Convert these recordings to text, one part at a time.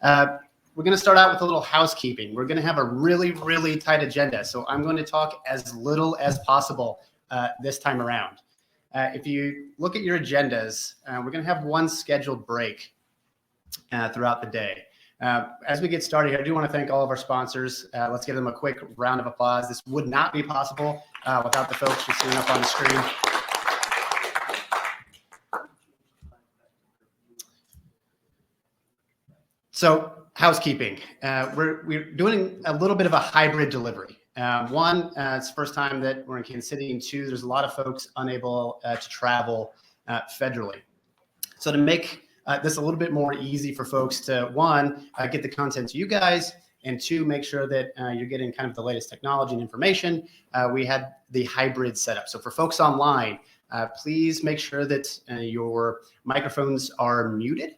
We're going to start out with a little housekeeping. We're going to have a really, really tight agenda. So I'm going to talk as little as possible this time around. If you look at your agendas, we're going to have one scheduled break throughout the day. As we get started here, I do want to thank all of our sponsors. Let's give them a quick round of applause. This would not be possible without the folks you're seeing up on the screen. So housekeeping, we're doing a little bit of a hybrid delivery. One, it's the first time that we're in Kansas City, and two, there's a lot of folks unable to travel federally. So to make this a little bit more easy for folks to, one, get the content to you guys, and two, make sure that you're getting kind of the latest technology and information, we had the hybrid setup. So for folks online, please make sure that your microphones are muted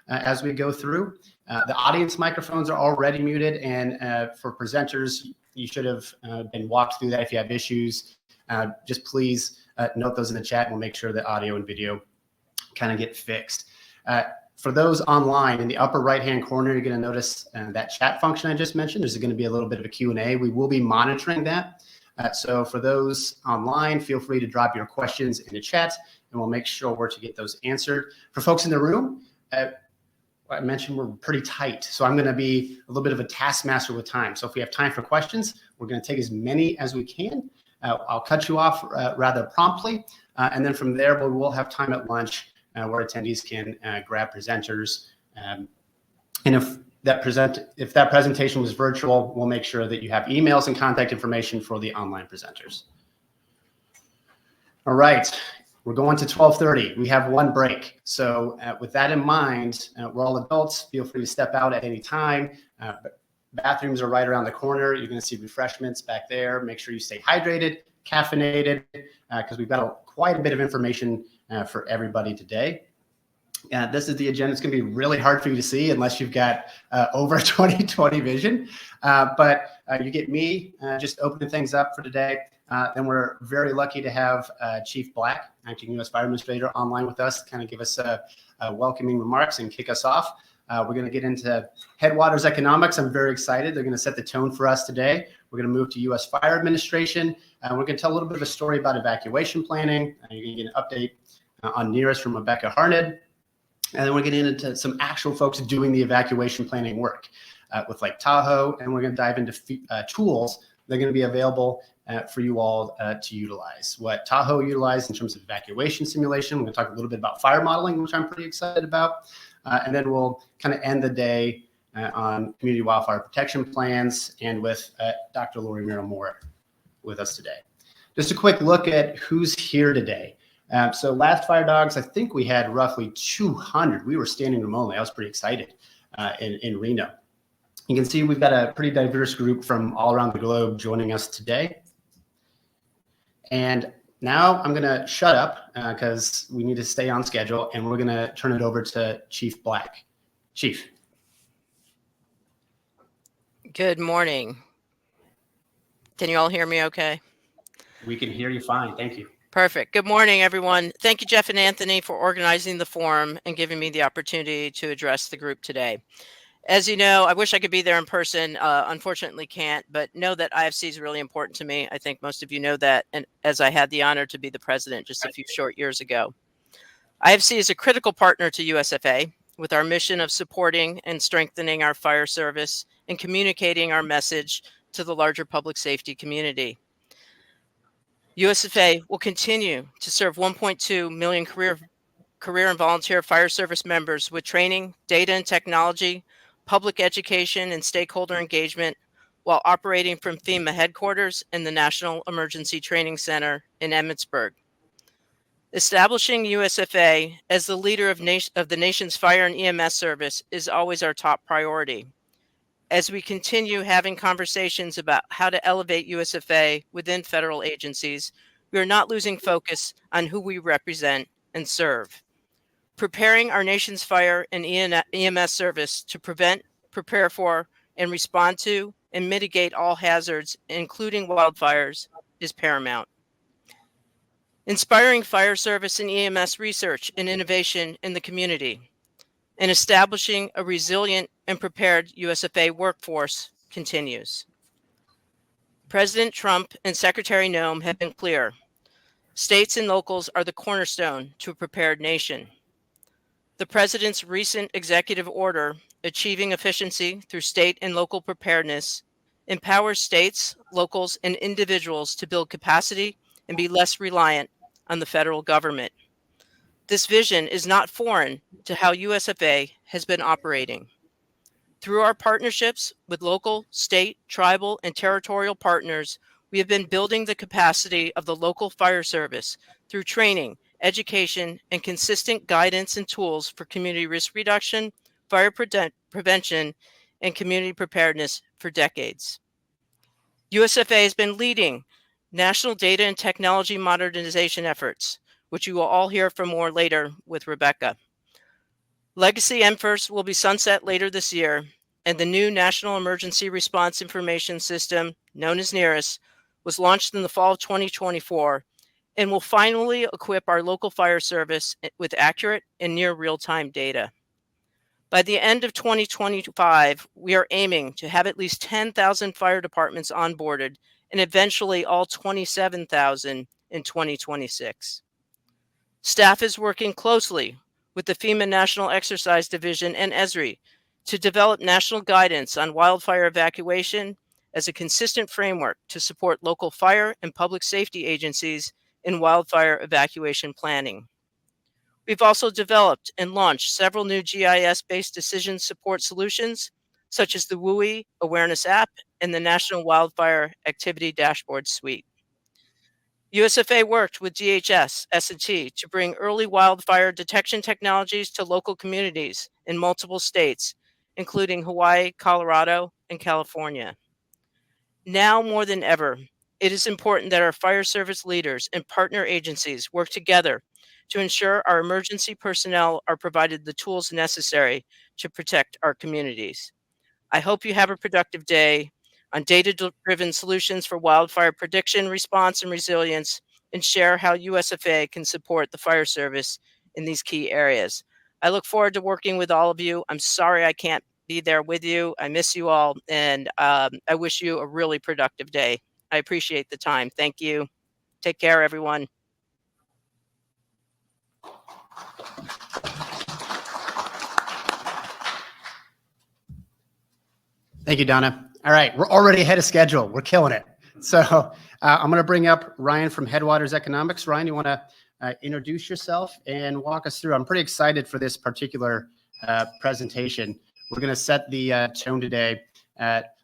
as we go through. The audience microphones are already muted, and for presenters, you should have been walked through that. If you have issues, just please note those in the chat, and we'll make sure that audio and video kind of get fixed. For those online, in the upper right-hand corner, you're going to notice that chat function I just mentioned. There's going to be a little bit of a Q&A. We will be monitoring that. So for those online, feel free to drop your questions in the chat, and we'll make sure to get those answered. For folks in the room, I mentioned we're pretty tight, so I'm going to be a little bit of a taskmaster with time. So if we have time for questions, we're going to take as many as we can. I'll cut you off rather promptly, and then from there, we'll have time at lunch where attendees can grab presenters. And if that presentation was virtual, we'll make sure that you have emails and contact information for the online presenters. All right. We're going to 12:30. We have one break. So with that in mind, we're all adults. Feel free to step out at any time. Bathrooms are right around the corner. You're going to see refreshments back there. Make sure you stay hydrated, caffeinated, because we've got quite a bit of information for everybody today. This is the agenda. It's going to be really hard for you to see unless you've got over 20/20 vision. But you get me just opening things up for today. Then we're very lucky to have Chief Black, acting U.S. Fire Administrator, online with us to kind of give us welcoming remarks and kick us off. We're going to get into Headwaters economics. I'm very excited. They're going to set the tone for us today. We're going to move to U.S. Fire Administration. We're going to tell a little bit of a story about evacuation planning. You're going to get an update on nearest from Rebecca Harned. And then we're getting into some actual folks doing the evacuation planning work with Lake Tahoe. And we're going to dive into tools that are going to be available for you all to utilize. What Tahoe utilized in terms of evacuation simulation. We're going to talk a little bit about fire modeling, which I'm pretty excited about. And then we'll kind of end the day on community wildfire protection plans and with Dr. Lori Merrill-Moore with us today. Just a quick look at who's here today. So last FireDAWGs, I think we had roughly 200. We were standing room only. I was pretty excited in Reno. You can see we've got a pretty diverse group from all around the globe joining us today. And now I'm going to shut up because we need to stay on schedule, and we're going to turn it over to Chief Black. Chief. Good morning. Can you all hear me okay? We can hear you fine. Thank you. Perfect. Good morning, everyone. Thank you, Jeff and Anthony, for organizing the forum and giving me the opportunity to address the group today. As you know, I wish I could be there in person. Unfortunately can't, but know that IFC is really important to me. I think most of you know that, and as I had the honor to be the president just a few short years ago. IFC is a critical partner to USFA with our mission of supporting and strengthening our fire service and communicating our message to the larger public safety community. USFA will continue to serve 1.2 million career and volunteer fire service members with training, data and technology, public education, and stakeholder engagement while operating from FEMA headquarters and the National Emergency Training Center in Emmitsburg. Establishing USFA as the leader of the nation's fire and EMS service is always our top priority. As we continue having conversations about how to elevate USFA within federal agencies, we are not losing focus on who we represent and serve. Preparing our nation's fire and EMS service to prevent, prepare for, and respond to and mitigate all hazards, including wildfires, is paramount. Inspiring fire service and EMS research and innovation in the community, and establishing a resilient and prepared USFA workforce continues. President Trump and Secretary Noem have been clear. States and locals are the cornerstone to a prepared nation. The President's recent executive order, Achieving Efficiency Through State and Local Preparedness, empowers states, locals, and individuals to build capacity and be less reliant on the federal government. This vision is not foreign to how USFA has been operating. Through our partnerships with local, state, tribal, and territorial partners, we have been building the capacity of the local fire service through training, education, and consistent guidance and tools for community risk reduction, fire prevention, and community preparedness for decades. USFA has been leading national data and technology modernization efforts, which you will all hear from more later with Rebecca. Legacy MFIRST will be sunset later this year, and the new National Emergency Response Information System, known as NERIS, was launched in the fall of 2024 and will finally equip our local fire service with accurate and near real-time data. By the end of 2025, we are aiming to have at least 10,000 fire departments onboarded and eventually all 27,000 in 2026. Staff is working closely with the FEMA National Exercise Division and ESRI to develop national guidance on wildfire evacuation as a consistent framework to support local fire and public safety agencies in wildfire evacuation planning. We've also developed and launched several new GIS-based decision support solutions, such as the WUI Awareness App and the National Wildfire Activity Dashboard Suite. USFA worked with DHS, S&T to bring early wildfire detection technologies to local communities in multiple states, including Hawaii, Colorado, and California. Now more than ever, it is important that our fire service leaders and partner agencies work together to ensure our emergency personnel are provided the tools necessary to protect our communities. I hope you have a productive day on data-driven solutions for wildfire prediction, response, and resilience, and share how USFA can support the fire service in these key areas. I look forward to working with all of you. I'm sorry I can't be there with you. I miss you all, and I wish you a really productive day. I appreciate the time. Thank you. Take care, everyone. Thank you, Donna. All right, we're already ahead of schedule. We're killing it. So I'm going to bring up Ryan from Headwaters Economics. Ryan, you want to introduce yourself and walk us through? I'm pretty excited for this particular presentation. We're going to set the tone today.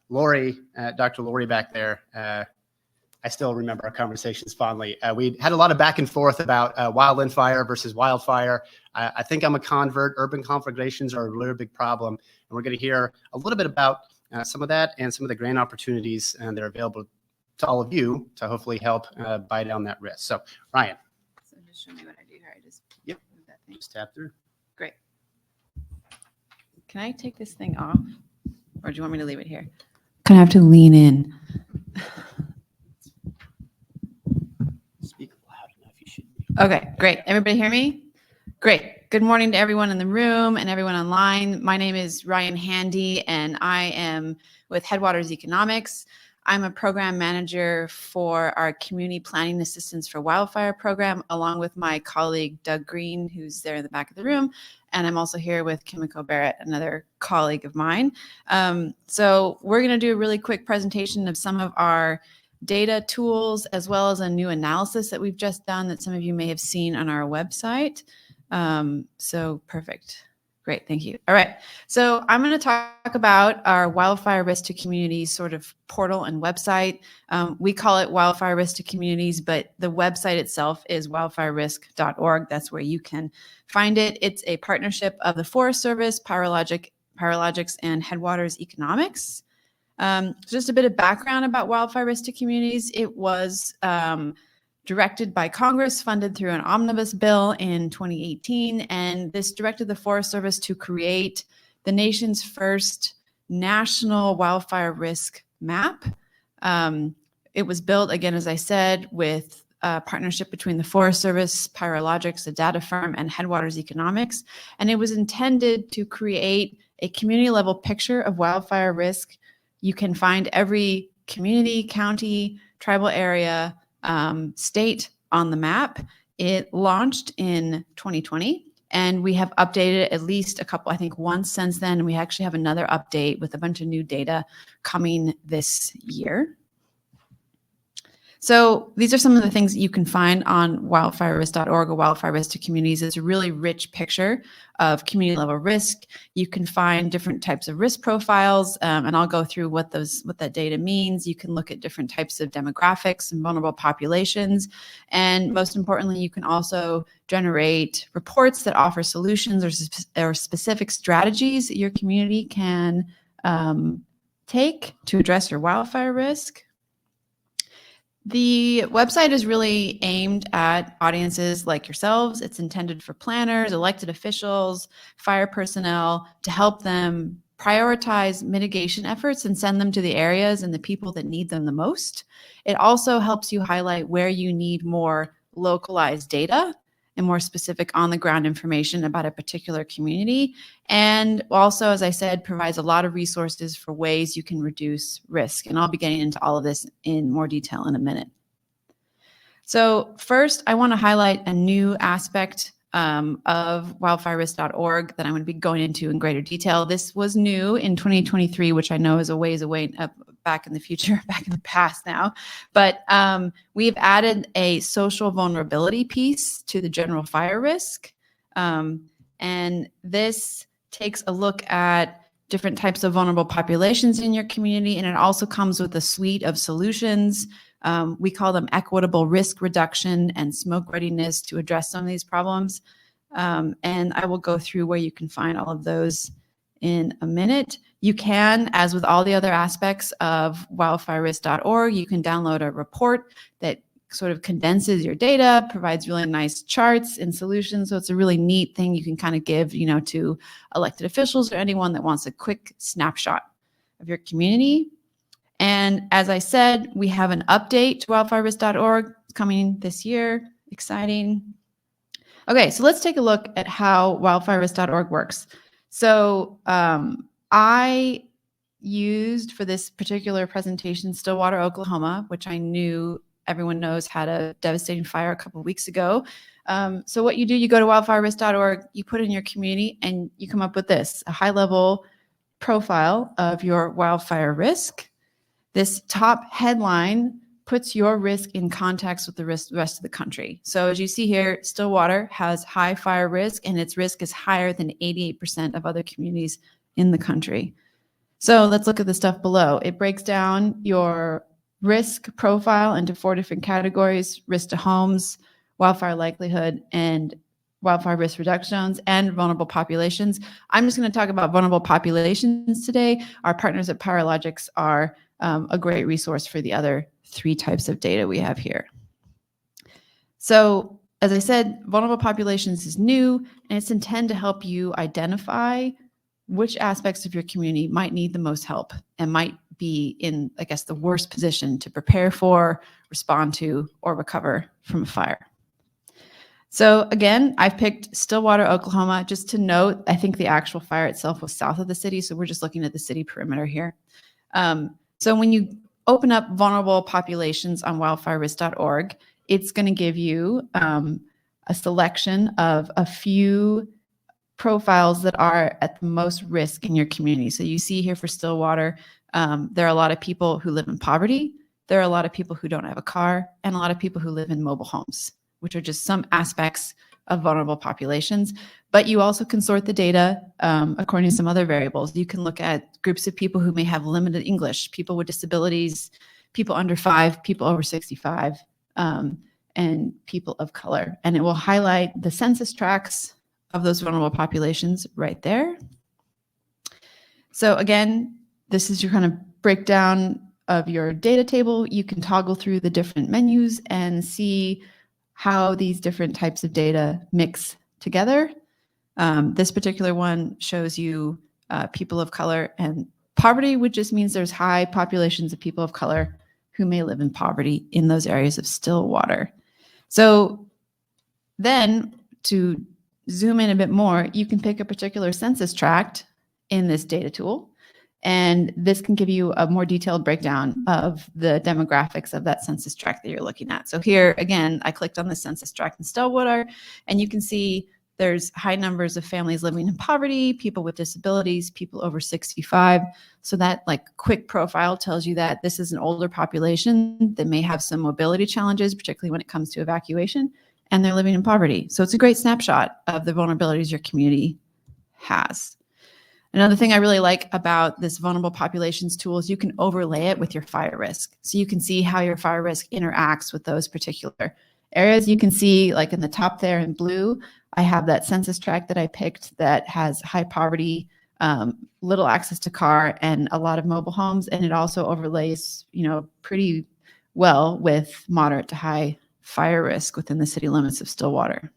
Lori, Dr. Lori back there, I still remember our conversations fondly. We had a lot of back and forth about wildland fire versus wildfire. I think I'm a convert. Urban conflagrations are a really big problem. And we're going to hear a little bit about some of that and some of the grant opportunities that are available to all of you to hopefully help buy down that risk. So, Ryan. So just show me what I do here. I just move that thing. Just tap through. Great. Can I take this thing off, or do you want me to leave it here? Kind of have to lean in. Speak loud enough. You should. Okay, great. Everybody hear me? Great. Good morning to everyone in the room and everyone online. My name is Ryan Handy, and I am with Headwaters Economics. I'm a program manager for our Community Planning Assistance for Wildfire program, along with my colleague, Doug Green, who's there in the back of the room. And I'm also here with Kimiko Barrett, another colleague of mine. So we're going to do a really quick presentation of some of our data tools, as well as a new analysis that we've just done that some of you may have seen on our website. So perfect. Great. Thank you. All right. So I'm going to talk about our wildfire risk to communities sort of portal and website. We call it wildfire risk to communities, but the website itself is wildfirerisk.org. That's where you can find it. It's a partnership of the Forest Service, Pyrologics, and Headwaters Economics. Just a bit of background about wildfire risk to communities. It was directed by Congress, funded through an omnibus bill in 2018, and this directed the Forest Service to create the nation's first national wildfire risk map. It was built, again, as I said, with a partnership between the Forest Service, Pyrologics, a data firm, and Headwaters Economics, and it was intended to create a community level picture of wildfire risk. You can find every community, county, tribal area, state on the map. It launched in 2020, and we have updated at least a couple, I think once since then. We actually have another update with a bunch of new data coming this year. So these are some of the things that you can find on wildfirerisk.org or Wildfire Risk to Communities. It's a really rich picture of community level risk. You can find different types of risk profiles, and I'll go through what that data means. You can look at different types of demographics and vulnerable populations. And most importantly, you can also generate reports that offer solutions or specific strategies that your community can take to address your wildfire risk. The website is really aimed at audiences like yourselves. It's intended for planners, elected officials, fire personnel to help them prioritize mitigation efforts and send them to the areas and the people that need them the most. It also helps you highlight where you need more localized data and more specific on-the-ground information about a particular community. And also, as I said, provides a lot of resources for ways you can reduce risk. And I'll be getting into all of this in more detail in a minute. So first, I want to highlight a new aspect of wildfirerisk.org that I'm going to be going into in greater detail. This was new in 2023, which I know is a ways away back in the future, back in the past now. But we've added a social vulnerability piece to the general fire risk. And this takes a look at different types of vulnerable populations in your community. And it also comes with a suite of solutions. We call them equitable risk reduction and smoke readiness to address some of these problems. And I will go through where you can find all of those in a minute. You can, as with all the other aspects of wildfirerisk.org, you can download a report that sort of condenses your data, provides really nice charts and solutions. So it's a really neat thing you can kind of give, to elected officials or anyone that wants a quick snapshot of your community. And as I said, we have an update to wildfirerisk.org coming this year. Exciting. Okay, so let's take a look at how wildfirerisk.org works. So I used for this particular presentation Stillwater, Oklahoma, which I knew everyone knows had a devastating fire a couple of weeks ago. So what you do, you go to wildfirerisk.org, you put in your community, and you come up with this, a high-level profile of your wildfire risk. This top headline puts your risk in context with the rest of the country. So as you see here, Stillwater has high fire risk, and its risk is higher than 88% of other communities in the country. So let's look at the stuff below. It breaks down your risk profile into 4 different categories: risk to homes, wildfire likelihood, and wildfire risk reduction zones, and vulnerable populations. I'm just going to talk about vulnerable populations today. Our partners at FireDAWG are a great resource for the other 3 types of data we have here. So as I said, vulnerable populations is new, and it's intended to help you identify which aspects of your community might need the most help and might be in, I guess, the worst position to prepare for, respond to, or recover from a fire. So again, I've picked Stillwater, Oklahoma, just to note, I think the actual fire itself was south of the city, so we're just looking at the city perimeter here. So when you open up vulnerable populations on wildfirerisk.org, it's going to give you a selection of a few profiles that are at the most risk in your community. So you see here for Stillwater, there are a lot of people who live in poverty. There are a lot of people who don't have a car, and a lot of people who live in mobile homes, which are just some aspects of vulnerable populations. But you also can sort the data according to some other variables. You can look at groups of people who may have limited English, people with disabilities, people under 5, people over 65, and people of color. And it will highlight the census tracts of those vulnerable populations right there. So again, this is your kind of breakdown of your data table. You can toggle through the different menus and see how these different types of data mix together. This particular one shows you people of color and poverty, which just means there's high populations of people of color who may live in poverty in those areas of Stillwater. So then to zoom in a bit more, you can pick a particular census tract in this data tool. And this can give you a more detailed breakdown of the demographics of that census tract that you're looking at. So here, again, I clicked on the census tract in Stillwater, and you can see there's high numbers of families living in poverty, people with disabilities, people over 65. So that like quick profile tells you that this is an older population that may have some mobility challenges, particularly when it comes to evacuation, and they're living in poverty. So it's a great snapshot of the vulnerabilities your community has. Another thing I really like about this vulnerable populations tool is you can overlay it with your fire risk. So you can see how your fire risk interacts with those particular areas. You can see like in the top there in blue, I have that census tract that I picked that has high poverty, little access to car, and a lot of mobile homes. And it also overlays, pretty well with moderate to high fire risk within the city limits of Stillwater.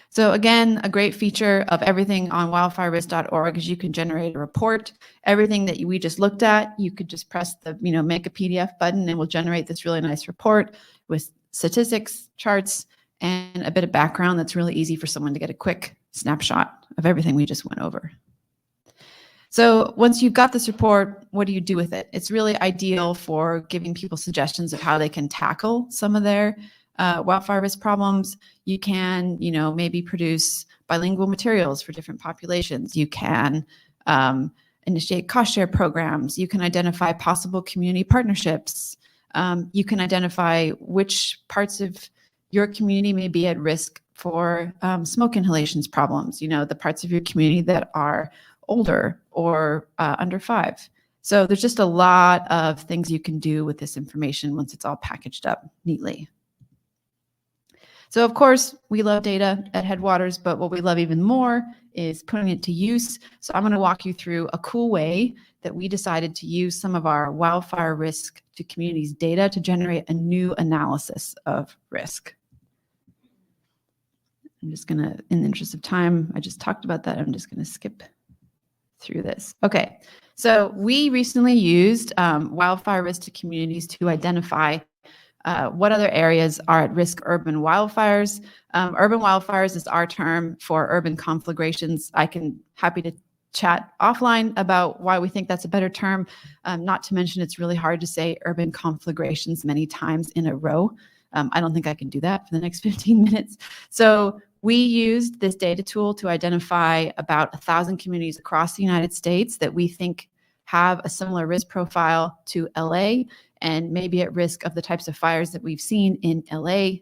So again, a great feature of everything on wildfirerisk.org is you can generate a report. Everything that we just looked at, you could just press the, make a PDF button and we'll generate this really nice report with statistics, charts, and a bit of background that's really easy for someone to get a quick snapshot of everything we just went over. So once you've got this report, what do you do with it? It's really ideal for giving people suggestions of how they can tackle some of their wildfire risk problems. You can, maybe produce bilingual materials for different populations. You can initiate cost share programs. You can identify possible community partnerships. You can identify which parts of your community may be at risk for smoke inhalations problems, the parts of your community that are older or under 5. So there's just a lot of things you can do with this information once it's all packaged up neatly. So of course, we love data at Headwaters, but what we love even more is putting it to use. So I'm going to walk you through a cool way that we decided to use some of our wildfire risk to communities data to generate a new analysis of risk. I'm just going to, in the interest of time, I just talked about that. I'm just going to skip through this. Okay, so we recently used wildfire risk to communities to identify what other areas are at risk urban wildfires. Urban wildfires is our term for urban conflagrations. Happy to chat offline about why we think that's a better term. Not to mention it's really hard to say urban conflagrations many times in a row. I don't think I can do that for the next 15 minutes. So we used this data tool to identify about 1,000 communities across the United States that we think have a similar risk profile to LA and maybe at risk of the types of fires that we've seen in LA,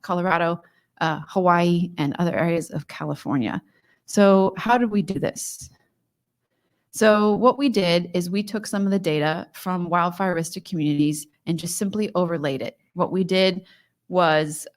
Colorado, Hawaii, and other areas of California. So how did we do this? So what we did is we took some of the data from wildfire risk to communities and just simply overlaid it. What we did was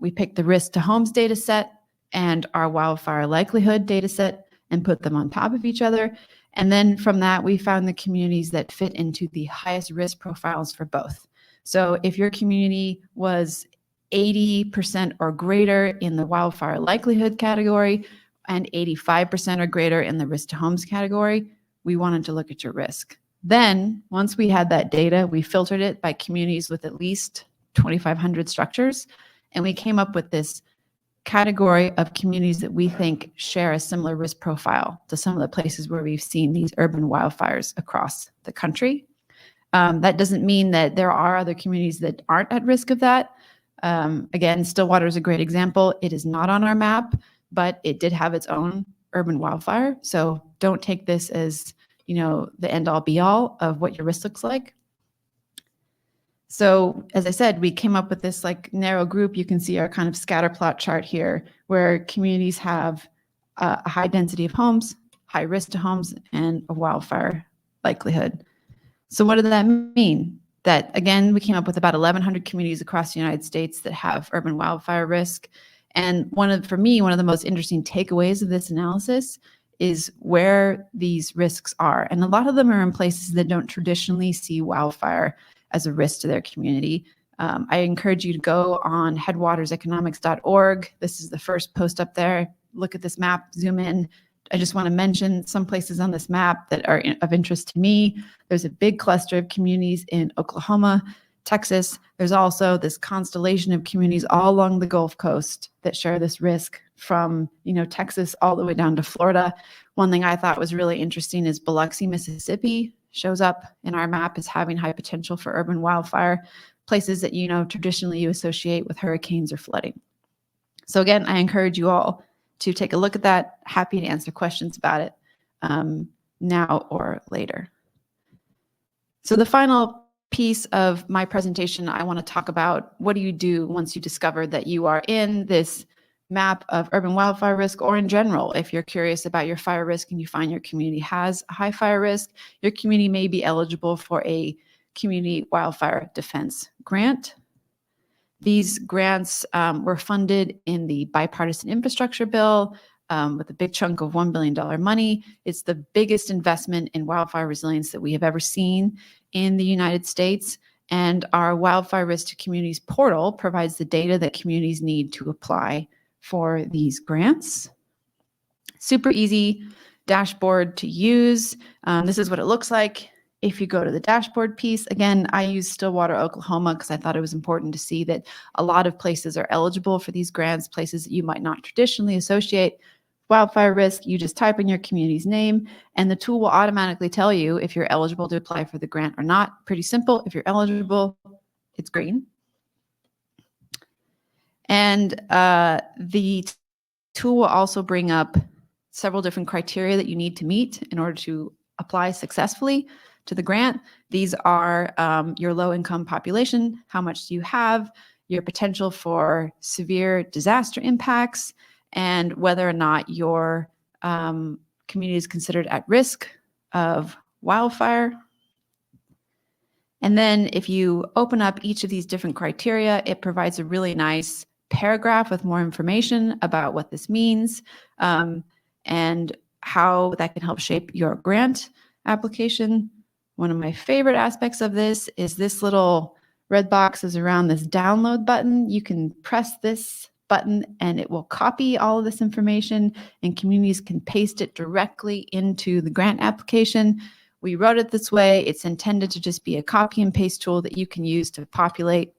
we picked the risk to homes data set and our wildfire likelihood data set and put them on top of each other. And then from that, we found the communities that fit into the highest risk profiles for both. So if your community was 80% or greater in the wildfire likelihood category and 85% or greater in the risk to homes category, we wanted to look at your risk. Then once we had that data, we filtered it by communities with at least 2,500 structures, and we came up with this category of communities that we think share a similar risk profile to some of the places where we've seen these urban wildfires across the country. That doesn't mean that there are other communities that aren't at risk of that. Again, Stillwater is a great example. It is not on our map, but it did have its own urban wildfire. So don't take this as, the end all be all of what your risk looks like. So as I said, we came up with this narrow group. You can see our kind of scatter plot chart here where communities have a high density of homes, high risk to homes, and a wildfire likelihood. So what did that mean? That again, we came up with about 1,100 communities across the United States that have urban wildfire risk. And for me, one of the most interesting takeaways of this analysis is where these risks are. And a lot of them are in places that don't traditionally see wildfire as a risk to their community. I encourage you to go on headwaterseconomics.org. This is the first post up there. Look at this map, zoom in. I just want to mention some places on this map that are of interest to me. There's a big cluster of communities in Oklahoma, Texas. There's also this constellation of communities all along the Gulf Coast that share this risk from, Texas all the way down to Florida. One thing I thought was really interesting is Biloxi, Mississippi shows up in our map as having high potential for urban wildfire, places that, traditionally you associate with hurricanes or flooding. So again, I encourage you all to take a look at that. Happy to answer questions about it now or later. So the final piece of my presentation, I want to talk about what do you do once you discover that you are in this map of urban wildfire risk, or in general, if you're curious about your fire risk and you find your community has a high fire risk, your community may be eligible for a community wildfire defense grant. These grants were funded in the bipartisan infrastructure bill with a big chunk of $1 billion money. It's the biggest investment in wildfire resilience that we have ever seen in the United States. And our wildfire risk to communities portal provides the data that communities need to apply for these grants. Super easy dashboard to use. This is what it looks like. If you go to the dashboard piece, again, I use Stillwater, Oklahoma, because I thought it was important to see that a lot of places are eligible for these grants, places that you might not traditionally associate wildfire risk. You just type in your community's name, and the tool will automatically tell you if you're eligible to apply for the grant or not. Pretty simple. If you're eligible, it's green. And the tool will also bring up several different criteria that you need to meet in order to apply successfully to the grant. These are your low-income population, how much do you have, your potential for severe disaster impacts, and whether or not your community is considered at risk of wildfire. And then if you open up each of these different criteria, it provides a really nice paragraph with more information about what this means and how that can help shape your grant application. One of my favorite aspects of this is this little red box is around this download button. You can press this button and it will copy all of this information, and communities can paste it directly into the grant application. We wrote it this way. It's intended to just be a copy and paste tool that you can use to populate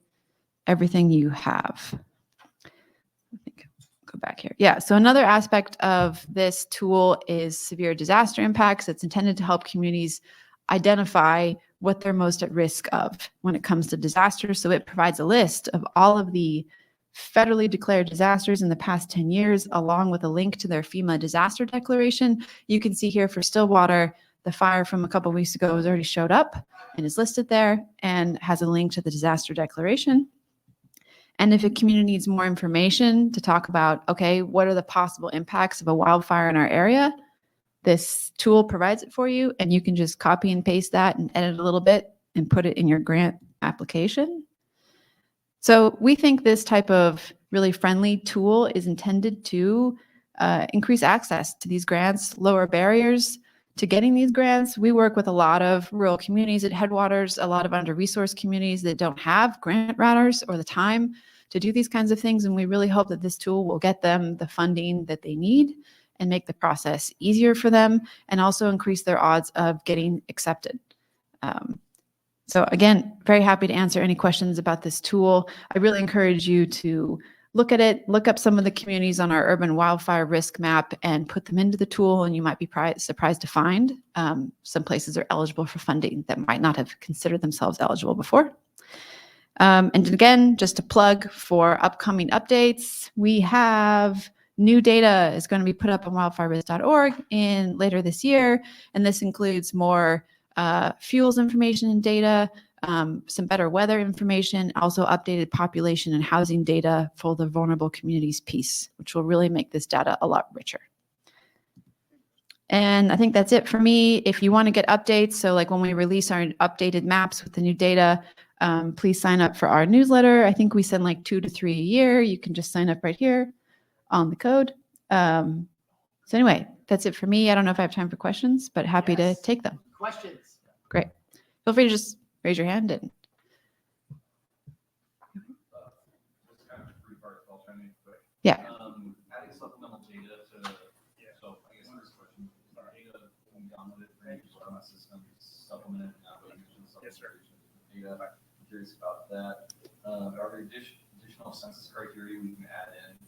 everything you have. I think go back here. Yeah, so another aspect of this tool is severe disaster impacts. It's intended to help communities identify what they're most at risk of when it comes to disasters. So it provides a list of all of the federally declared disasters in the past 10 years, along with a link to their FEMA disaster declaration. You can see here for Stillwater, the fire from a couple of weeks ago has already showed up and is listed there and has a link to the disaster declaration. And if a community needs more information to talk about, okay, what are the possible impacts of a wildfire in our area? This tool provides it for you, and you can just copy and paste that and edit a little bit and put it in your grant application. So we think this type of really friendly tool is intended to increase access to these grants, lower barriers to getting these grants. We work with a lot of rural communities at Headwaters, a lot of under-resourced communities that don't have grant writers or the time to do these kinds of things. And we really hope that this tool will get them the funding that they need and make the process easier for them, and also increase their odds of getting accepted. So again, very happy to answer any questions about this tool. I really encourage you to look at it, look up some of the communities on our urban wildfire risk map and put them into the tool, and you might be surprised to find some places are eligible for funding that might not have considered themselves eligible before. And again, just a plug for upcoming updates. We have new data is going to be put up on wildfirerisk.org later this year, and this includes more fuels information and data, some better weather information, also updated population and housing data for the vulnerable communities piece, which will really make this data a lot richer. And I think that's it for me. If you want to get updates, so like when we release our updated maps with the new data, please sign up for our newsletter. I think we send like 2 to 3 a year. You can just sign up right here on the code. So anyway, that's it for me. I don't know if I have time for questions, but happy to take them. Questions? Great. Feel free to just raise your hand. And yeah. Adding supplemental data to, so I guess this question, data when we download it from my system, supplement it now, yes, sir. Data. curious about that. Are there additional census criteria we can add in,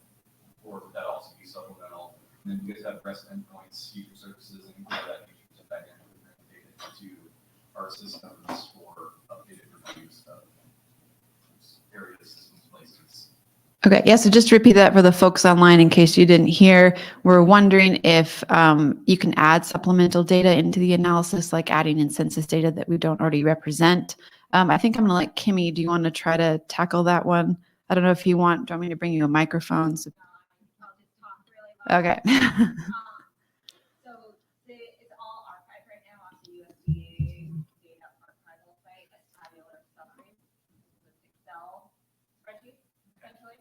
or would that also be supplemental? And then you guys have REST endpoints, future services, and all that features of back end data into our systems for updated reviews of area systems places. Okay, yeah, so just to repeat that for the folks online in case you didn't hear, we're wondering if you can add supplemental data into the analysis, like adding in census data that we don't already represent. I think I'm gonna let Kimmy, do you want to try to tackle that one? I don't know if you want, do you want me to bring you a microphone? So, okay. So it's all archived right now on the USDA data archival site as tabular summaries with Excel spreadsheets, essentially,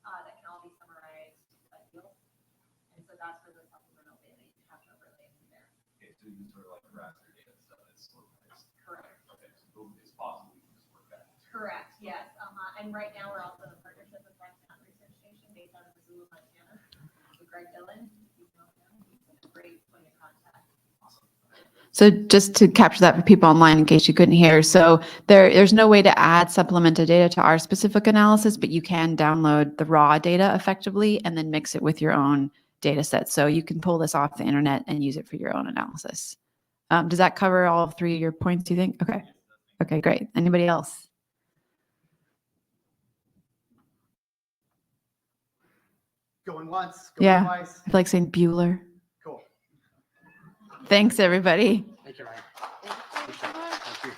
that can all be summarized by field. And so that's where the supplemental data you have to overlay in there. Okay, so you can sort of like raster data stuff that's organized. Correct. Okay, so it's possible we can just work that. Correct, yes. And right now we're also in a partnership with Wildland Research Station based out of Missoula, Montana. With Greg Dillon, you know him, he's a great point of contact. So just to capture that for people online in case you couldn't hear. So there's no way to add supplemental data to our specific analysis, but you can download the raw data effectively and then mix it with your own data set. So you can pull this off the internet and use it for your own analysis. Does that cover all three of your points, do you think? Okay. Okay, great. Anybody else? Going once, going Yeah. twice. I feel like saying Bueller. Cool. Thanks, everybody. Thank you, Ryan. Thank you.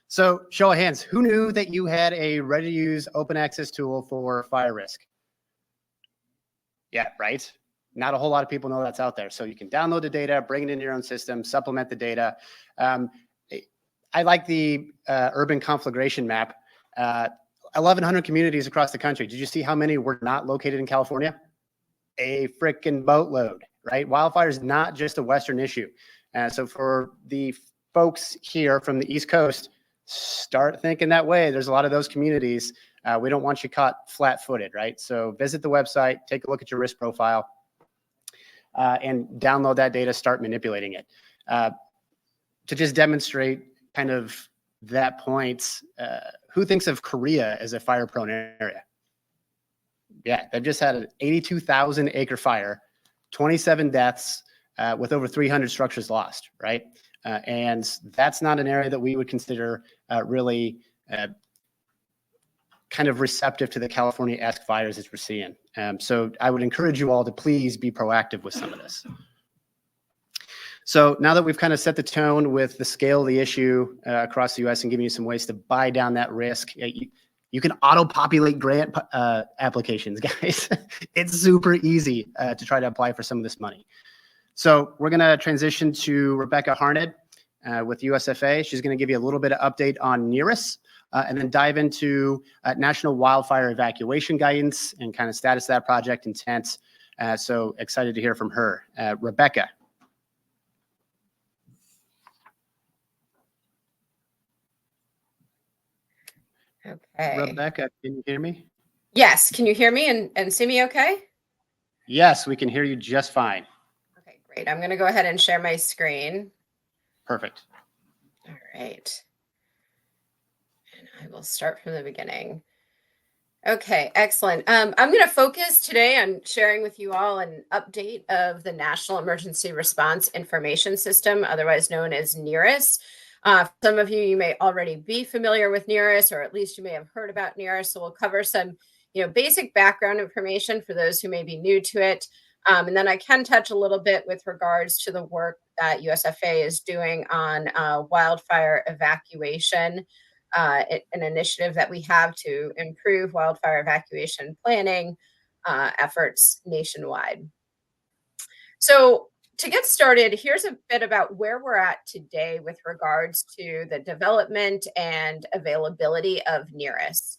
So, show of hands, who knew that you had a ready-to-use open access tool for fire risk? Yeah, right? Not a whole lot of people know that's out there. So you can download the data, bring it into your own system, supplement the data. I like the urban conflagration map. 1,100 communities across the country. Did you see how many were not located in California? A frickin' boatload, right? Wildfire is not just a Western issue. So for the folks here from the East Coast, start thinking that way. There's a lot of those communities. We don't want you caught flat-footed, right? So visit the website, take a look at your risk profile, and download that data, start manipulating it. To just demonstrate kind of that point, who thinks of Korea as a fire-prone area? Yeah, they've just had an 82,000 acre fire, 27 deaths, with over 300 structures lost, right? And that's not an area that we would consider really kind of receptive to the California-esque fires that we're seeing. So I would encourage you all to please be proactive with some of this. So now that we've kind of set the tone with the scale of the issue across the US and giving you some ways to buy down that risk, you can auto-populate grant applications, guys. It's super easy to try to apply for some of this money. So we're going to transition to Rebecca Harned with USFA. She's going to give you a little bit of update on NERIS and then dive into National Wildfire Evacuation Guidance and kind of status of that project intent. So excited to hear from her. Rebecca. Okay. Rebecca, can you hear me? Yes. Can you hear me and see me okay? Yes, we can hear you just fine. Okay, great. I'm going to go ahead and share my screen. Perfect. All right. And I will start from the beginning. Okay, excellent. I'm going to focus today on sharing with you all an update of the National Emergency Response Information System, otherwise known as NERIS. Some of you may already be familiar with NERIS, or at least you may have heard about NERIS. So we'll cover some, basic background information for those who may be new to it. And then I can touch a little bit with regards to the work that USFA is doing on wildfire evacuation, an initiative that we have to improve wildfire evacuation planning efforts nationwide. So to get started, here's a bit about where we're at today with regards to the development and availability of NERIS.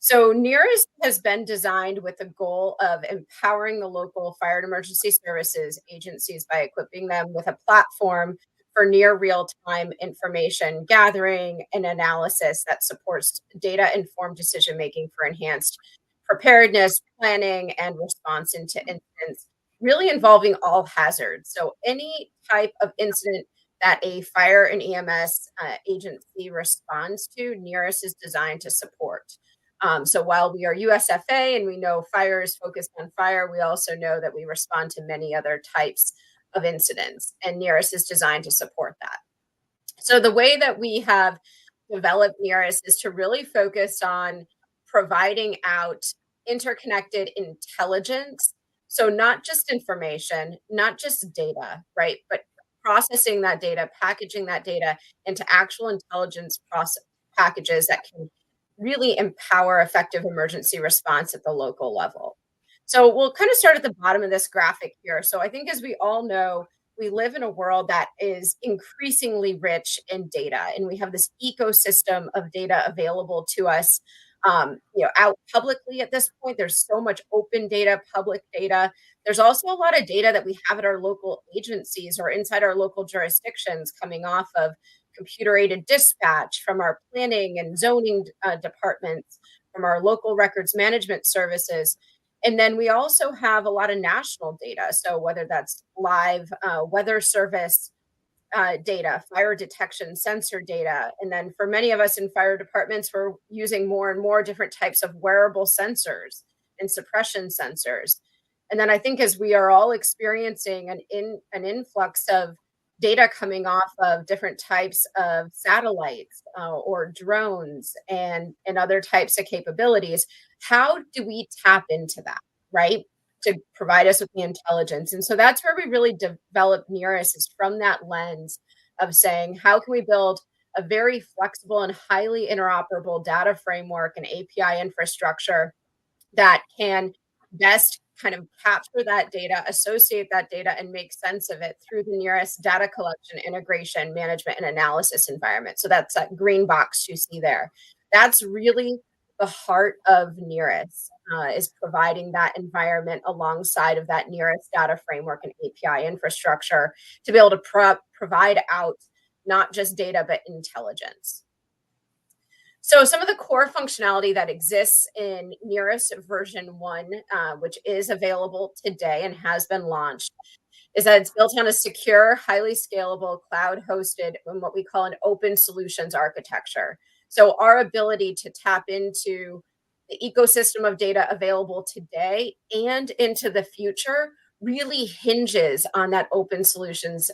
So NERIS has been designed with the goal of empowering the local fire and emergency services agencies by equipping them with a platform for near real-time information gathering and analysis that supports data-informed decision-making for enhanced preparedness, planning, and response into incidents, really involving all hazards. So any type of incident that a fire and EMS agency responds to, Nearest is designed to support. So while we are USFA and we know fire is focused on fire, we also know that we respond to many other types of incidents, and Nearest is designed to support that. So the way that we have developed Nearest is to really focus on providing out interconnected intelligence. So not just information, not just data, right? But processing that data, packaging that data into actual intelligence packages that can really empower effective emergency response at the local level. So we'll kind of start at the bottom of this graphic here. So I think, as we all know, we live in a world that is increasingly rich in data, and we have this ecosystem of data available to us, out publicly at this point. There's so much open data, public data. There's also a lot of data that we have at our local agencies or inside our local jurisdictions coming off of computer-aided dispatch from our planning and zoning departments, from our local records management services. And then we also have a lot of national data. So whether that's live weather service data, fire detection sensor data. And then for many of us in fire departments, we're using more and more different types of wearable sensors and suppression sensors. And then I think, as we are all experiencing an influx of data coming off of different types of satellites or drones and other types of capabilities, how do we tap into that, right, to provide us with the intelligence? And so that's where we really develop Nearest, is from that lens of saying, how can we build a very flexible and highly interoperable data framework and API infrastructure that can best kind of capture that data, associate that data, and make sense of it through the Nearest data collection, integration, management, and analysis environment. So that's that green box you see there. That's really the heart of Nearest, is providing that environment alongside of that Nearest data framework and API infrastructure to be able to provide out not just data, but intelligence. So some of the core functionality that exists in Nearest version 1, which is available today and has been launched, is that it's built on a secure, highly scalable, cloud-hosted, and what we call an open solutions architecture. So our ability to tap into the ecosystem of data available today and into the future really hinges on that open solutions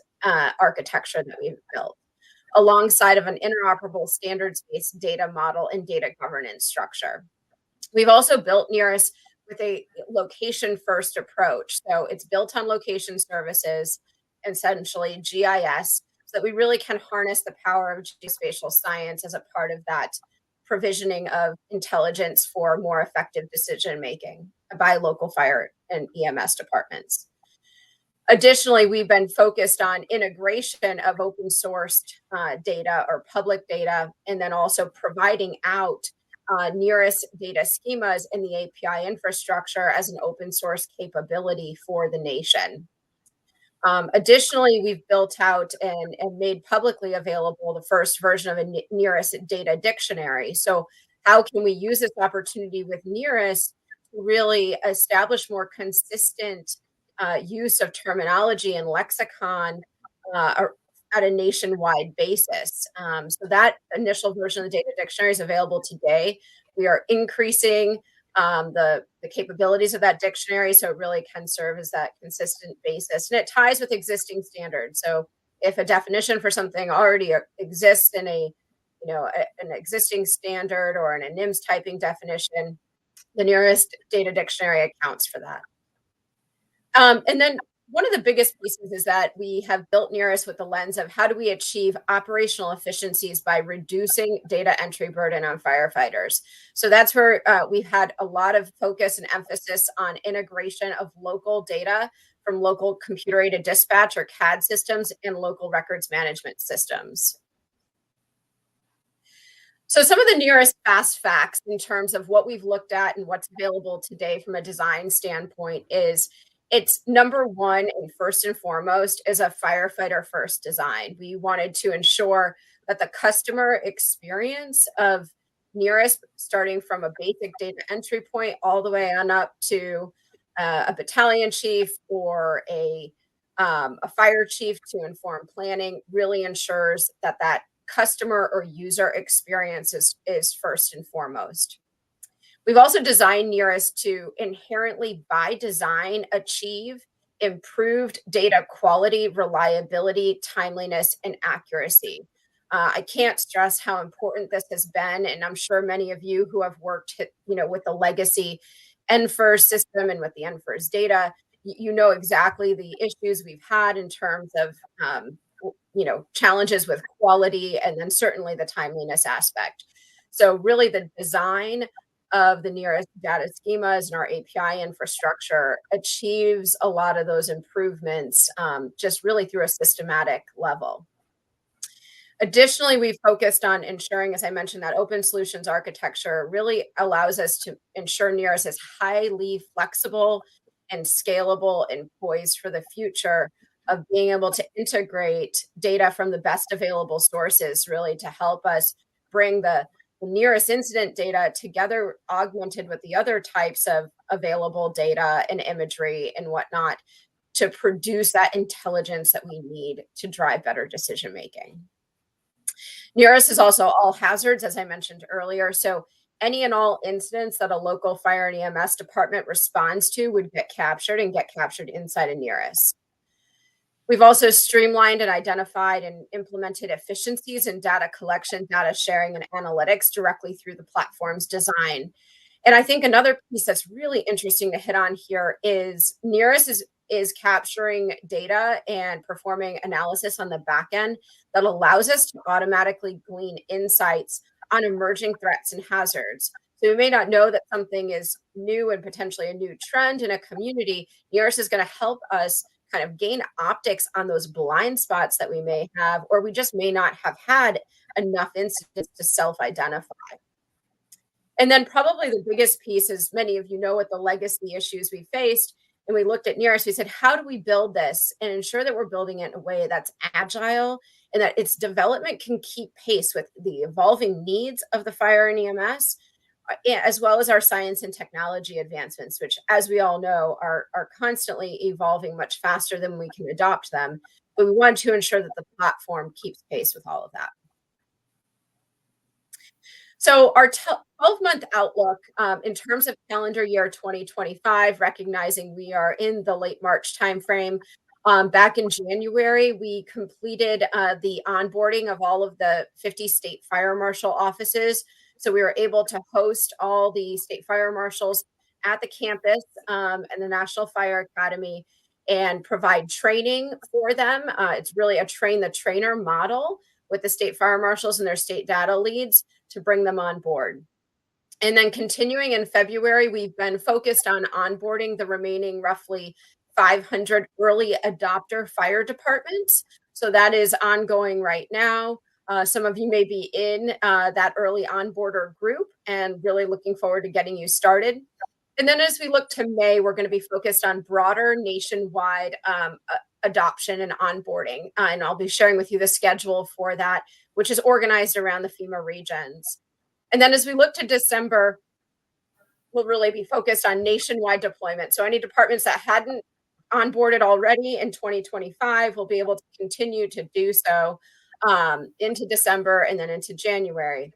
architecture that we've built, alongside of an interoperable standards-based data model and data governance structure. We've also built Nearest with a location-first approach. So it's built on location services, essentially GIS, so that we really can harness the power of geospatial science as a part of that provisioning of intelligence for more effective decision-making by local fire and EMS departments. Additionally, we've been focused on integration of open sourced data or public data, and then also providing out Nearest data schemas in the API infrastructure as an open source capability for the nation. Additionally, we've built out and made publicly available the first version of a Nearest data dictionary. So how can we use this opportunity with Nearest to really establish more consistent use of terminology and lexicon at a nationwide basis? So that initial version of the data dictionary is available today. We are increasing the capabilities of that dictionary, so it really can serve as that consistent basis, and it ties with existing standards. So if a definition for something already exists in an existing standard or in a NIMS typing definition, the Nearest data dictionary accounts for that. And then one of the biggest pieces is that we have built Nearest with the lens of how do we achieve operational efficiencies by reducing data entry burden on firefighters. So that's where we've had a lot of focus and emphasis on integration of local data from local computer-aided dispatch or CAD systems and local records management systems. So some of the Nearest fast facts in terms of what we've looked at and what's available today from a design standpoint is it's number one and first and foremost is a firefighter first design. We wanted to ensure that the customer experience of Nearest, starting from a basic data entry point all the way on up to a battalion chief or a a fire chief to inform planning really ensures that that customer or user experience is first and foremost. We've also designed Nearest to inherently, by design, achieve improved data quality, reliability, timeliness, and accuracy. I can't stress how important this has been, and I'm sure many of you who have worked, with the legacy NFIRS system and with the NFIRS data, you know exactly the issues we've had in terms of, challenges with quality, and then certainly the timeliness aspect. So really, the design of the Nearest data schemas and our API infrastructure achieves a lot of those improvements just really through a systematic level. Additionally, we've focused on ensuring, as I mentioned, that open solutions architecture really allows us to ensure Nearest is highly flexible and scalable and poised for the future of being able to integrate data from the best available sources, really to help us bring the Nearest incident data together, augmented with the other types of available data and imagery and whatnot, to produce that intelligence that we need to drive better decision making. Nearest is also all hazards, as I mentioned earlier. So any and all incidents that a local fire and EMS department responds to would get captured inside of Nearest. We've also streamlined and identified and implemented efficiencies in data collection, data sharing, and analytics directly through the platform's design. And I think another piece that's really interesting to hit on here is Nearest is capturing data and performing analysis on the back end that allows us to automatically glean insights on emerging threats and hazards. So we may not know that something is new and potentially a new trend in a community. Nearest is going to help us kind of gain optics on those blind spots that we may have, or we just may not have had enough incidents to self-identify. And then probably the biggest piece, as many of you know, with the legacy issues we faced, and we looked at Nearest, we said, how do we build this and ensure that we're building it in a way that's agile and that its development can keep pace with the evolving needs of the fire and EMS, as well as our science and technology advancements, which, as we all know, are constantly evolving much faster than we can adopt them. But we want to ensure that the platform keeps pace with all of that. So our 12-month outlook in terms of calendar year 2025, recognizing we are in the late March timeframe, back in January, we completed the onboarding of all of the 50 state fire marshal offices. So we were able to host all the state fire marshals at the campus and the National Fire Academy and provide training for them. It's really a train the trainer model with the state fire marshals and their state data leads to bring them on board. And then continuing in February, we've been focused on onboarding the remaining roughly 500 early adopter fire departments. So that is ongoing right now. Some of you may be in that early onboarder group and really looking forward to getting you started. And then as we look to May, we're going to be focused on broader nationwide adoption and onboarding. And I'll be sharing with you the schedule for that, which is organized around the FEMA regions. And then as we look to December, we'll really be focused on nationwide deployment. So any departments that hadn't onboarded already in 2025 will be able to continue to do so into December and then into January.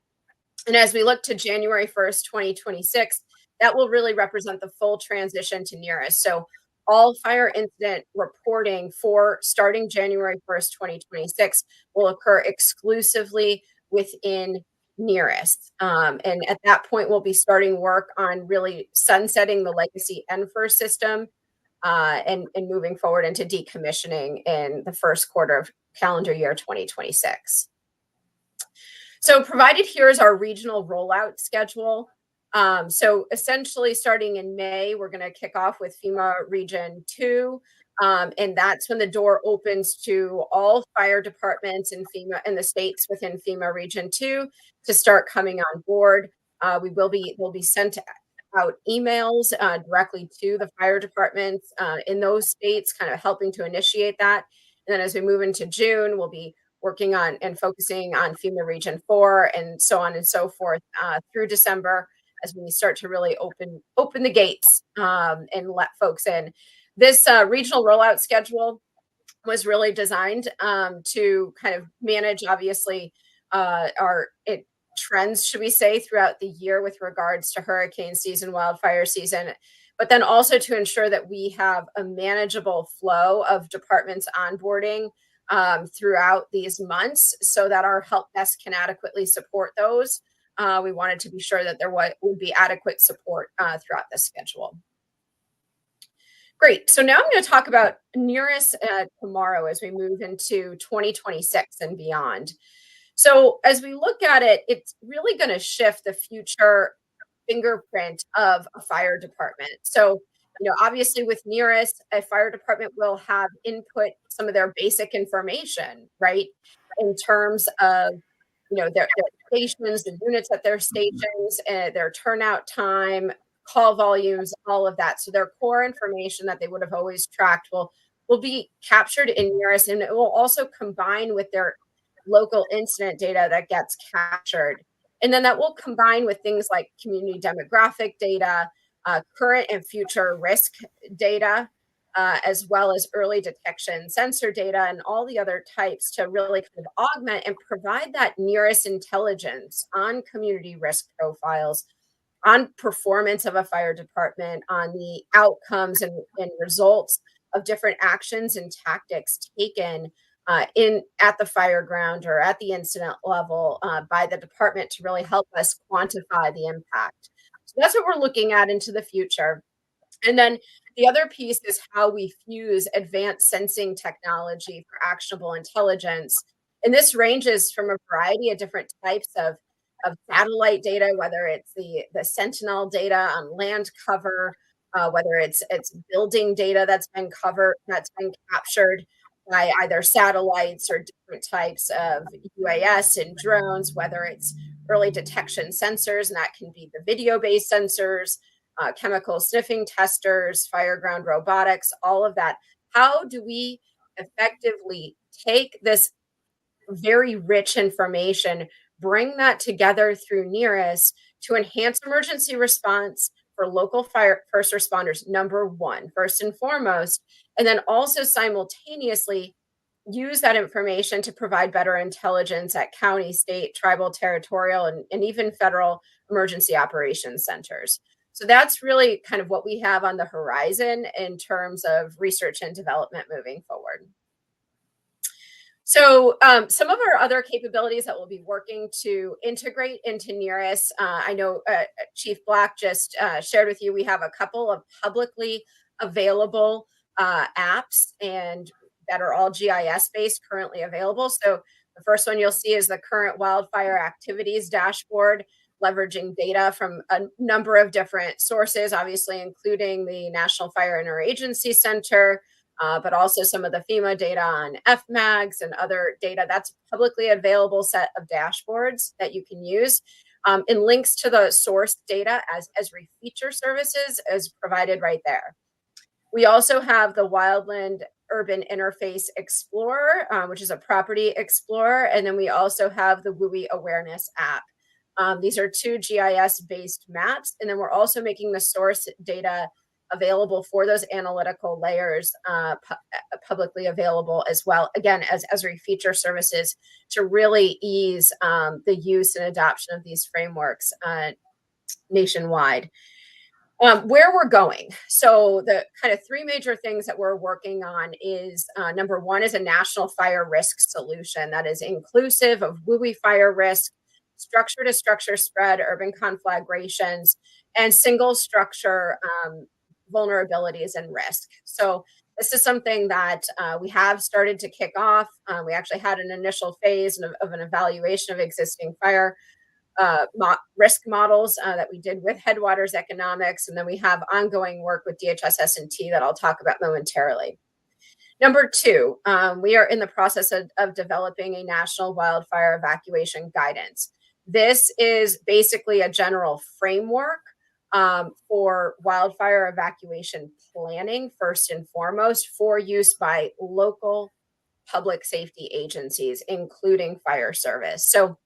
And as we look to January 1st, 2026, that will really represent the full transition to Nearest. So all fire incident reporting for starting January 1st, 2026 will occur exclusively within Nearest. And at that point, we'll be starting work on really sunsetting the legacy NFIRS system and moving forward into decommissioning in the first quarter of calendar year 2026. So provided here is our regional rollout schedule. So essentially starting in May, we're going to kick off with FEMA Region 2. And that's when the door opens to all fire departments in FEMA and the states within FEMA Region 2 to start coming on board. We'll be sent out emails directly to the fire departments in those states, kind of helping to initiate that. And then as we move into June, we'll be working on and focusing on FEMA Region 4 and so on and so forth through December as we start to really open the gates and let folks in. This regional rollout schedule was really designed to kind of manage, obviously, trends, should we say, throughout the year with regards to hurricane season, wildfire season, but then also to ensure that we have a manageable flow of departments onboarding throughout these months so that our help desk can adequately support those. We wanted to be sure that there would be adequate support throughout the schedule. Great. So now I'm going to talk about NERIS tomorrow as we move into 2026 and beyond. So as we look at it, it's really going to shift the future fingerprint of a fire department. So, obviously with NERIS, a fire department will have input some of their basic information, right? In terms of, their stations, the units at their stations, their turnout time, call volumes, all of that. So their core information that they would have always tracked will be captured in NERIS, and it will also combine with their local incident data that gets captured. And then that will combine with things like community demographic data, current and future risk data, as well as early detection sensor data and all the other types to really kind of augment and provide that NERIS intelligence on community risk profiles, on performance of a fire department, on the outcomes and results of different actions and tactics taken at the fire ground or at the incident level by the department to really help us quantify the impact. So that's what we're looking at into the future. And then the other piece is how we fuse advanced sensing technology for actionable intelligence. And this ranges from a variety of different types of satellite data, whether it's the Sentinel data on land cover, whether it's building data that's been captured by either satellites or different types of UAS and drones, whether it's early detection sensors, and that can be the video-based sensors, chemical sniffing testers, fireground robotics, all of that. How do we effectively take this very rich information, bring that together through NERIS to enhance emergency response for local first responders, number one, first and foremost, and then also simultaneously use that information to provide better intelligence at county, state, tribal, territorial, and even federal emergency operations centers. So that's really kind of what we have on the horizon in terms of research and development moving forward. So some of our other capabilities that we'll be working to integrate into NERIS, I know Chief Black just shared with you, we have a couple of publicly available apps and that are all GIS based currently available. So the first one you'll see is the current wildfire activities dashboard, leveraging data from a number of different sources, obviously including the National Fire Interagency Center, but also some of the FEMA data on FMAGs and other data. That's a publicly available set of dashboards that you can use. And links to the source data as feature services is provided right there. We also have the Wildland Urban Interface Explorer, which is a property explorer. And then we also have the WUI Awareness app. These are two GIS-based maps. And then we're also making the source data available for those analytical layers publicly available as well, again, as feature services to really ease the use and adoption of these frameworks nationwide. Where we're going. So the kind of three major things that we're working on is number one is a national fire risk solution that is inclusive of WUI fire risk, structure to structure spread, urban conflagrations, and single structure vulnerabilities and risk. So this is something that we have started to kick off. We actually had an initial phase of an evaluation of existing fire risk models that we did with Headwaters Economics, and then we have ongoing work with DHS S&T that I'll talk about momentarily. Number two, we are in the process of developing a national wildfire evacuation guidance. This is basically a general framework for wildfire evacuation planning, first and foremost, for use by local public safety agencies, including fire service. So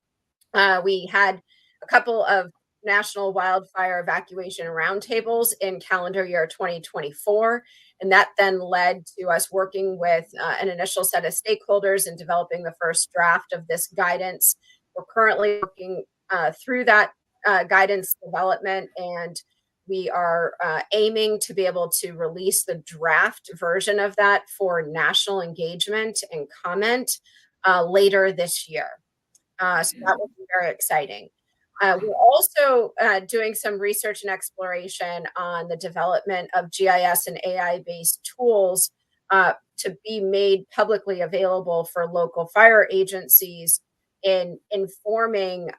we had a couple of national wildfire evacuation roundtables in calendar year 2024. And that then led to us working with an initial set of stakeholders and developing the first draft of this guidance. We're currently working through that guidance development, and we are aiming to be able to release the draft version of that for national engagement and comment later this year. So that will be very exciting. We're also doing some research and exploration on the development of GIS and AI-based tools to be made publicly available for local fire agencies in informing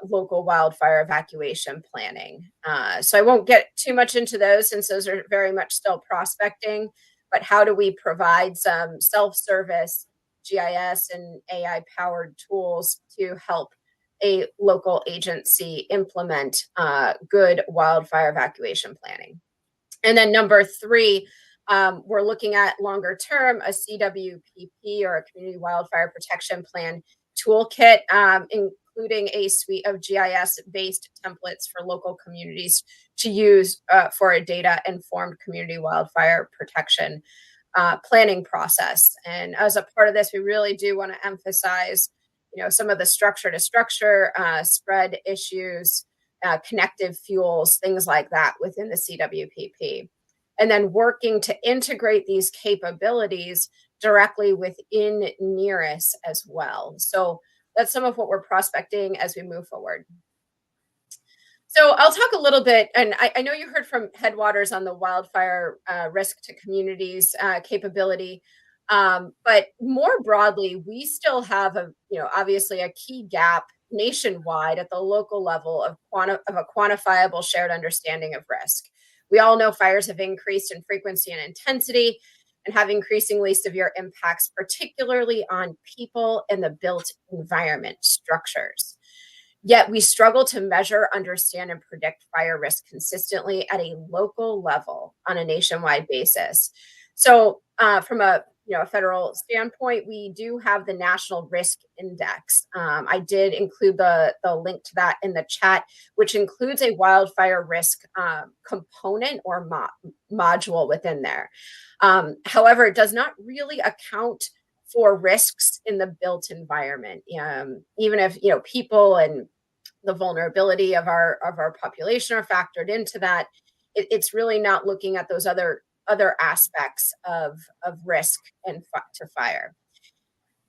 local wildfire evacuation planning. So I won't get too much into those since those are very much still prospecting, but how do we provide some self-service GIS and AI-powered tools to help a local agency implement good wildfire evacuation planning. And then number 3, we're looking at longer term, a CWPP or a Community Wildfire Protection Plan toolkit, including a suite of GIS-based templates for local communities to use for a data-informed community wildfire protection planning process. And as a part of this, we really do want to emphasize some of the structure to structure spread issues, connective fuels, things like that within the CWPP. And then working to integrate these capabilities directly within NERIS as well. So that's some of what we're prospecting as we move forward. So I'll talk a little bit, and I know you heard from Headwaters on the wildfire risk to communities capability. But more broadly, we still have obviously a key gap nationwide at the local level of a quantifiable shared understanding of risk. We all know fires have increased in frequency and intensity and have increasingly severe impacts, particularly on people and the built environment structures. Yet we struggle to measure, understand, and predict fire risk consistently at a local level on a nationwide basis. So from a federal standpoint, we do have the National Risk Index. I did include the link to that in the chat, which includes a wildfire risk component or module within there. However, it does not really account for risks in the built environment. Even if people and the vulnerability of our population are factored into that, it's really not looking at those other aspects of risk and to fire.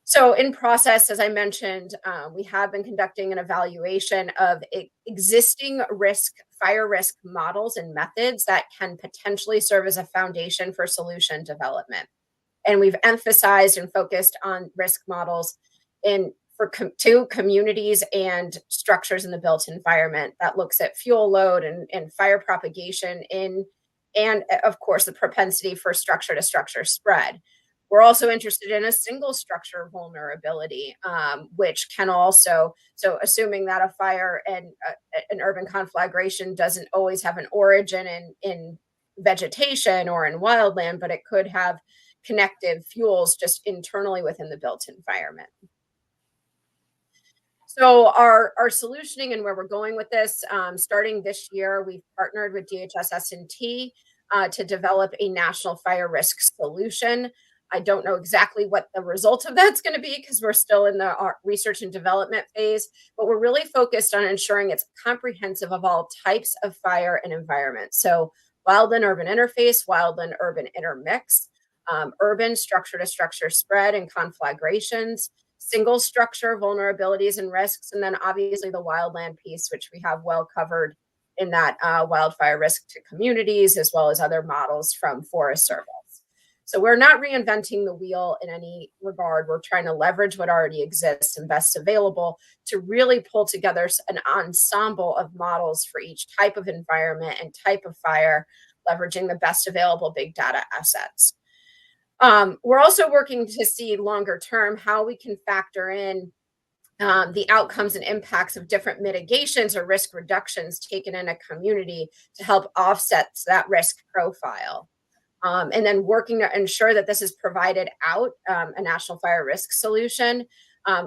So in process, as I mentioned, we have been conducting an evaluation of existing fire risk models and methods that can potentially serve as a foundation for solution development. And we've emphasized and focused on risk models to communities and structures in the built environment that looks at fuel load and fire propagation and of course the propensity for structure to structure spread. We're also interested in a single structure vulnerability, which can also, so assuming that a fire and an urban conflagration doesn't always have an origin in vegetation or in wildland, but it could have connective fuels just internally within the built environment. So our solutioning and where we're going with this, starting this year, we've partnered with DHS S&T to develop a national fire risk solution. I don't know exactly what the result of that's going to be because we're still in the research and development phase, but we're really focused on ensuring it's comprehensive of all types of fire and environment. So wildland-urban interface, wildland-urban intermix, urban structure-to-structure spread and conflagrations, single structure vulnerabilities and risks, and then obviously the wildland piece, which we have well covered in that wildfire risk to communities, as well as other models from Forest Service. So we're not reinventing the wheel in any regard. We're trying to leverage what already exists and best available to really pull together an ensemble of models for each type of environment and type of fire, leveraging the best available big data assets. We're also working to see longer term how we can factor in the outcomes and impacts of different mitigations or risk reductions taken in a community to help offset that risk profile. And then working to ensure that this is provided out, a national fire risk solution,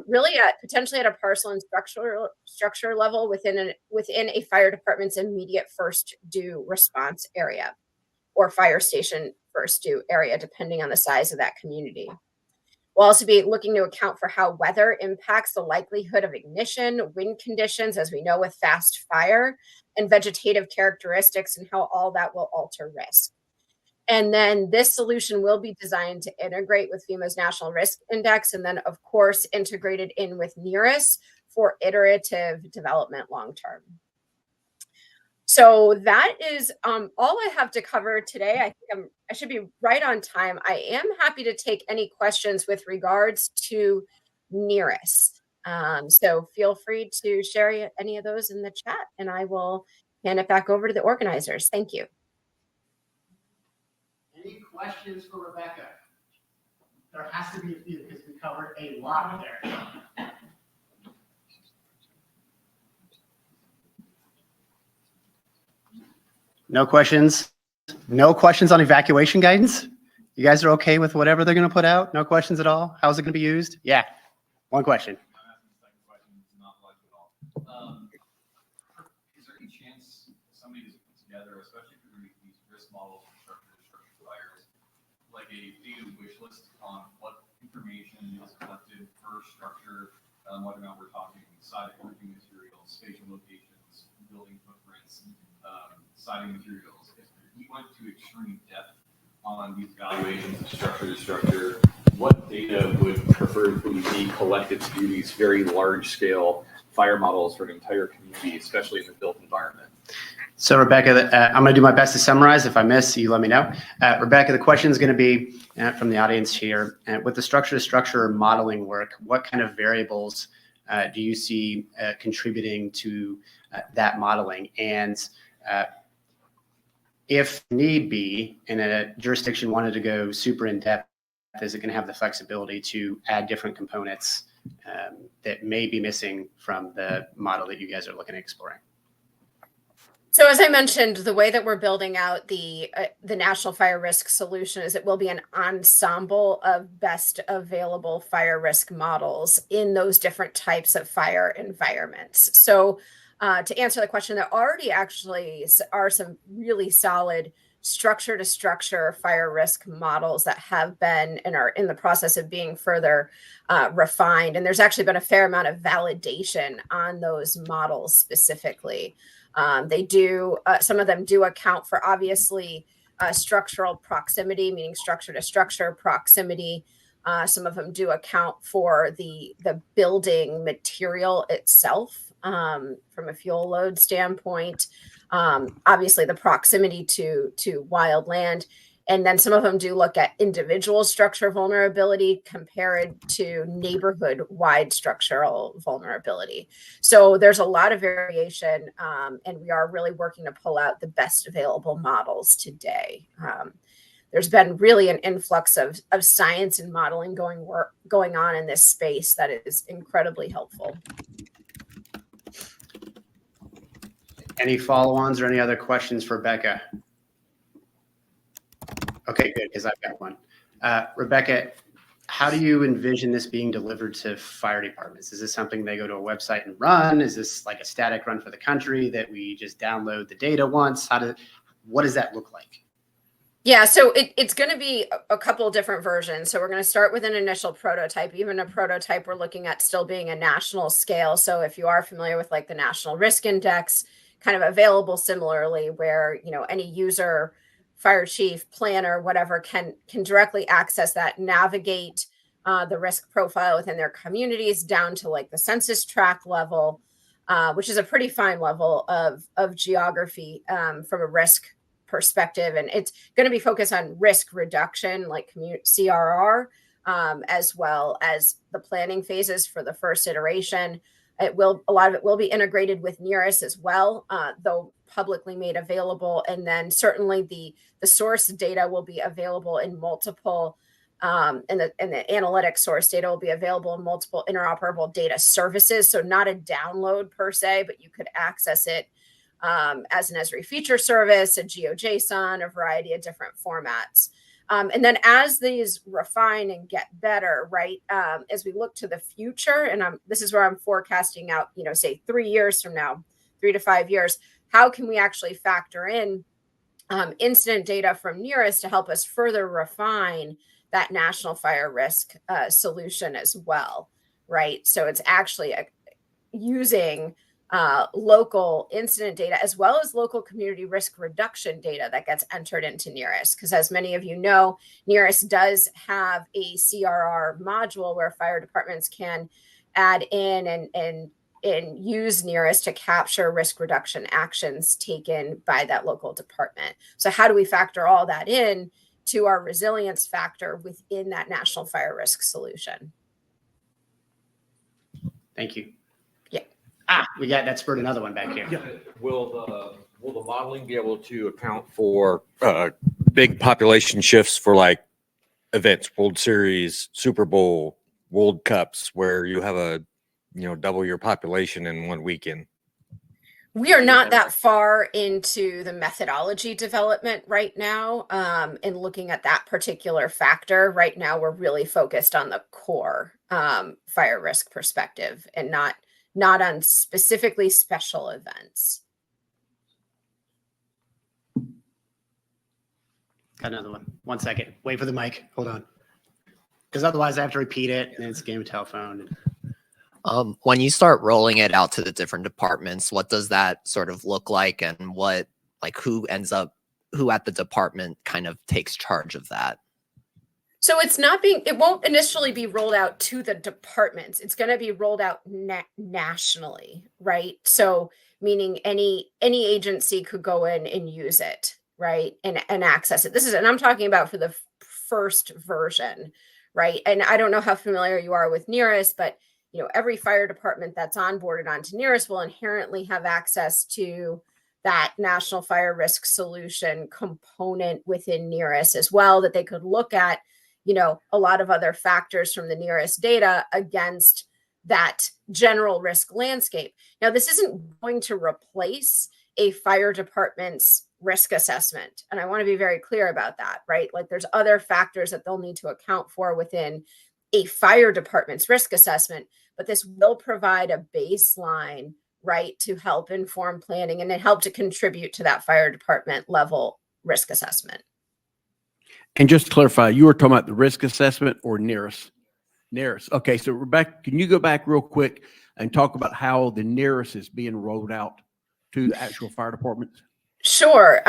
really potentially at a parcel and structure level within a fire department's immediate first due response area. or fire station first due area, depending on the size of that community. We'll also be looking to account for how weather impacts the likelihood of ignition, wind conditions, as we know with fast fire, and vegetative characteristics, and how all that will alter risk. And then this solution will be designed to integrate with FEMA's National Risk Index, and then, of course, integrated in with NERIS for iterative development long-term. So that is all I have to cover today. I think I should be right on time. I am happy to take any questions with regards to NERIS. So feel free to share any of those in the chat, and I will hand it back over to the organizers. Thank you. Any questions for Rebecca? There has to be a few because we covered a lot there. No questions? No questions on evacuation guidance? You guys are okay with whatever they're going to put out? No questions at all? How's it going to be used? Yeah. One question. I'm asking the second question, it's not like at all. Is there any chance somebody just put together, especially for these risk models for structured fires, like a data wish list on what information is collected per structure, whether or not we're talking siding roofing materials, spatial locations, building footprints, siding materials? If we went to extreme depth on these evaluations of structure to structure, what data would preferably be collected to do these very large scale fire models for an entire community, especially in the built environment? So Rebecca, I'm going to do my best to summarize. If I miss, you let me know. Rebecca, the question is going to be from the audience here. With the structure to structure modeling work, what kind of variables do you see contributing to that modeling? And if need be, and a jurisdiction wanted to go super in depth, is it going to have the flexibility to add different components that may be missing from the model that you guys are looking at exploring? So as I mentioned, the way that we're building out the National Fire Risk Solution is it will be an ensemble of best available fire risk models in those different types of fire environments. So to answer the question, there already actually are some really solid structure to structure fire risk models that have been and are in the process of being further refined. And there's actually been a fair amount of validation on those models specifically. They do, some of them do account for obviously structural proximity, meaning structure to structure proximity. Some of them do account for the building material itself from a fuel load standpoint. Obviously the proximity to wildland. And then some of them do look at individual structure vulnerability compared to neighborhood-wide structural vulnerability. So there's a lot of variation, and we are really working to pull out the best available models today. There's been really an influx of science and modeling going on in this space that is incredibly helpful. Any follow-ons or any other questions for Rebecca? Okay, good, because I've got one. Rebecca, how do you envision this being delivered to fire departments? Is this something they go to a website and run? Is this like a static run for the country that we just download the data once? What does that look like? Yeah, so it's going to be a couple of different versions. So we're going to start with an initial prototype. Even a prototype we're looking at still being a national scale. So if you are familiar with like the National Risk Index, kind of available similarly where, you know, any user, fire chief, planner, whatever can directly access that, navigate the risk profile within their communities down to like the census tract level, which is a pretty fine level of geography from a risk perspective. And it's going to be focused on risk reduction, like CRR, as well as the planning phases for the first iteration. A lot of it will be integrated with NERIS as well, though publicly made available. And then certainly the source data will be available in multiple, and the analytic source data will be available in multiple interoperable data services. So not a download per se, but you could access it as an Esri feature service, a GeoJSON, a variety of different formats. And then as these refine and get better, right, as we look to the future, and this is where I'm forecasting out, say 3 years from now, 3 to 5 years, how can we actually factor in incident data from NERIS to help us further refine that national fire risk solution as well, right? So it's actually using local incident data as well as local community risk reduction data that gets entered into NERIS. Because as many of you know, NERIS does have a CRR module where fire departments can add in and use NERIS to capture risk reduction actions taken by that local department. So how do we factor all that in to our resilience factor within that national fire risk solution? Thank you. Yeah. We got that spurred another one back here. Yeah. Will the modeling be able to account for big population shifts for like events, World Series, Super Bowl, World Cups, where you have a double your population in one weekend? We are not that far into the methodology development right now, and looking at that particular factor. Right now, we're really focused on the core fire risk perspective and not on specifically special events. Got another one. 1 second. Wait for the mic. Hold on. Because otherwise I have to repeat it and it's game of telephone. When you start rolling it out to the different departments, what does that sort of look like, and who at the department kind of takes charge of that? So it won't initially be rolled out to the departments. It's going to be rolled out nationally, right? So meaning any agency could go in and use it, right? And access it. And I'm talking about for the first version, right? And I don't know how familiar you are with NERIS, but every fire department that's onboarded onto NERIS will inherently have access to that national fire risk solution component within NERIS as well, that they could look at a lot of other factors from the NERIS data against that general risk landscape. Now, this isn't going to replace a fire department's risk assessment. And I want to be very clear about that, right? Like there's other factors that they'll need to account for within a fire department's risk assessment, but this will provide a baseline, right, to help inform planning and then help to contribute to that fire department level risk assessment. And just to clarify, you were talking about the risk assessment or NERIS? NERIS. Okay, so Rebecca, can you go back real quick and talk about how the NERIS is being rolled out to the actual fire departments? Sure.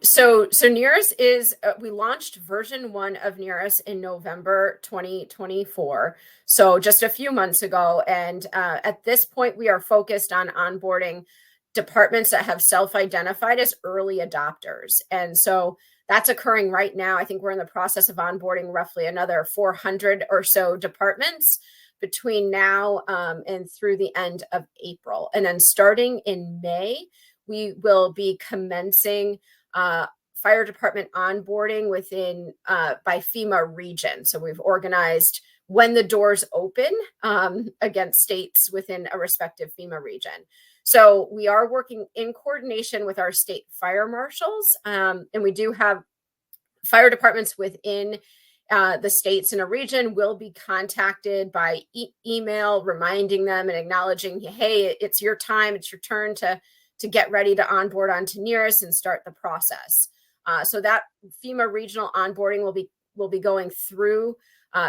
So NERIS is, we launched version 1 of NERIS in November 2024. So just a few months ago. And at this point, we are focused on onboarding departments that have self-identified as early adopters. And so that's occurring right now. I think we're in the process of onboarding roughly another 400 or so departments between now and through the end of April. And then starting in May, we will be commencing fire department onboarding within by FEMA region. So we've organized when the doors open against states within a respective FEMA region. So we are working in coordination with our state fire marshals, and we do have fire departments within the states in a region will be contacted by email, reminding them and acknowledging, hey, it's your time, it's your turn to get ready to onboard onto NERIS and start the process. So that FEMA regional onboarding will be going through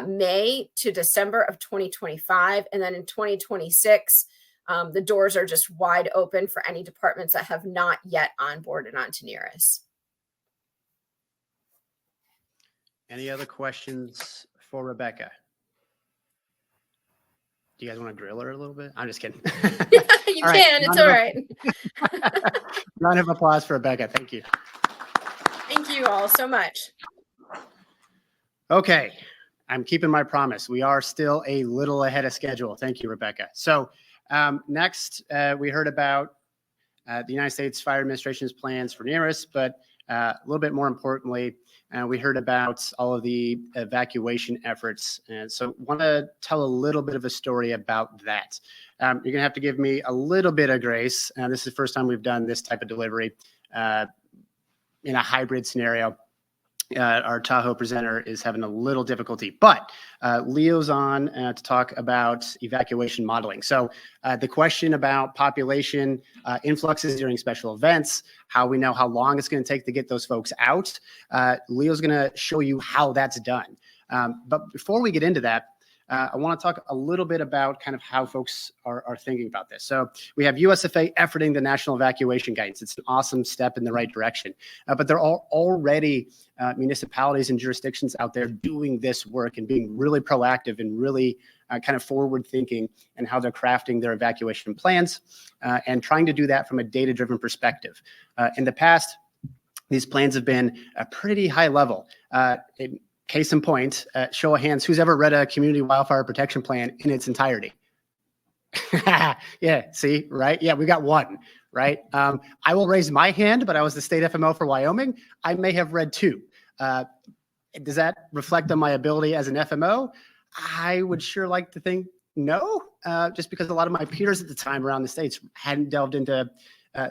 May to December of 2025, and then in 2026. The doors are just wide open for any departments that have not yet onboarded onto NERIS. Any other questions for Rebecca? Do you guys want to grill her a little bit? I'm just kidding. You All can, it's all right. Round of applause for Rebecca. Thank you. Thank you all so much. Okay, I'm keeping my promise. We are still a little ahead of schedule. Thank you, Rebecca. So next, we heard about the United States Fire Administration's plans for NERIS, but a little bit more importantly, we heard about all of the evacuation efforts. And so want to tell a little bit of a story about that. You're going to have to give me a little bit of grace. This is the first time we've done this type of delivery in a hybrid scenario. our Tahoe presenter is having a little difficulty, but Leo's on to talk about evacuation modeling. So the question about population influxes during special events, how we know how long it's going to take to get those folks out, Leo's going to show you how that's done. But before we get into that, I want to talk a little bit about kind of how folks are thinking about this. So we have USFA efforting the national evacuation guidance. It's an awesome step in the right direction. But there are already municipalities and jurisdictions out there doing this work and being really proactive and really kind of forward thinking and how they're crafting their evacuation plans and trying to do that from a data-driven perspective. In the past, these plans have been a pretty high level. Case in point, show of hands, who's ever read a community wildfire protection plan in its entirety? Yeah, see, right? Yeah, we got one, right? I will raise my hand, but I was the state FMO for Wyoming. I may have read two. Does that reflect on my ability as an FMO? I would sure like to think no, just because a lot of my peers at the time around the states hadn't delved into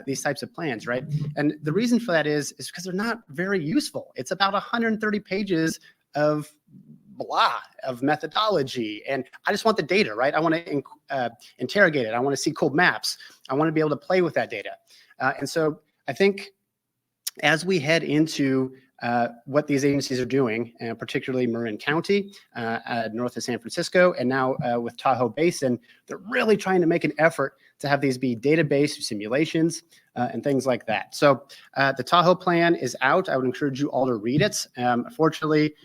these types of plans, right? And the reason for that is because they're not very useful. It's about 130 pages of blah, of methodology. And I just want the data, right? I want to interrogate it. I want to see cool maps. I want to be able to play with that data. And so I think as we head into what these agencies are doing, particularly Marin County, north of San Francisco, and now with Tahoe Basin, they're really trying to make an effort to have these be database simulations and things like that. So the Tahoe plan is out. I would encourage you all to read it. Unfortunately,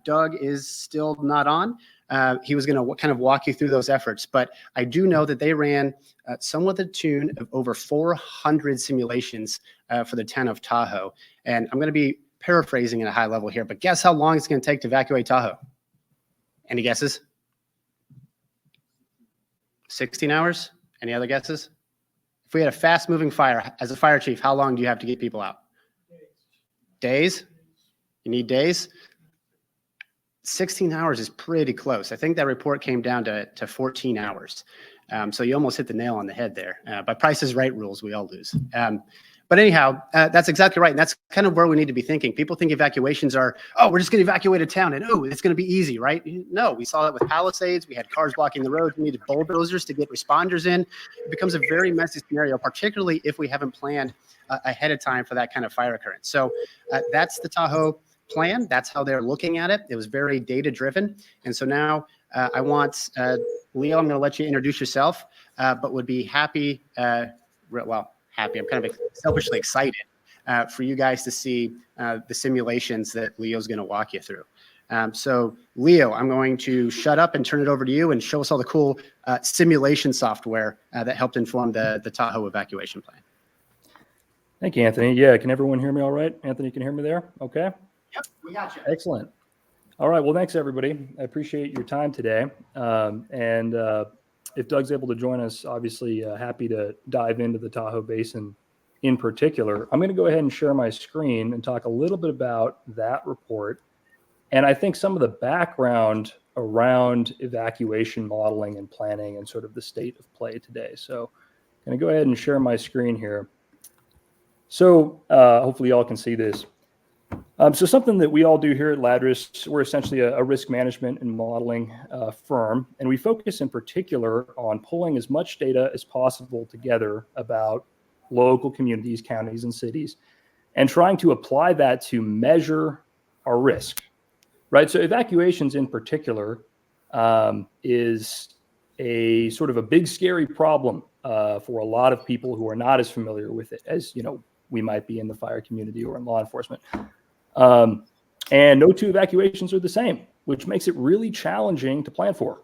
Doug is still not on. He was going to kind of walk you through those efforts, but I do know that they ran somewhat the tune of over 400 simulations for the town of Tahoe. And I'm going to be paraphrasing at a high level here, but guess how long it's going to take to evacuate Tahoe? Any guesses? 16 hours? Any other guesses? If we had a fast moving fire, as a fire chief, how long do you have to get people out? Days? You need days? 16 hours is pretty close. I think that report came down to 14 hours. So you almost hit the nail on the head there. By Price is Right rules, we all lose. But anyhow, that's exactly right. And that's kind of where we need to be thinking. People think evacuations are, oh, we're just going to evacuate a town and oh, it's going to be easy, right? No, we saw that with Palisades. We had cars blocking the road. We needed bulldozers to get responders in. It becomes a very messy scenario, particularly if we haven't planned ahead of time for that kind of fire occurrence. So that's the Tahoe plan. That's how they're looking at it. It was very data driven. And so now I want Leo, I'm going to let you introduce yourself, but would be happy, happy. I'm kind of selfishly excited for you guys to see the simulations that Leo's going to walk you through. So Leo, I'm going to shut up and turn it over to you and show us all the cool simulation software that helped inform the Tahoe evacuation plan. Thank you, Anthony. Yeah, can everyone hear me all right? Anthony, can you hear me there? Okay. Yep, we got you. Excellent. All right. Well, thanks, everybody. I appreciate your time today. If Doug's able to join us, obviously happy to dive into the Tahoe Basin in particular. I'm going to go ahead and share my screen and talk a little bit about that report. And I think some of the background around evacuation modeling and planning and sort of the state of play today. So I'm going to go ahead and share my screen here. So hopefully y'all can see this. So something that we all do here at Ladris, we're essentially a risk management and modeling firm, and we focus in particular on pulling as much data as possible together about local communities, counties, and cities, and trying to apply that to measure our risk, right? So evacuations in particular is a sort of a big, scary problem for a lot of people who are not as familiar with it as, you know, we might be in the fire community or in law enforcement. And no two evacuations are the same, which makes it really challenging to plan for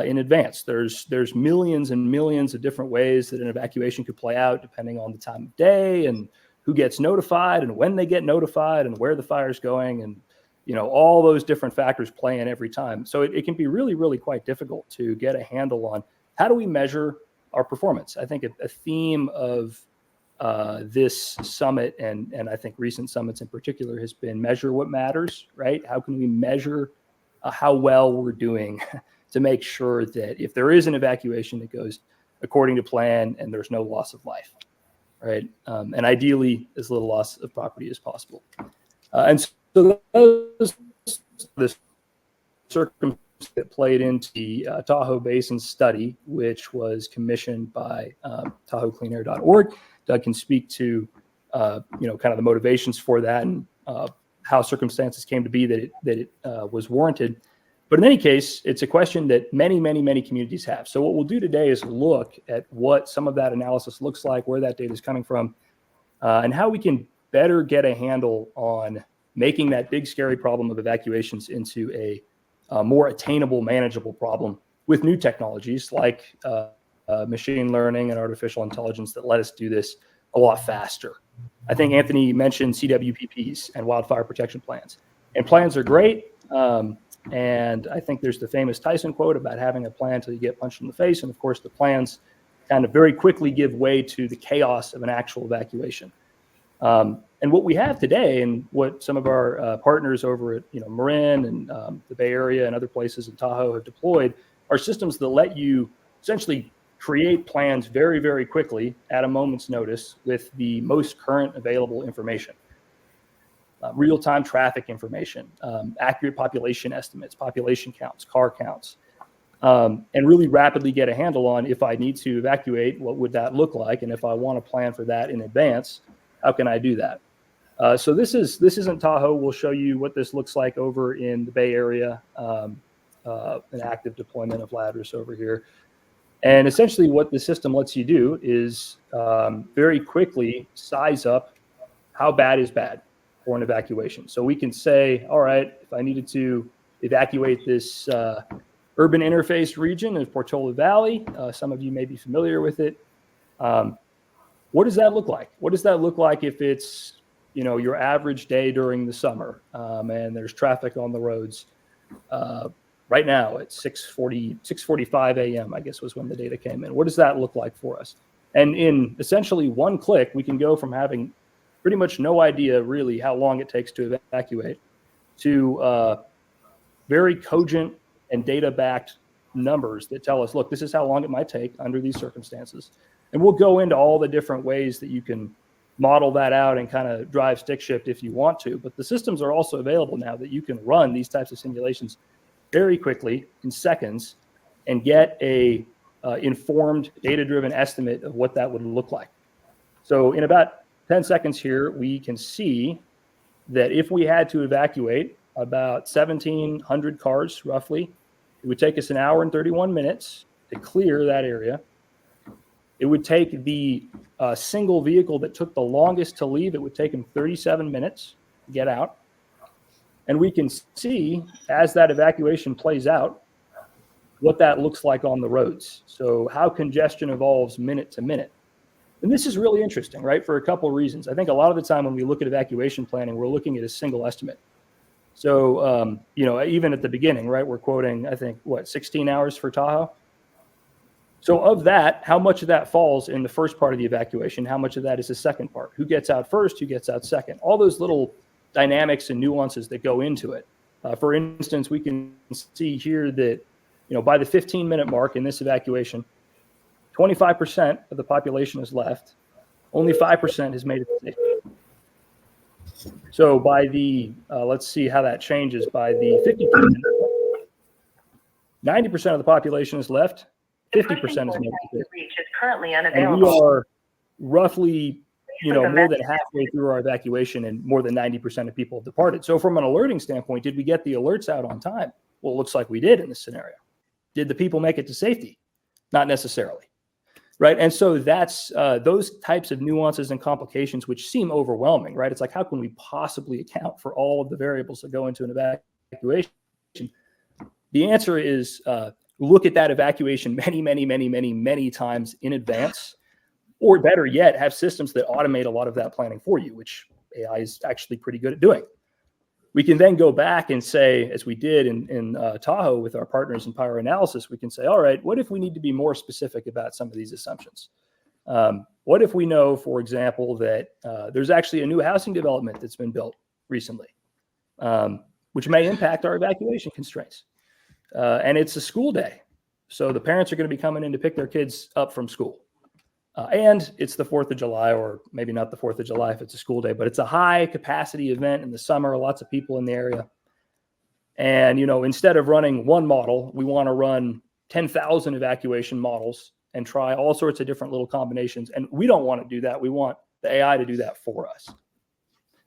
in advance. There's millions and millions of different ways that an evacuation could play out depending on the time of day and who gets notified and when they get notified and where the fire's going. And, you know, all those different factors play in every time. So it can be really, really quite difficult to get a handle on how do we measure our performance. I think a theme of this summit and I think recent summits in particular has been measure what matters, right? How can we measure how well we're doing to make sure that if there is an evacuation that goes according to plan and there's no loss of life, right? And ideally as little loss of property as possible. And So those the circumstances that played into the Tahoe Basin study, which was commissioned by TahoeCleanAir.org. Doug can speak to kind of the motivations for that and how circumstances came to be that it was warranted. But in any case, it's a question that many communities have. So what we'll do today is look at what some of that analysis looks like, where that data is coming from, and how we can better get a handle on making that big, scary problem of evacuations into a more attainable, manageable problem with new technologies like machine learning and artificial intelligence that let us do this a lot faster. I think Anthony mentioned CWPPs and wildfire protection plans. And plans are great. And I think there's the famous Tyson quote about having a plan till you get punched in the face. And of course, the plans kind of very quickly give way to the chaos of an actual evacuation. And what we have today, and what some of our partners over at Marin and the Bay Area and other places in Tahoe have deployed, are systems that let you essentially create plans very quickly at a moment's notice with the most current available information. Real-time traffic information, accurate population estimates, population counts, car counts, and really rapidly get a handle on, if I need to evacuate, what would that look like? And if I want to plan for that in advance, how can I do that? So this isn't Tahoe. We'll show you what this looks like over in the Bay Area, an active deployment of Ladris over here. And essentially what the system lets you do is very quickly size up how bad is bad for an evacuation. So we can say, all right, if I needed to evacuate this urban interface region of Portola Valley, some of you may be familiar with it. What does that look like? What does that look like if it's your average day during the summer and there's traffic on the roads? Right now at 6:45 a.m., I guess was when the data came in. What does that look like for us? And in essentially one click, we can go from having pretty much no idea really how long it takes to evacuate to very cogent and data-backed numbers that tell us, look, this is how long it might take under these circumstances. And we'll go into all the different ways that you can model that out and kind of drive stick shift if you want to. But the systems are also available now that you can run these types of simulations very quickly in seconds and get a informed data-driven estimate of what that would look like. So in about 10 seconds here, we can see that if we had to evacuate about 1,700 cars roughly, it would take us 1 hour and 31 minutes to clear that area. It would take the single vehicle that took the longest to leave, it would take them 37 minutes to get out. And we can see, as that evacuation plays out, what that looks like on the roads. So how congestion evolves minute to minute. And this is really interesting, right, for a couple of reasons. I think a lot of the time when we look at evacuation planning, we're looking at a single estimate. So, even at the beginning, right, we're quoting, I think, 16 hours for Tahoe? So of that, how much of that falls in the first part of the evacuation? How much of that is the second part? Who gets out first? Who gets out second? All those little dynamics and nuances that go into it. For instance, we can see here that, by the 15-minute mark in this evacuation, 25% of the population is left. Only 5% has made it to safety. So by the, let's see how that changes. By the 50%, 90% of the population is left. 50% is made it to safety. Is currently And unavailable. we are roughly more than halfway through our evacuation, and more than 90% of people have departed. So from an alerting standpoint, did we get the alerts out on time? Well, it looks like we did in this scenario. Did the people make it to safety? Not necessarily, right? And so that's those types of nuances and complications which seem overwhelming, right? It's like, how can we possibly account for all of the variables that go into an evacuation? The answer is look at that evacuation many times in advance. Or better yet, have systems that automate a lot of that planning for you, which AI is actually pretty good at doing. We can then go back and say, as we did in Tahoe with our partners in Pyro Analysis, we can say, all right, what if we need to be more specific about some of these assumptions? What if we know, for example, that there's actually a new housing development that's been built recently, which may impact our evacuation constraints? And it's a school day. So the parents are going to be coming in to pick their kids up from school. And it's the 4th of July, or maybe not the 4th of July if it's a school day, but it's a high capacity event in the summer, lots of people in the area. And, instead of running one model, we want to run 10,000 evacuation models and try all sorts of different little combinations. And we don't want to do that. We want the AI to do that for us.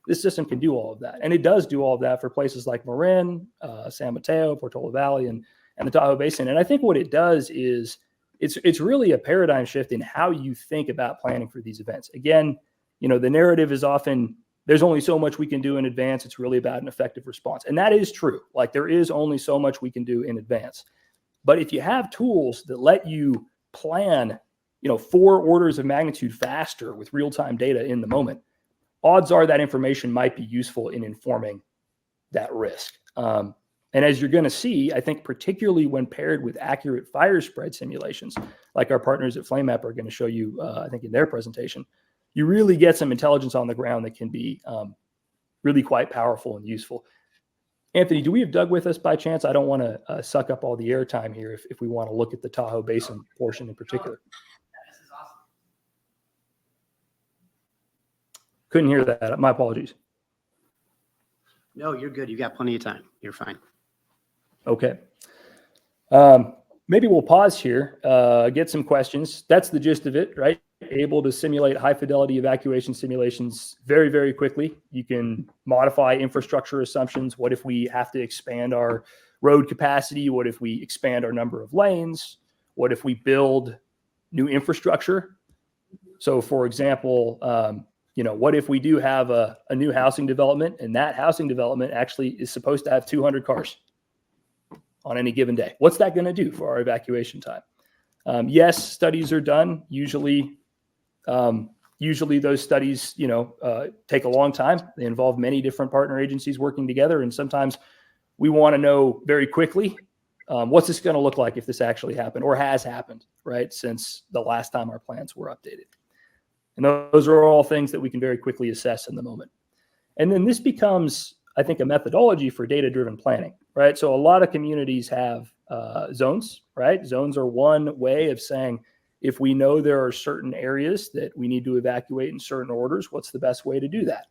This system can do all of that. And it does do all of that for places like Marin, San Mateo, Portola Valley, and the Tahoe Basin. And I think what it does is it's really a paradigm shift in how you think about planning for these events. Again, the narrative is often, there's only so much we can do in advance. It's really about an effective response. And that is true. Like, there is only so much we can do in advance. But if you have tools that let you plan, 4 orders of magnitude faster with real-time data in the moment, odds are that information might be useful in informing that risk. And as you're going to see, I think particularly when paired with accurate fire spread simulations, like our partners at FlameMap are going to show you, I think in their presentation, you really get some intelligence on the ground that can be really quite powerful and useful. Anthony, do we have Doug with us by chance? I don't want to suck up all the airtime here if we want to look at the Tahoe Basin portion in particular. This is awesome. Couldn't hear that. My apologies. No, you're good. You got plenty of time. You're fine. Okay. Maybe we'll pause here, get some questions. That's the gist of it, right? Able to simulate high fidelity evacuation simulations very, very quickly. You can modify infrastructure assumptions. What if we have to expand our road capacity? What if we expand our number of lanes? What if we build new infrastructure? So for example, what if we do have a new housing development, and that housing development actually is supposed to have 200 cars on any given day? What's that going to do for our evacuation time? Yes, studies are done. Usually those studies, take a long time. They involve many different partner agencies working together. And sometimes we want to know very quickly, what's this going to look like if this actually happened or has happened, right? Since the last time our plans were updated. And those are all things that we can very quickly assess in the moment. And then this becomes, I think, a methodology for data-driven planning, right? So a lot of communities have zones, right? Zones are one way of saying, if we know there are certain areas that we need to evacuate in certain orders, what's the best way to do that?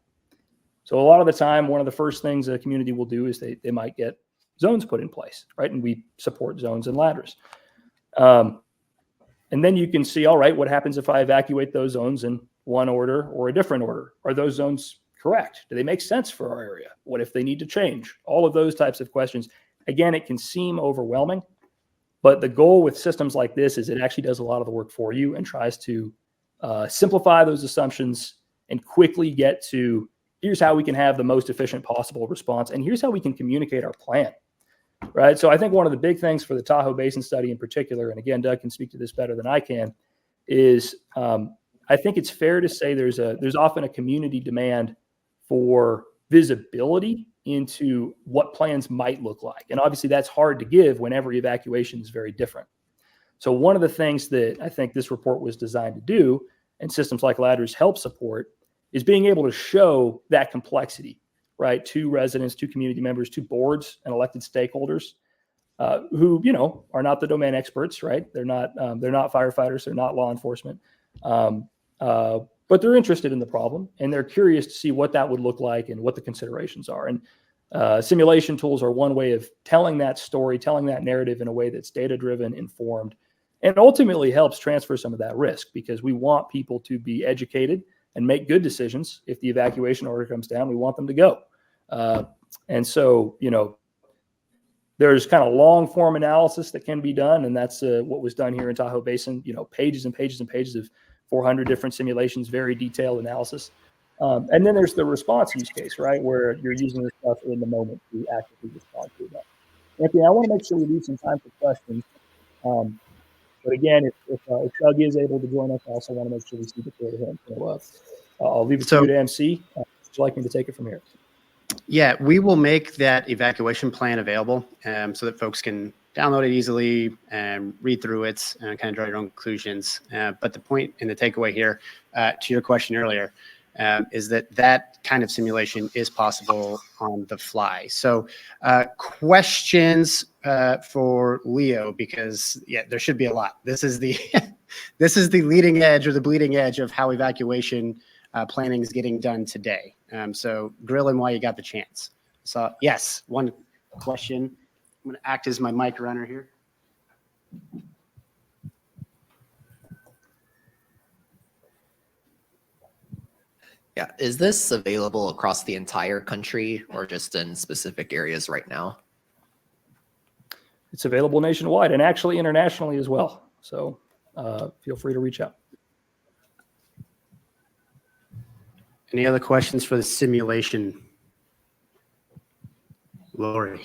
So a lot of the time, one of the first things a community will do is they might get zones put in place, right? And we support zones and ladders. And then you can see, all right, what happens if I evacuate those zones in one order or a different order? Are those zones correct? Do they make sense for our area? What if they need to change? All of those types of questions. Again, it can seem overwhelming, but the goal with systems like this is it actually does a lot of the work for you and tries to simplify those assumptions and quickly get to, here's how we can have the most efficient possible response, and here's how we can communicate our plan, right? So I think one of the big things for the Tahoe Basin study in particular, and again, Doug can speak to this better than I can, is I think it's fair to say there's often a community demand for visibility into what plans might look like. And obviously that's hard to give when every evacuation is very different. So one of the things that I think this report was designed to do, and systems like Ladders help support, is being able to show that complexity, right, to residents, to community members, to boards and elected stakeholders who, are not the domain experts, right? They're not firefighters, they're not law enforcement, but they're interested in the problem and they're curious to see what that would look like and what the considerations are. And simulation tools are one way of telling that story, telling that narrative in a way that's data-driven, informed, and ultimately helps transfer some of that risk, because we want people to be educated and make good decisions. If the evacuation order comes down, we want them to go. And so, there's kind of long form analysis that can be done. And that's what was done here in Tahoe Basin, pages and pages and pages of 400 different simulations, very detailed analysis. And then there's the response use case, right, where you're using this stuff in the moment to actively respond to that. Anthony, I want to make sure we leave some time for questions. But again, if Doug is able to join us, I also want to make sure we see the floor to him. So I'll leave it to you to MC. Would you like me to take it from here? Yeah, we will make that evacuation plan available so that folks can download it easily and read through it and kind of draw your own conclusions. But the point and the takeaway here, to your question earlier, is that kind of simulation is possible on the fly. So questions for Leo, because there should be a lot. This is the This is the leading edge or the bleeding edge of how evacuation planning is getting done today. So grill him while you got the chance. So yes, one question. I'm going to act as my mic runner here. Yeah. Is this available across the entire country or just in specific areas right now? It's available nationwide and actually internationally as well. So feel free to reach out. Any other questions for the simulation? Lori.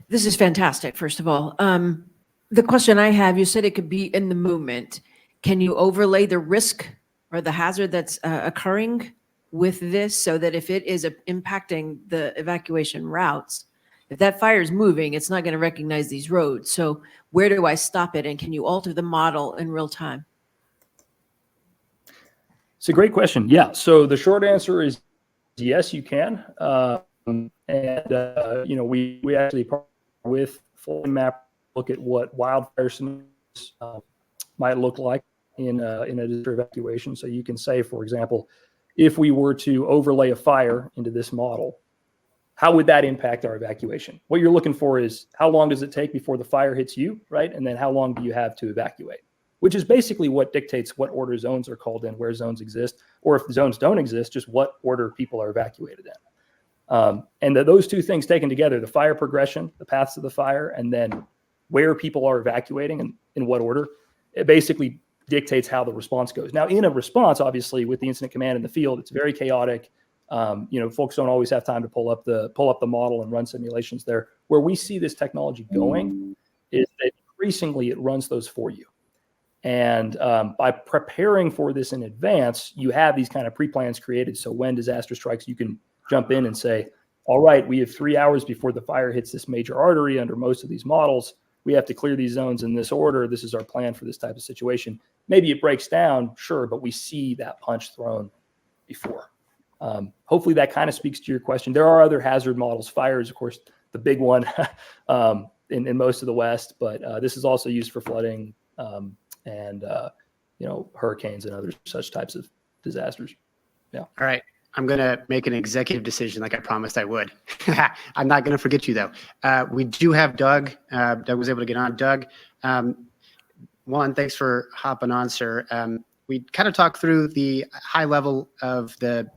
This is fantastic, first of all. The question I have, you said it could be in the movement. Can you overlay the risk or the hazard that's occurring with this so that if it is impacting the evacuation routes, if that fire is moving, it's not going to recognize these roads. So where do I stop it? And can you alter the model in real time? It's a great question. Yeah. So the short answer is yes, you can. We actually partner with Flood Map, look at what wildfire scenarios might look like in a disaster evacuation. So you can say, for example, if we were to overlay a fire into this model, how would that impact our evacuation? What you're looking for is how long does it take before the fire hits you, right? And then how long do you have to evacuate? Which is basically what dictates what order zones are called in, where zones exist, or if zones don't exist, just what order people are evacuated in. And those two things taken together, the fire progression, the paths of the fire, and then where people are evacuating and in what order, it basically dictates how the response goes. Now, in a response, obviously, with the incident command in the field, it's very chaotic. Folks don't always have time to pull up the model and run simulations there. Where we see this technology going is that increasingly it runs those for you. And by preparing for this in advance, you have these kind of pre-plans created. So when disaster strikes, you can jump in and say, all right, we have 3 hours before the fire hits this major artery under most of these models. We have to clear these zones in this order. This is our plan for this type of situation. Maybe it breaks down, sure, but we see that punch thrown before. Hopefully that kind of speaks to your question. There are other hazard models. Fire is, of course, the big one in most of the West, but this is also used for flooding and hurricanes and other such types of disasters. Yeah. All right. I'm going to make an executive decision like I promised I would. I'm not going to forget you, though. We do have Doug. Doug was able to get on. Doug, one, thanks for hopping on, sir. We kind of talked through the high level of the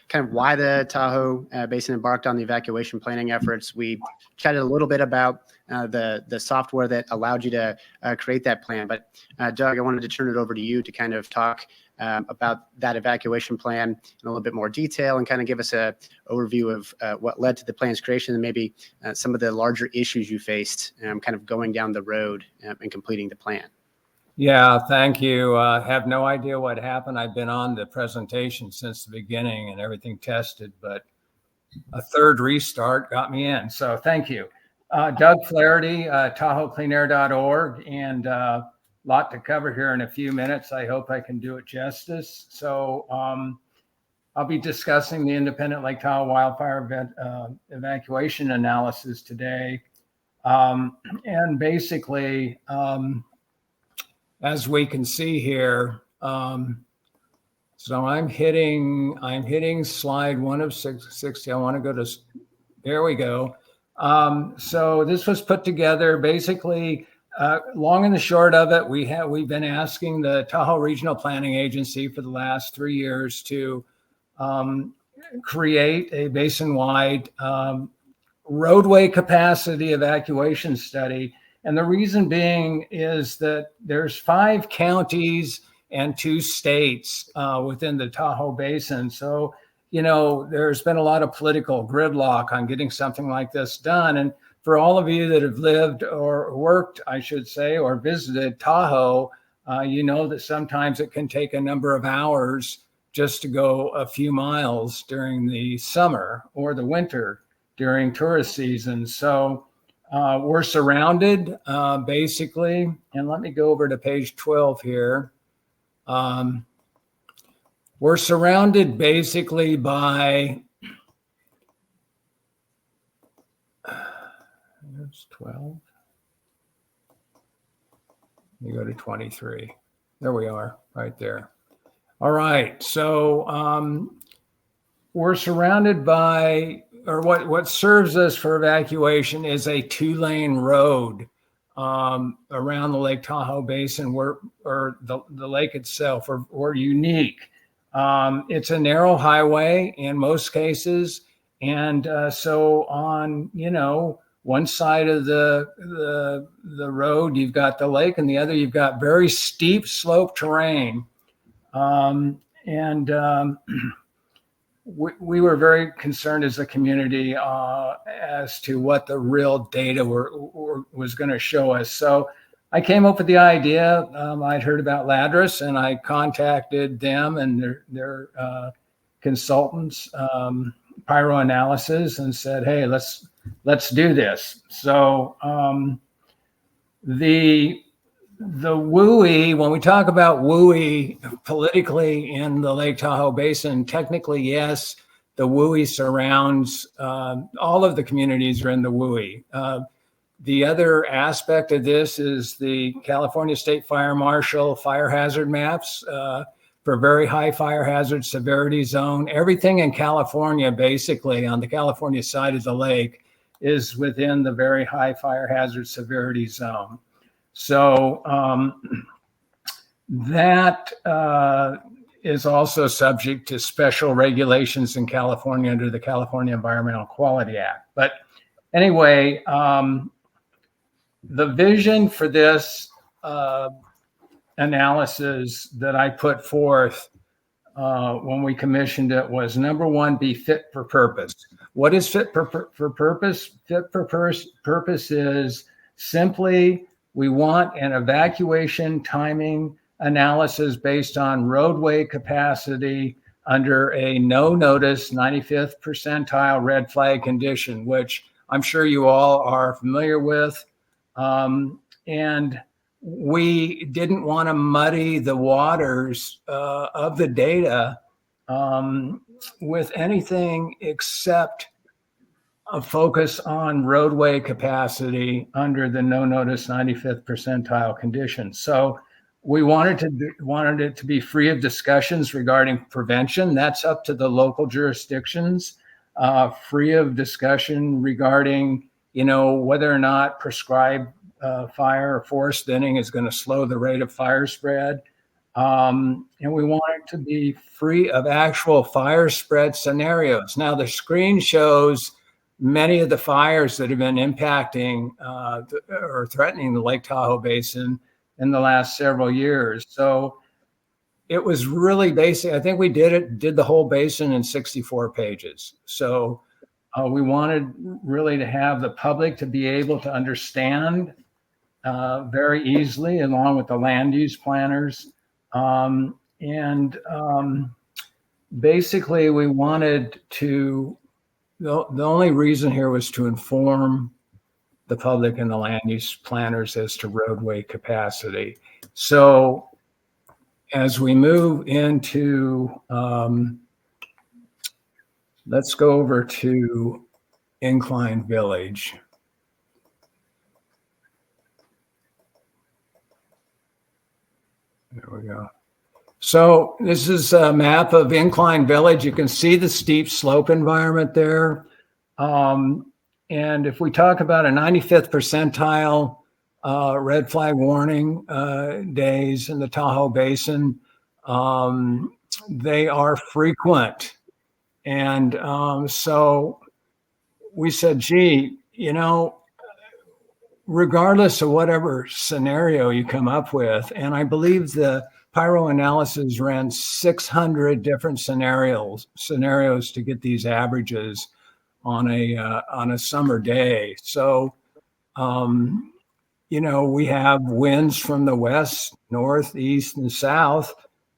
kind of why the Tahoe Basin embarked on the evacuation planning efforts. We chatted a little bit about the software that allowed you to create that plan. But Doug, I wanted to turn it over to you to kind of talk about that evacuation plan in a little bit more detail and kind of give us an overview of what led to the plan's creation and maybe some of the larger issues you faced kind of going down the road and completing the plan. Yeah, thank you. Have no idea what happened. I've been on the presentation since the beginning and everything tested, but a third restart got me in. So thank you. Doug Flaherty, TahoeCleanAir.org, and lot to cover here in a few minutes. I hope I can do it justice. So I'll be discussing the independent Lake Tahoe wildfire evacuation analysis today. And basically, as we can see here, so I'm hitting slide 1 of 60. I want to go to, there we go. So this was put together basically, long and the short of it, we've been asking the Tahoe Regional Planning Agency for the last 3 years to create a basin-wide roadway capacity evacuation study. And the reason being is that there's 5 counties and 2 states within the Tahoe Basin. So, there's been a lot of political gridlock on getting something like this done. And for all of you that have lived or worked, I should say, or visited Tahoe, you know that sometimes it can take a number of hours just to go a few miles during the summer or the winter during tourist season. So we're surrounded basically, and let me go over to page 12 here. We're surrounded basically by, there's 12. You go to 23. There we are, right there. All right, so we're surrounded by, or what serves us for evacuation is a 2-lane road around the Lake Tahoe Basin, or the lake itself. We're unique. It's a narrow highway in most cases, and so on, one side of the road you've got the lake, and the other you've got very steep slope terrain. We were very concerned as a community as to what the real data was going to show us. So I came up with the idea. I'd heard about Ladris, and I contacted them and their consultants, pyroanalysis, and said, "Hey, let's do this." So the WUI, when we talk about WUI politically in the Lake Tahoe Basin, technically, yes, the WUI surrounds all of the communities are in the WUI. The other aspect of this is the California State Fire Marshal fire hazard maps for very high fire hazard severity zone. Everything in California, basically on the California side of the lake, is within the very high fire hazard severity zone. So that is also subject to special regulations in California under the California Environmental Quality Act. But anyway, the vision for this analysis that I put forth when we commissioned it was, number one, be fit for purpose. What is fit for purpose? Fit for purpose is simply, we want an evacuation timing analysis based on roadway capacity under a no-notice 95th percentile red flag condition, which I'm sure you all are familiar with. And we didn't want to muddy the waters of the data with anything except a focus on roadway capacity under the no-notice 95th percentile condition. So we wanted it to be free of discussions regarding prevention. That's up to the local jurisdictions. Free of discussion regarding, whether or not prescribed fire or forest thinning is going to slow the rate of fire spread. And we want it to be free of actual fire spread scenarios. Now, the screen shows many of the fires that have been impacting or threatening the Lake Tahoe Basin in the last several years. So it was really basic. I think we did the whole basin in 64 pages. So we wanted really to have the public to be able to understand very easily, along with the land use planners. Basically, we wanted to, the only reason here was to inform the public and the land use planners as to roadway capacity. So as we move into, let's go over to Incline Village. There we go. So this is a map of Incline Village. You can see the steep slope environment there. And if we talk about a 95th percentile red flag warning days in the Tahoe Basin, they are frequent. And so we said, gee, regardless of whatever scenario you come up with, and I believe the pyroanalysis ran 600 different scenarios to get these averages on a summer day. So, we have winds from the west, north, east, and south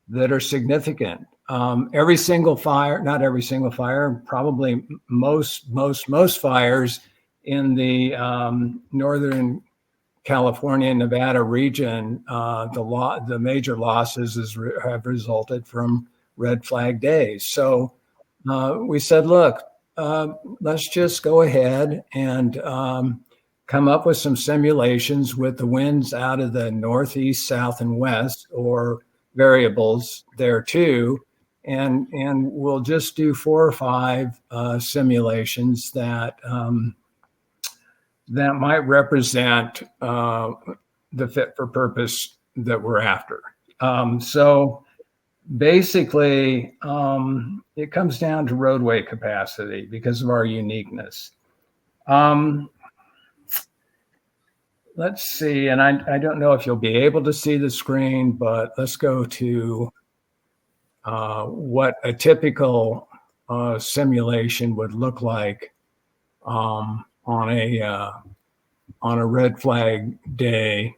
that are significant. Every single fire, not every single fire, probably most fires in the northern California and Nevada region, the major losses have resulted from red flag days. So we said, look, let's just go ahead and come up with some simulations with the winds out of the northeast, south, and west, or variables there too. And we'll just do 4 or 5 simulations that that might represent the fit for purpose that we're after. So basically, it comes down to roadway capacity because of our uniqueness. Let's see, and I don't know if you'll be able to see the screen, but let's go to what a typical simulation would look like on a red flag day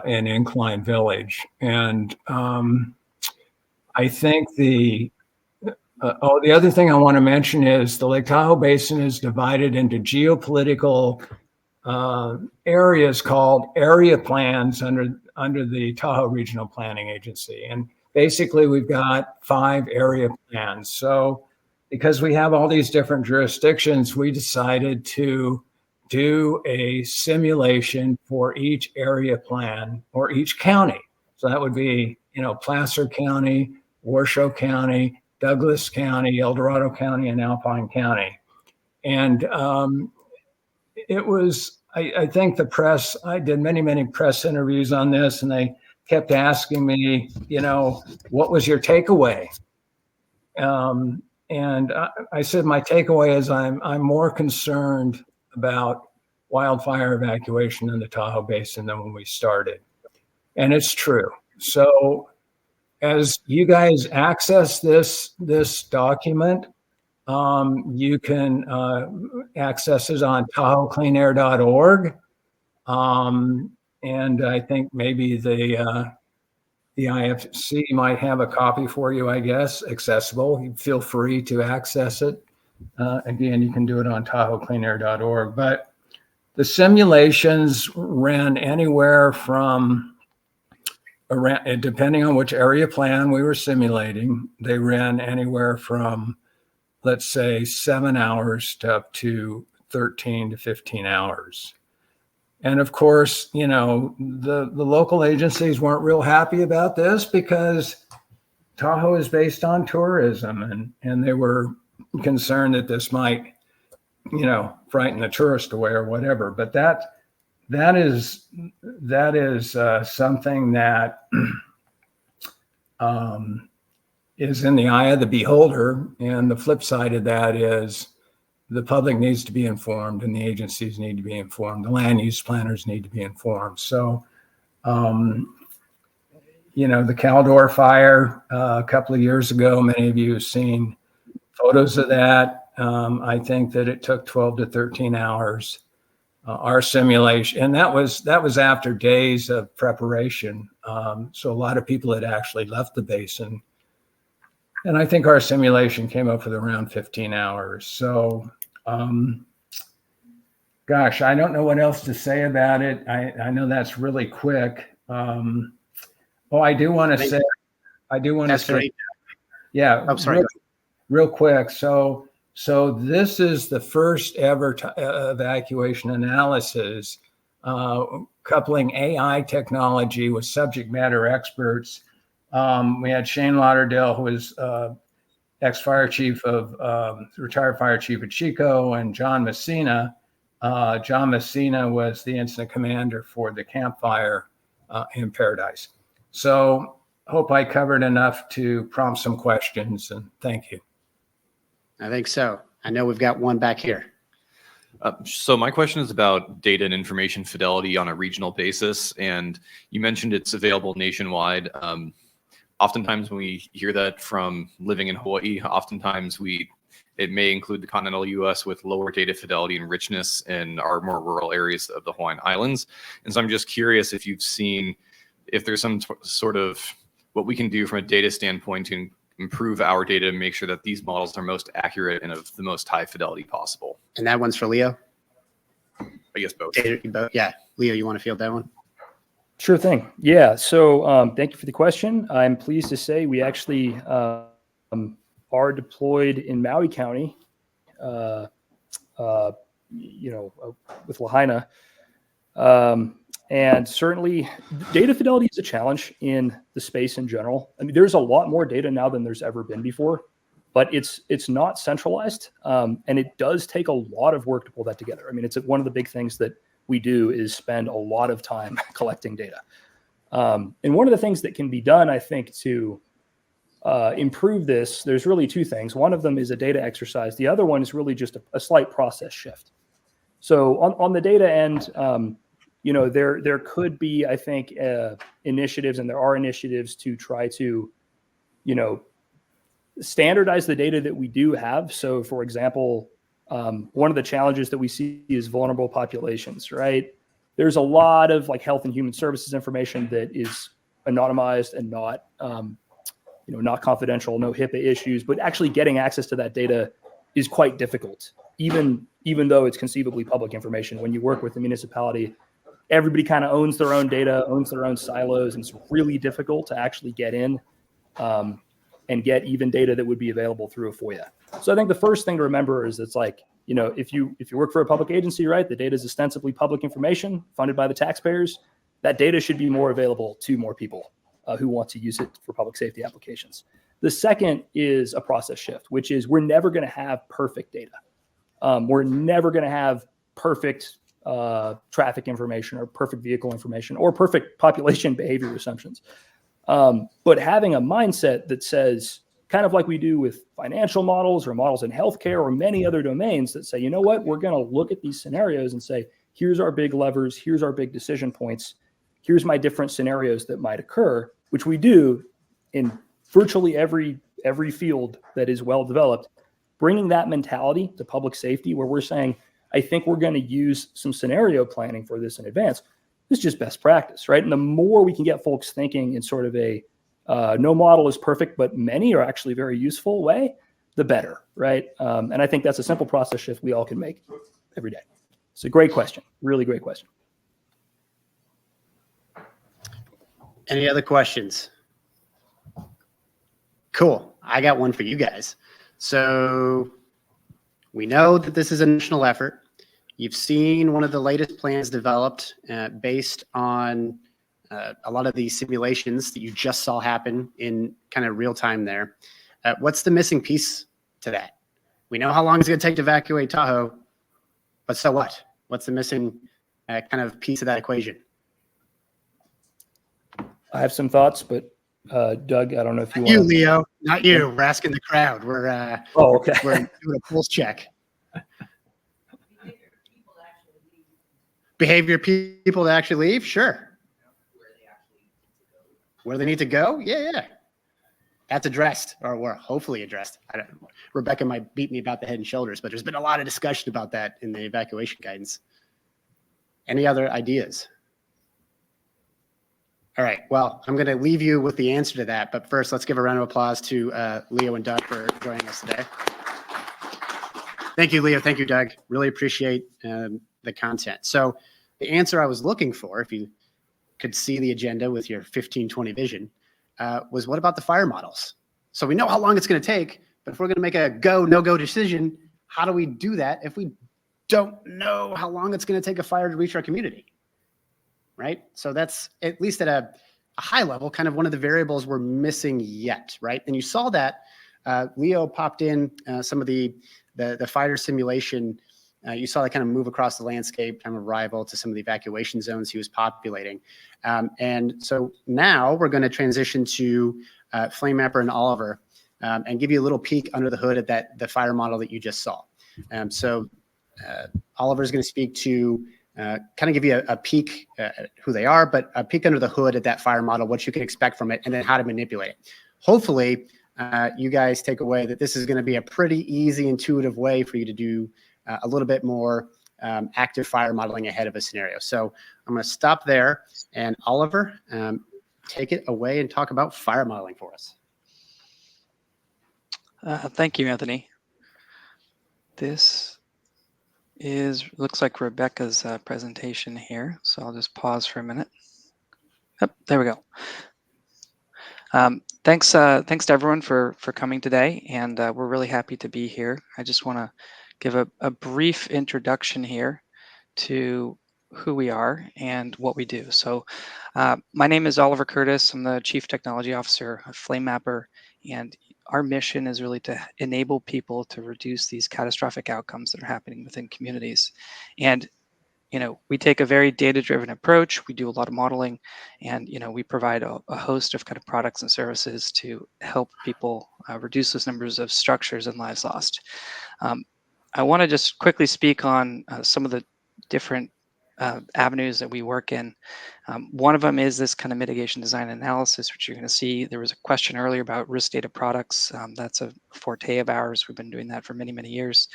in Incline Village. And I think the other thing I want to mention is the Lake Tahoe Basin is divided into geopolitical areas called area plans under the Tahoe Regional Planning Agency. And basically we've got 5 area plans. So because we have all these different jurisdictions, we decided to do a simulation for each area plan or each county. So that would be, Placer County, Washoe County, Douglas County, El Dorado County, and Alpine County. And it was, I think the press, I did many press interviews on this, and they kept asking me, what was your takeaway? And I said, my takeaway is I'm more concerned about wildfire evacuation in the Tahoe Basin than when we started. And it's true. So as you guys access this document, you can access it on TahoeCleanAir.org. And I think maybe the IFC might have a copy for you, I guess, accessible. You feel free to access it. Again, you can do it on TahoeCleanAir.org. But the simulations ran anywhere from around, depending on which area plan we were simulating, they ran anywhere from, let's say, 7 hours to up to 13 to 15 hours. And of course, the local agencies weren't real happy about this because Tahoe is based on tourism, and they were concerned that this might, frighten the tourist away or whatever. But that is something that is in the eye of the beholder. And the flip side of that is the public needs to be informed, and the agencies need to be informed. The land use planners need to be informed. So, the Caldor fire a couple of years ago, many of you have seen photos of that. I think that it took 12 to 13 hours. Our simulation, and that was after days of preparation. So a lot of people had actually left the basin. And I think our simulation came up with around 15 hours. So, gosh, I don't know what else to say about it. I know that's really quick. I do want to say, Great. yeah, I'm sorry. real quick. So this is the first ever evacuation analysis, coupling AI technology with subject matter experts. We had Shane Lauderdale, who was ex-fire chief of retired fire chief at Chico, and John Messina. John Messina was the incident commander for the campfire in Paradise. So hope I covered enough to prompt some questions, and thank you. I think so. I know we've got one back here. So my question is about data and information fidelity on a regional basis. And you mentioned it's available nationwide. Oftentimes when we hear that from living in Hawaii, oftentimes it may include the continental US with lower data fidelity and richness in our more rural areas of the Hawaiian Islands. And so I'm just curious if you've seen, if there's some sort of what we can do from a data standpoint to improve our data and make sure that these models are most accurate and of the most high fidelity possible. And that one's for Leo? I guess both. Yeah. Leo, you want to field that one? Sure thing. Yeah. So thank you for the question. I'm pleased to say we actually are deployed in Maui County with Lahaina. And certainly data fidelity is a challenge in the space in general. I mean, there's a lot more data now than there's ever been before, but it's not centralized. And it does take a lot of work to pull that together. I mean, it's one of the big things that we do is spend a lot of time collecting data. And one of the things that can be done, I think, to improve this, there's really two things. One of them is a data exercise. The other one is really just a slight process shift. So on the data end, there could be, I think, initiatives, and there are initiatives to try to, standardize the data that we do have. So, for example, one of the challenges that we see is vulnerable populations, right? There's a lot of like health and human services information that is anonymized and not, not confidential, no HIPAA issues, but actually getting access to that data is quite difficult, even though it's conceivably public information. When you work with the municipality, everybody kind of owns their own data, owns their own silos, and it's really difficult to actually get in and get even data that would be available through a FOIA. So I think the first thing to remember is it's like, if you work for a public agency, right, the data is ostensibly public information funded by the taxpayers. That data should be more available to more people who want to use it for public safety applications. The second is a process shift, which is we're never going to have perfect data. We're never going to have perfect traffic information or perfect vehicle information or perfect population behavior assumptions. But having a mindset that says, kind of like we do with financial models or models in healthcare or many other domains that say, you know what, we're going to look at these scenarios and say, here's our big levers, here's our big decision points, here's my different scenarios that might occur, which we do in virtually every field that is well developed. Bringing that mentality to public safety where we're saying, I think we're going to use some scenario planning for this in advance. This is just best practice, right? And the more we can get folks thinking in sort of a no model is perfect, but many are actually very useful way, the better, right? And I think that's a simple process shift we all can make every day. It's a great question, really great question. Any other questions? Cool. I got one for you guys. So we know that this is a national effort. You've seen one of the latest plans developed based on a lot of these simulations that you just saw happen in kind of real time there. What's the missing piece to that? We know how long it's going to take to evacuate Tahoe, but so what? What's the missing kind of piece of that equation? I have some thoughts, but Doug, I don't know if you want you, Leo, not you. We're asking the crowd. We're okay. We're doing a pulse check. Behavior people to actually leave? Sure. Where they need to go? Yeah. That's addressed, or hopefully addressed. Rebecca might beat me about the head and shoulders, but there's been a lot of discussion about that in the evacuation guidance. Any other ideas? All right, well, I'm going to leave you with the answer to that, but first, let's give a round of applause to Leo and Doug for joining us today. Thank you, Leo. Thank you, Doug. Really appreciate the content. So the answer I was looking for, if you could see the agenda with your 1520 vision, was what about the fire models? So we know how long it's going to take, but if we're going to make a go, no-go decision, how do we do that if we don't know how long it's going to take a fire to reach our community? Right? So that's, at least at a high level, kind of one of the variables we're missing yet, right? And you saw that Leo popped in some of the fire simulation. You saw that kind of move across the landscape, time of arrival to some of the evacuation zones he was populating. And so now we're going to transition to Flame Mapper and Oliver and give you a little peek under the hood at the fire model that you just saw. So Oliver is going to speak to kind of give you a peek who they are, but a peek under the hood at that fire model, what you can expect from it, and then how to manipulate it. Hopefully, you guys take away that this is going to be a pretty easy, intuitive way for you to do a little bit more active fire modeling ahead of a scenario. So I'm going to stop there, and Oliver, take it away and talk about fire modeling for us. Thank you, Anthony. This looks like Rebecca's presentation here, so I'll just pause for a minute. Yep, there we go. Thanks to everyone for coming today, and we're really happy to be here. I just want to give a brief introduction here to who we are and what we do. So my name is Oliver Curtis. I'm the Chief Technology Officer of Flame Mapper, and our mission is really to enable people to reduce these catastrophic outcomes that are happening within communities. And we take a very data-driven approach. We do a lot of modeling, and we provide a host of kind of products and services to help people reduce those numbers of structures and lives lost. I want to just quickly speak on some of the different avenues that we work in. One of them is this kind of mitigation design analysis, which you're going to see. There was a question earlier about risk data products. That's a forte of ours. We've been doing that for many, many years.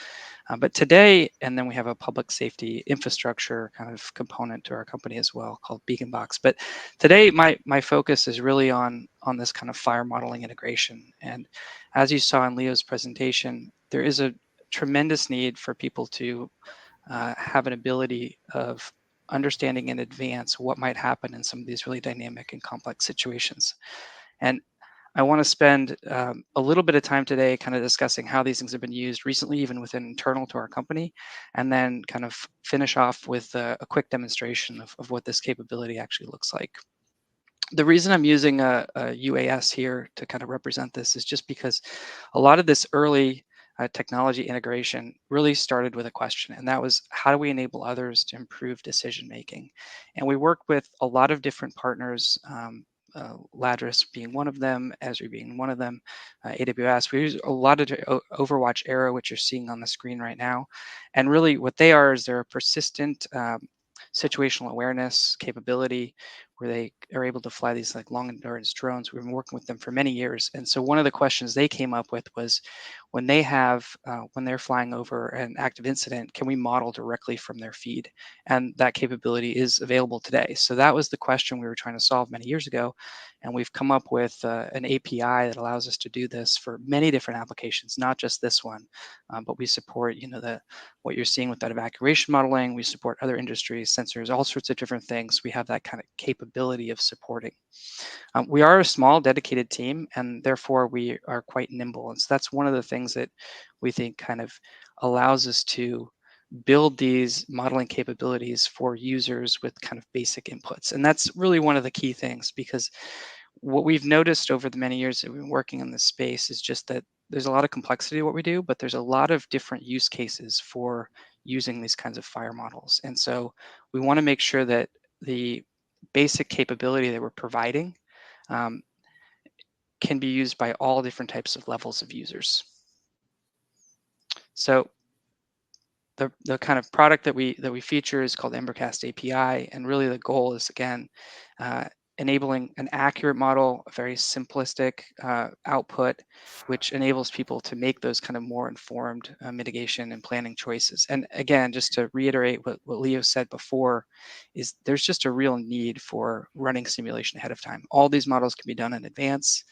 But today, and then we have a public safety infrastructure kind of component to our company as well called Beacon Box. But today, my focus is really on this kind of fire modeling integration. And as you saw in Leo's presentation, there is a tremendous need for people to have an ability of understanding in advance what might happen in some of these really dynamic and complex situations. And I want to spend a little bit of time today kind of discussing how these things have been used recently, even within internal to our company, and then kind of finish off with a quick demonstration of what this capability actually looks like. The reason I'm using a UAS here to kind of represent this is just because a lot of this early technology integration really started with a question, and that was, how do we enable others to improve decision making? And we work with a lot of different partners, Ladris being one of them, Esri being one of them, AWS. We use a lot of Overwatch Arrow, which you're seeing on the screen right now. And really what they are is they're a persistent situational awareness capability where they are able to fly these like long endurance drones. We've been working with them for many years. And so one of the questions they came up with was, when they have, when they're flying over an active incident, can we model directly from their feed? And that capability is available today. So that was the question we were trying to solve many years ago. And we've come up with an API that allows us to do this for many different applications, not just this one, but we support, what you're seeing with that evacuation modeling. We support other industries, sensors, all sorts of different things. We have that kind of capability of supporting. We are a small, dedicated team, and therefore we are quite nimble. And so that's one of the things that we think kind of allows us to build these modeling capabilities for users with kind of basic inputs. And that's really one of the key things, because what we've noticed over the many years that we've been working in this space is just that there's a lot of complexity to what we do, but there's a lot of different use cases for using these kinds of fire models. And so we want to make sure that the basic capability that we're providing can be used by all different types of levels of users. So the kind of product that we feature is called Embercast API, and really the goal is, again, enabling an accurate model, a very simplistic output, which enables people to make those kind of more informed mitigation and planning choices. And again, just to reiterate what Leo said before, is there's just a real need for running simulation ahead of time. All these models can be done in advance.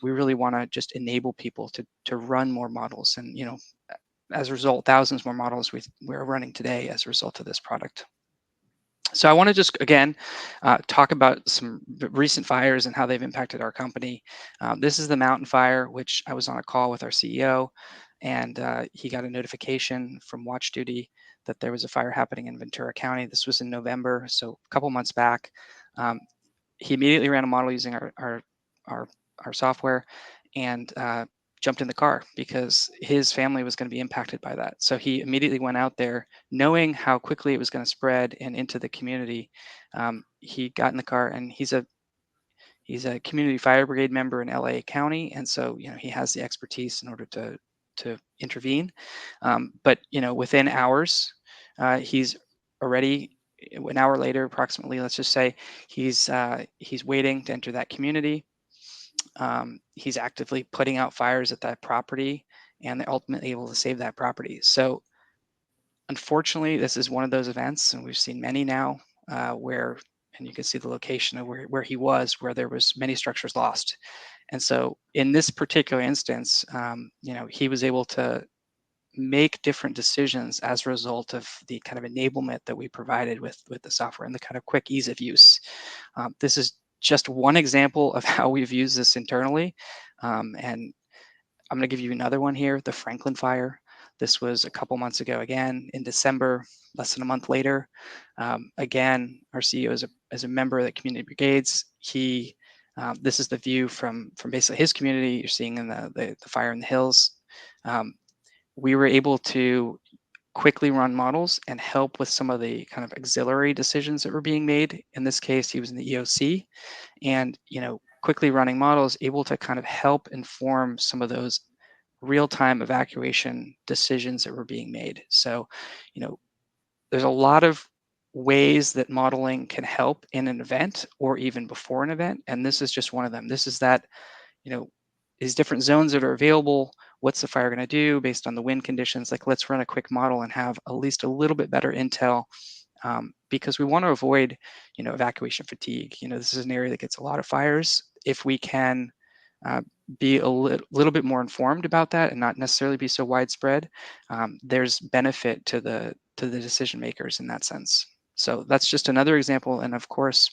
We really want to just enable people to run more models, and as a result, thousands more models we're running today as a result of this product. So I want to just, again, talk about some recent fires and how they've impacted our company. This is the mountain fire, which I was on a call with our CEO, and he got a notification from Watch Duty that there was a fire happening in Ventura County. This was in November, so a couple months back. He immediately ran a model using our software, and jumped in the car because his family was going to be impacted by that. So he immediately went out there knowing how quickly it was going to spread and into the community. He got in the car, and he's a community fire brigade member in LA County. And so, he has the expertise in order to intervene. But, within hours, he's already, an hour later, approximately, let's just say, he's waiting to enter that community. He's actively putting out fires at that property, and they're ultimately able to save that property. So unfortunately, this is one of those events, and we've seen many now where, and you can see the location of where he was, where there was many structures lost. And so in this particular instance, he was able to make different decisions as a result of the kind of enablement that we provided with the software and the kind of quick ease of use. This is just one example of how we've used this internally. And I'm going to give you another one here, the Franklin Fire. This was a couple months ago again in December, less than a month later. Again, our CEO is a member of the community brigades. This is the view from basically his community. You're seeing in the fire in the hills. We were able to quickly run models and help with some of the kind of auxiliary decisions that were being made. In this case, he was in the EOC, and quickly running models able to kind of help inform some of those real-time evacuation decisions that were being made. So, there's a lot of ways that modeling can help in an event or even before an event, and this is just one of them. This is that, these different zones that are available. What's the fire going to do based on the wind conditions? Like, let's run a quick model and have at least a little bit better intel, because we want to avoid, evacuation fatigue. This is an area that gets a lot of fires. If we can be a little bit more informed about that and not necessarily be so widespread, there's benefit to the decision makers in that sense. So that's just another example. And of course,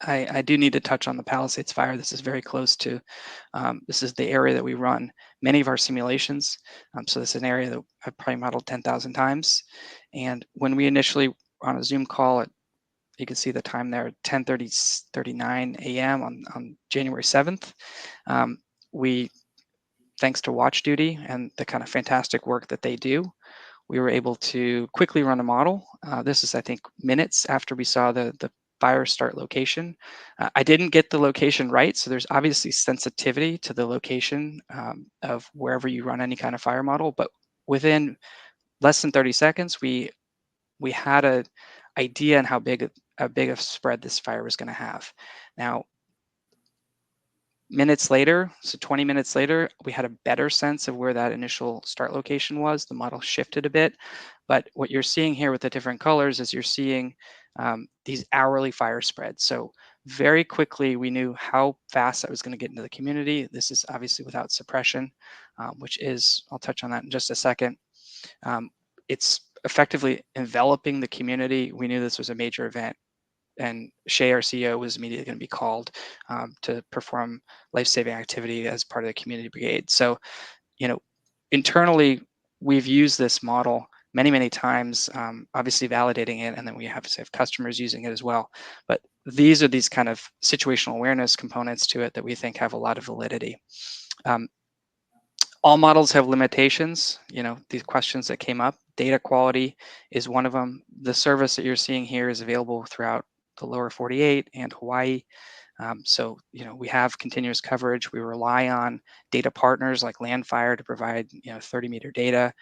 I do need to touch on the Palisades fire. This is very close to, this is the area that we run many of our simulations. So this is an area that I've probably modeled 10,000 times. And when we initially on a Zoom call, you can see the time there, 10:39 a.m. on January 7th. We, thanks to Watch Duty and the kind of fantastic work that they do, we were able to quickly run a model. This is, I think, minutes after we saw the fire start location. I didn't get the location right, so there's obviously sensitivity to the location of wherever you run any kind of fire model, but within less than 30 seconds, we had an idea on how big a spread this fire was going to have. Now, minutes later, so 20 minutes later, we had a better sense of where that initial start location was. The model shifted a bit, but what you're seeing here with the different colors is you're seeing these hourly fire spreads. So very quickly, we knew how fast that was going to get into the community. This is obviously without suppression, which is, I'll touch on that in just a second. It's effectively enveloping the community. We knew this was a major event, and Shay, our CEO, was immediately going to be called to perform life-saving activity as part of the community brigade. So, internally, we've used this model many times, obviously validating it, and then we have customers using it as well. But these are these kind of situational awareness components to it that we think have a lot of validity. All models have limitations, these questions that came up. Data quality is one of them. The service that you're seeing here is available throughout the lower 48 and Hawaii. So, we have continuous coverage. We rely on data partners like Landfire to provide, 30-meter data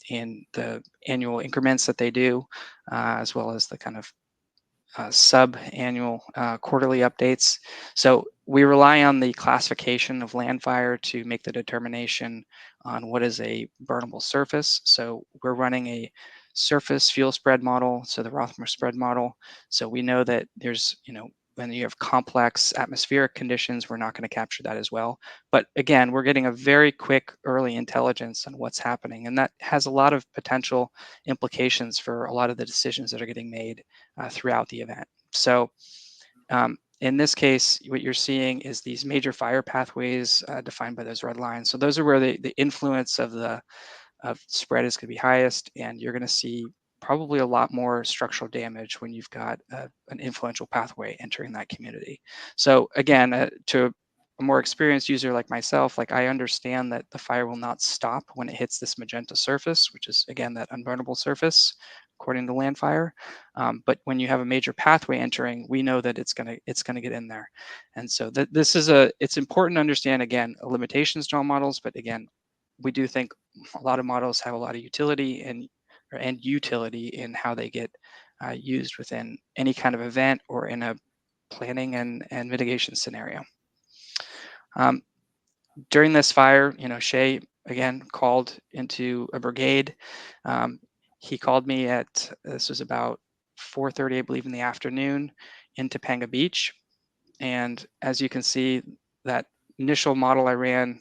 in the annual increments that they do, as well as the kind of sub-annual quarterly updates. So we rely on the classification of Landfire to make the determination on what is a burnable surface. So we're running a surface fuel spread model, so the Rothmer spread model. So we know that there's, when you have complex atmospheric conditions, we're not going to capture that as well. But again, we're getting a very quick early intelligence on what's happening. And that has a lot of potential implications for a lot of the decisions that are getting made throughout the event. So in this case, what you're seeing is these major fire pathways defined by those red lines. So those are where the influence of the spread is going to be highest, and you're going to see probably a lot more structural damage when you've got an influential pathway entering that community. So again, to a more experienced user like myself, I understand that the fire will not stop when it hits this magenta surface, which is again that unburnable surface, according to Landfire. But when you have a major pathway entering, we know that it's gonna get in there. And so it's important to understand, again, limitations to all models, but again, we do think a lot of models have a lot of utility and utility in how they get used within any kind of event or in a planning and mitigation scenario. During this fire, Shay again called into a brigade. He called me this was about 4:30, I believe, in the afternoon in Topanga Beach. And as you can see, that initial model I ran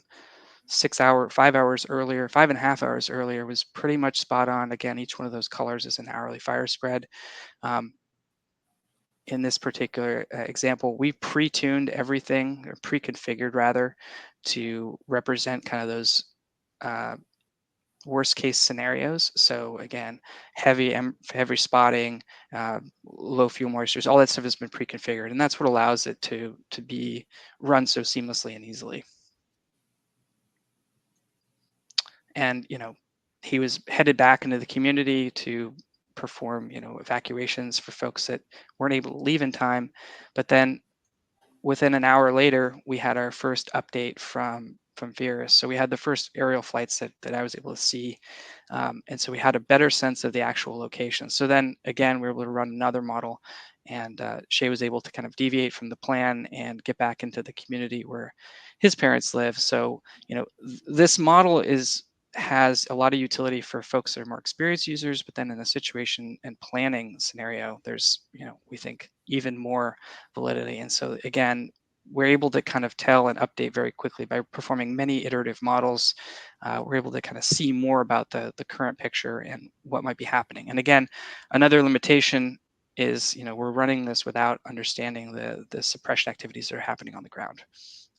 5 hours earlier, 5.5 hours earlier, was pretty much spot on. Again, each one of those colors is an hourly fire spread. In this particular example, we pre-tuned everything, or pre-configured rather, to represent kind of those worst case scenarios. So again, heavy spotting, low fuel moistures, all that stuff has been pre-configured, and that's what allows it to be run so seamlessly and easily. And he was headed back into the community to perform evacuations for folks that weren't able to leave in time. But then within an hour later, we had our first update from Virus. So we had the first aerial flights that I was able to see. And so we had a better sense of the actual location. So then again, we were able to run another model, and Shay was able to kind of deviate from the plan and get back into the community where his parents live. So, this model has a lot of utility for folks that are more experienced users, but then in a situation and planning scenario, there's, we think even more validity. And so again, we're able to kind of tell and update very quickly by performing many iterative models. We're able to kind of see more about the current picture and what might be happening. And again, another limitation is, we're running this without understanding the suppression activities that are happening on the ground,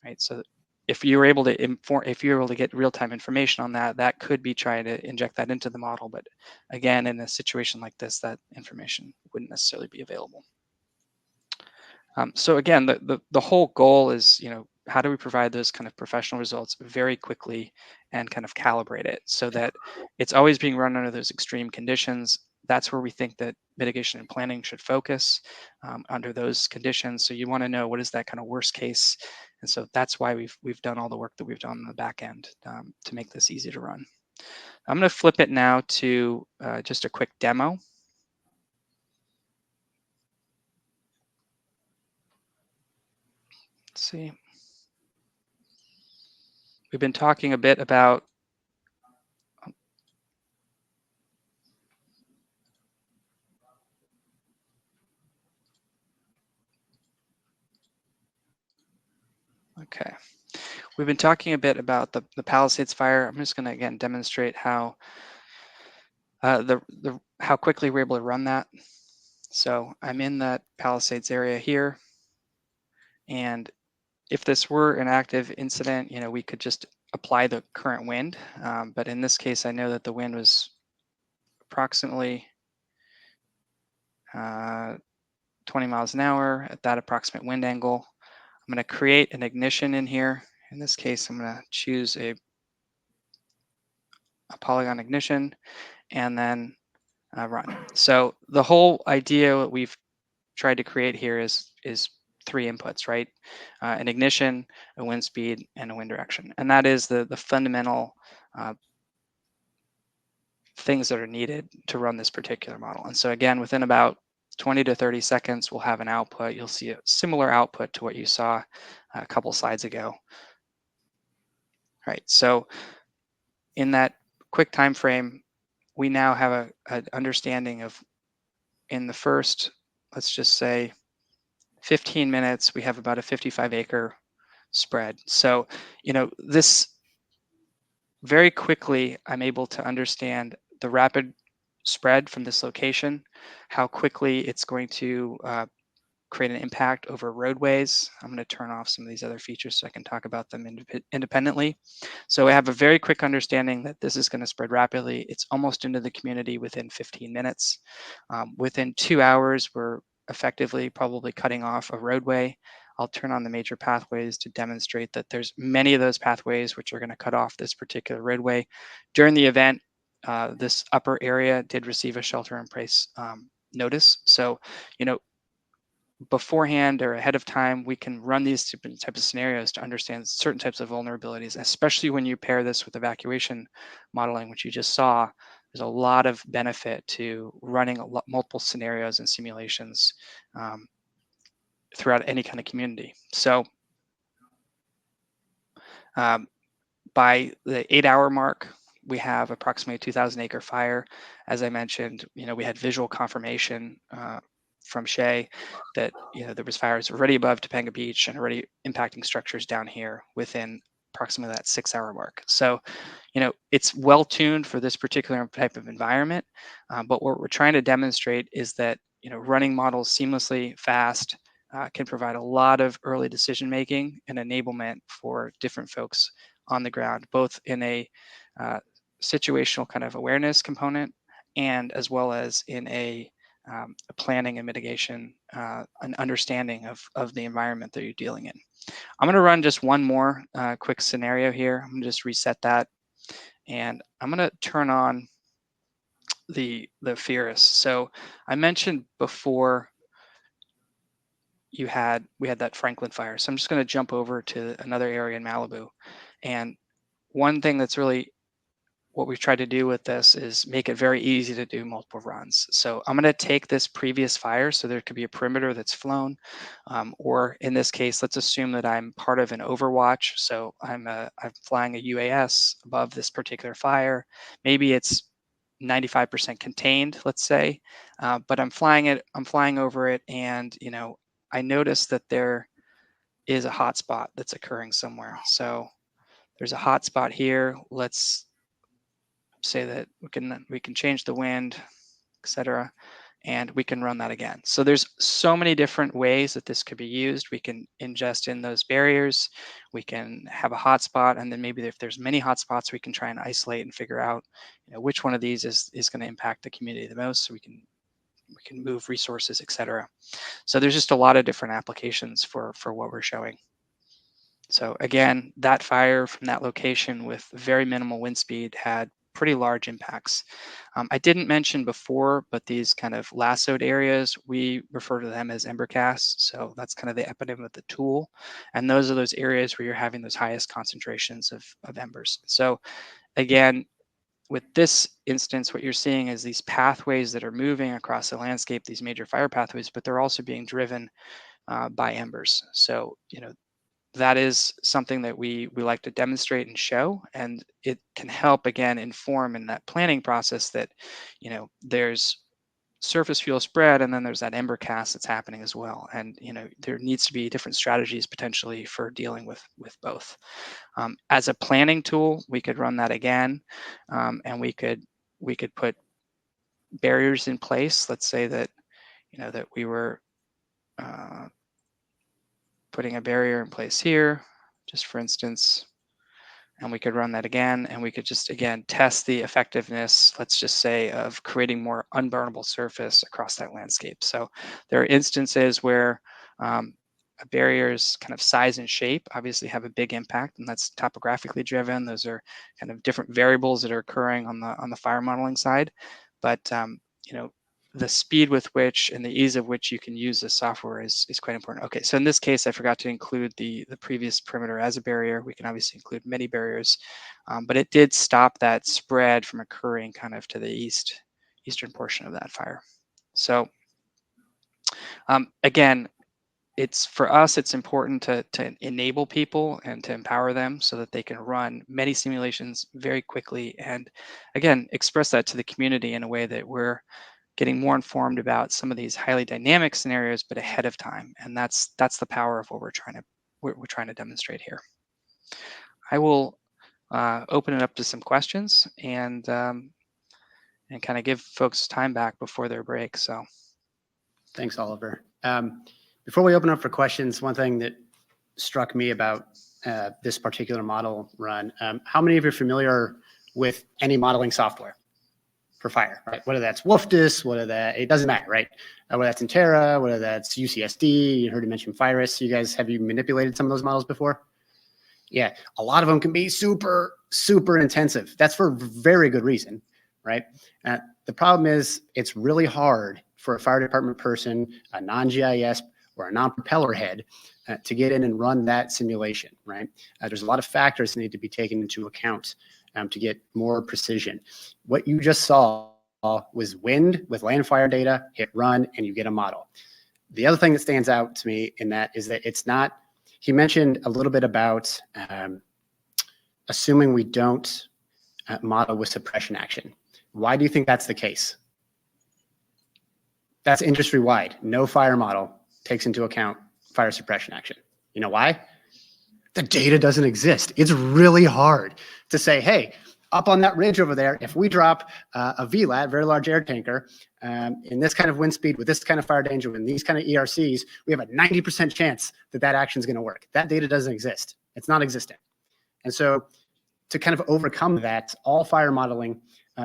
right? So if you're able to get real-time information on that, that could be trying to inject that into the model. But again, in a situation like this, that information wouldn't necessarily be available. So again, the whole goal is, how do we provide those kind of professional results very quickly and kind of calibrate it so that it's always being run under those extreme conditions. That's where we think that mitigation and planning should focus under those conditions. So you want to know what is that kind of worst case. And so that's why we've done all the work that we've done on the back end to make this easy to run. I'm going to flip it now to just a quick demo. Let's see. We've been talking a bit about okay. We've been talking a bit about the Palisades fire. I'm just going to again demonstrate how how quickly we're able to run that. So I'm in that Palisades area here, and if this were an active incident, we could just apply the current wind. But in this case, I know that the wind was approximately 20 miles an hour at that approximate wind angle. I'm going to create an ignition in here. In this case, I'm going to choose a polygon ignition and then run. So the whole idea that we've tried to create here is 3 inputs, right? An ignition, a wind speed, and a wind direction. And that is the fundamental things that are needed to run this particular model. And so again, within about 20 to 30 seconds, we'll have an output. You'll see a similar output to what you saw a couple slides ago. Right, so in that quick time frame, we now have an understanding of, in the first, let's just say 15 minutes, we have about a 55-acre spread. So, this very quickly, I'm able to understand the rapid spread from this location, how quickly it's going to create an impact over roadways. I'm going to turn off some of these other features so I can talk about them independently. So I have a very quick understanding that this is going to spread rapidly. It's almost into the community within 15 minutes. Within 2 hours, we're effectively probably cutting off a roadway. I'll turn on the major pathways to demonstrate that there's many of those pathways which are going to cut off this particular roadway. During the event, this upper area did receive a shelter in place notice. So, beforehand or ahead of time, we can run these different types of scenarios to understand certain types of vulnerabilities, especially when you pair this with evacuation modeling, which you just saw. There's a lot of benefit to running multiple scenarios and simulations throughout any kind of community. So by the 8-hour mark, we have approximately a 2,000-acre fire. As I mentioned, we had visual confirmation from Shay that there was fires already above Topanga Beach and already impacting structures down here within approximately that 6-hour mark. So, it's well tuned for this particular type of environment. But what we're trying to demonstrate is that running models seamlessly, fast, can provide a lot of early decision making and enablement for different folks on the ground, both in a situational kind of awareness component, and as well as in a planning and mitigation, an understanding of the environment that you're dealing in. I'm going to run just one more quick scenario here. I'm going to just reset that, and I'm going to turn on the FIRUS. So I mentioned before we had that Franklin fire. So I'm just going to jump over to another area in Malibu. And one thing that's really what we've tried to do with this is make it very easy to do multiple runs. So I'm going to take this previous fire. So there could be a perimeter that's flown, or in this case, let's assume that I'm part of an overwatch. So I'm flying a UAS above this particular fire. Maybe it's 95% contained, let's say, but I'm flying over it, and I notice that there is a hotspot that's occurring somewhere. So there's a hotspot here. Let's say that we can change the wind, etc., and we can run that again. So there's so many different ways that this could be used. We can ingest in those barriers. We can have a hotspot, and then maybe if there's many hotspots, we can try and isolate and figure out which one of these is going to impact the community the most, so we can move resources, etc. So there's just a lot of different applications for what we're showing. So again, that fire from that location with very minimal wind speed had pretty large impacts. I didn't mention before, but these kind of lassoed areas, we refer to them as ember casts. So that's kind of the eponym of the tool. And those are those areas where you're having those highest concentrations of embers. So again, with this instance, what you're seeing is these pathways that are moving across the landscape, these major fire pathways, but they're also being driven by embers. So, that is something that we like to demonstrate and show, and it can help again inform in that planning process that there's surface fuel spread, and then there's that ember cast that's happening as well, and there needs to be different strategies potentially for dealing with both. As a planning tool, we could run that again, and we could put barriers in place. Let's say that that we were putting a barrier in place here, just for instance, and we could run that again, and we could just again test the effectiveness, let's just say, of creating more unburnable surface across that landscape. So there are instances where a barrier's kind of size and shape obviously have a big impact, and that's topographically driven. Those are kind of different variables that are occurring on the fire modeling side, but the speed with which and the ease of which you can use the software is quite important. Okay, so in this case, I forgot to include the previous perimeter as a barrier. We can obviously include many barriers, but it did stop that spread from occurring kind of to the eastern portion of that fire. So again, for us, it's important to enable people and to empower them so that they can run many simulations very quickly, and again, express that to the community in a way that we're getting more informed about some of these highly dynamic scenarios, but ahead of time. And that's the power of what we're trying to demonstrate here. I will open it up to some questions and kind of give folks time back before their break. So, thanks, Oliver. Before we open up for questions, one thing that struck me about this particular model run, how many of you are familiar with any modeling software for fire, right? Whether that's Wolfdis, it doesn't matter, right? Whether that's Intera, whether that's UCSD, you heard me mention Firus. Have you manipulated some of those models before? Yeah, a lot of them can be super, super intensive. That's for very good reason, right? The problem is it's really hard for a fire department person, a non-GIS or a non-propeller head to get in and run that simulation, right? There's a lot of factors that need to be taken into account to get more precision. What you just saw was wind with land fire data, hit run, and you get a model. The other thing that stands out to me in that is that it's not, he mentioned a little bit about assuming we don't model with suppression action. Why do you think that's the case? That's industry-wide. No fire model takes into account fire suppression action. You know why? The data doesn't exist. It's really hard to say, hey, up on that ridge over there, if we drop a VLAT, very large air tanker, in this kind of wind speed with this kind of fire danger, with these kind of ERCs, we have a 90% chance that action is going to work. That data doesn't exist. It's not existent. And so to kind of overcome that, all fire modeling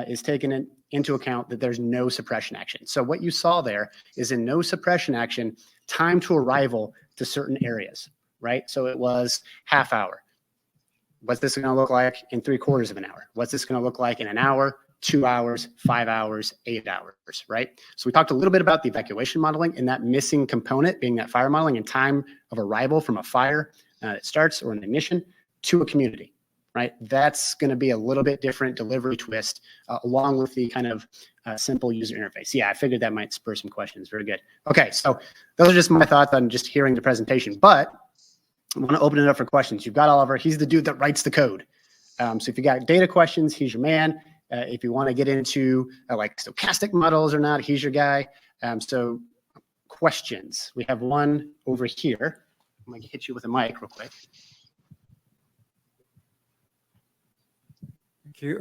is taken into account that there's no suppression action. So what you saw there is in no suppression action, time to arrival to certain areas, right? So it was half hour. What's this going to look like in 3/4 of an hour? What's this going to look like in an hour, 2 hours, 5 hours, 8 hours, right? So we talked a little bit about the evacuation modeling and that missing component being that fire modeling and time of arrival from a fire that starts or an ignition to a community, right? That's going to be a little bit different delivery twist along with the kind of simple user interface. Yeah, I figured that might spur some questions. Very good. Okay, so those are just my thoughts on just hearing the presentation, but I want to open it up for questions. You've got Oliver. He's the dude that writes the code. So if you got data questions, he's your man. If you want to get into like stochastic models or not, he's your guy. So questions. We have one over here. I'm going to hit you with a mic real quick. Thank you.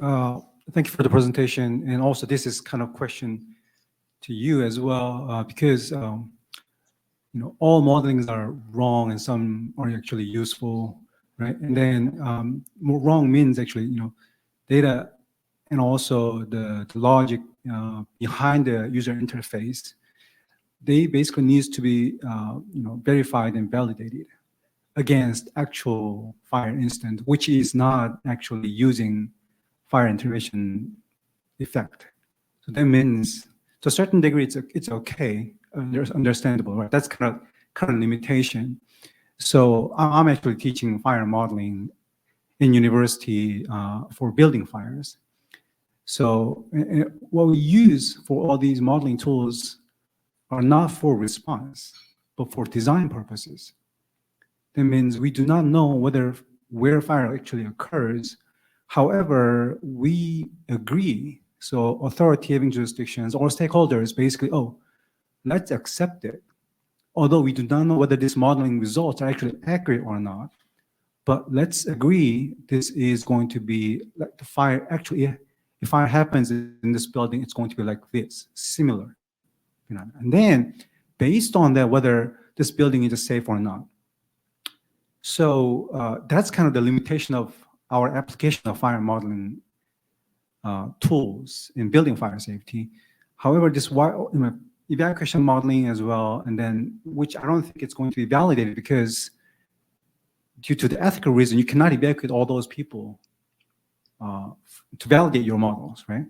Thank you for the presentation. And also, this is kind of question to you as well, because you know, all modelings are wrong and some are actually useful, right? And then wrong means actually, you know, data and also the logic behind the user interface, they basically needs to be, you know, verified and validated against actual fire instance, which is not actually using fire intervention effect. So that means to a certain degree, it's okay. There's understandable, right? That's kind of limitation. So I'm actually teaching fire modeling in university for building fires. So what we use for all these modeling tools are not for response, but for design purposes. That means we do not know where fire actually occurs. However, we agree. So authority having jurisdictions or stakeholders basically, oh, let's accept it. Although we do not know whether this modeling results are actually accurate or not, but let's agree this is going to be like the fire. Actually, if fire happens in this building, it's going to be like this, similar. You know? And then based on that, whether this building is safe or not. So that's kind of the limitation of our application of fire modeling tools in building fire safety. However, this evacuation modeling as well, and then which I don't think it's going to be validated because due to the ethical reason, you cannot evacuate all those people to validate your models, right?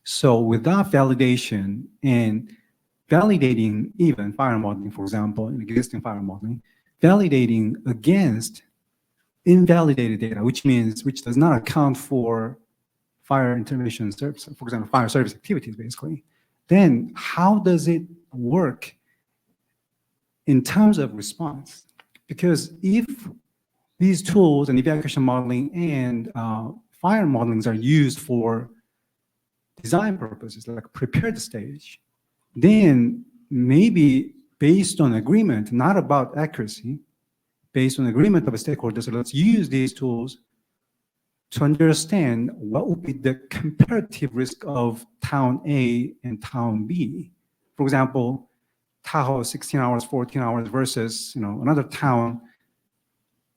So without validation and validating even fire modeling, for example, in existing fire modeling, validating against invalidated data, which does not account for fire intervention service, for example, fire service activities, basically, then how does it work in terms of response? Because if these tools and evacuation modeling and fire modelings are used for design purposes, like prepare the stage, then maybe based on agreement, not about accuracy, based on agreement of a stakeholder, so let's use these tools to understand what would be the comparative risk of town A and town B. For example, Tahoe 16 hours, 14 hours versus another town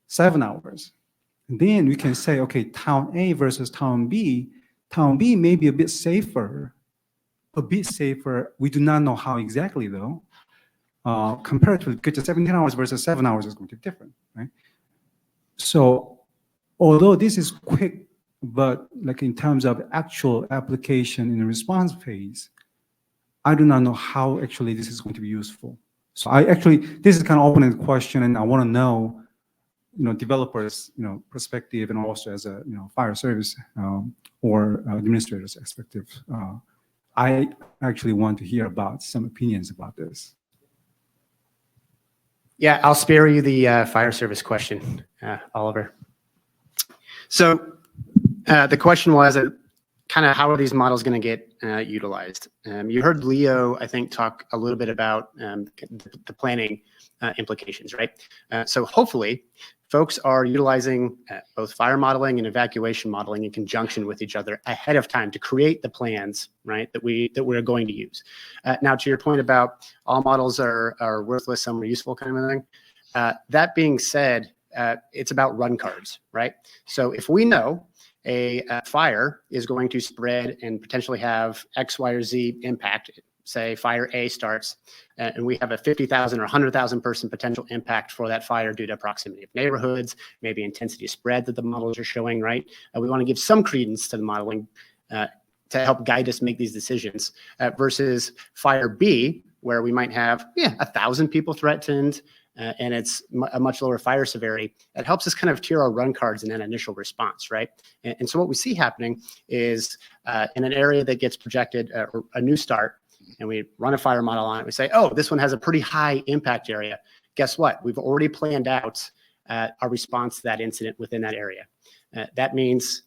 7 hours. And then we can say, okay, town A versus town B. Town B may be a bit safer. We do not know how exactly though. Comparatively, because 17 hours versus 7 hours is going to be different, right? So although this is quick, but like in terms of actual application in the response phase, I do not know how actually this is going to be useful. So this is kind of open ended question, and I want to know, developers, perspective, and also as a, fire service or administrator's perspective. I actually want to hear about some opinions about this. Yeah, I'll spare you the fire service question, Oliver. So the question was kind of how are these models going to get utilized? You heard Leo, I think, talk a little bit about the planning implications, right? So hopefully folks are utilizing both fire modeling and evacuation modeling in conjunction with each other ahead of time to create the plans, right, that we're going to use. Now, to your point about all models are worthless, some are useful kind of thing. That being said, it's about run cards, right? So if we know a fire is going to spread and potentially have X, Y, or Z impact. Say fire A starts, and we have a 50,000 or 100,000 person potential impact for that fire due to proximity of neighborhoods, maybe intensity of spread that the models are showing, right? We want to give some credence to the modeling to help guide us make these decisions versus fire B, where we might have 1,000 people threatened, and it's a much lower fire severity. It helps us kind of tier our run cards in an initial response, right? And so what we see happening is in an area that gets projected a new start, and we run a fire model on it, we say, oh, this one has a pretty high impact area. Guess what? We've already planned out our response to that incident within that area. That means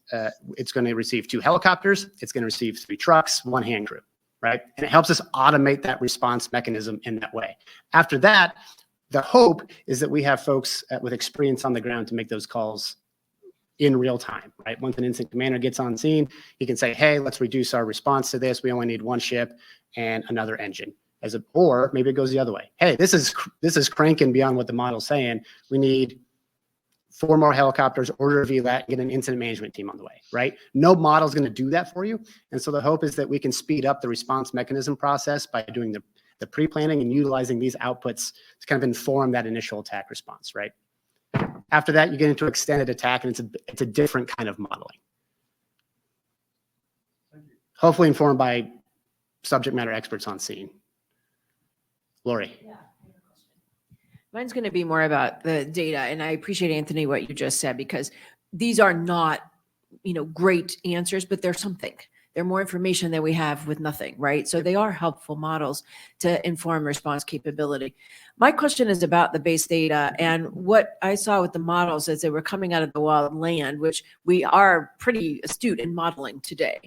it's going to receive 2 helicopters, it's going to receive 3 trucks, 1 hand crew, right? And it helps us automate that response mechanism in that way. After that, the hope is that we have folks with experience on the ground to make those calls in real time, right? Once an incident commander gets on scene, he can say, hey, let's reduce our response to this. We only need 1 ship and another engine. Or maybe it goes the other way. Hey, this is cranking beyond what the model's saying. We need 4 more helicopters, order a VLAT, get an incident management team on the way, right? No model's going to do that for you. And so the hope is that we can speed up the response mechanism process by doing the pre-planning and utilizing these outputs to kind of inform that initial attack response, right? After that, you get into extended attack, and it's a different kind of modeling. Hopefully informed by subject matter experts on scene. Lori. Yeah. Mine's going to be more about the data, and I appreciate, Anthony, what you just said, because these are not, great answers, but they're something. They're more information than we have with nothing, right? So they are helpful models to inform response capability. My question is about the base data, and what I saw with the models as they were coming out of the Wildland, which we are pretty astute in modeling today.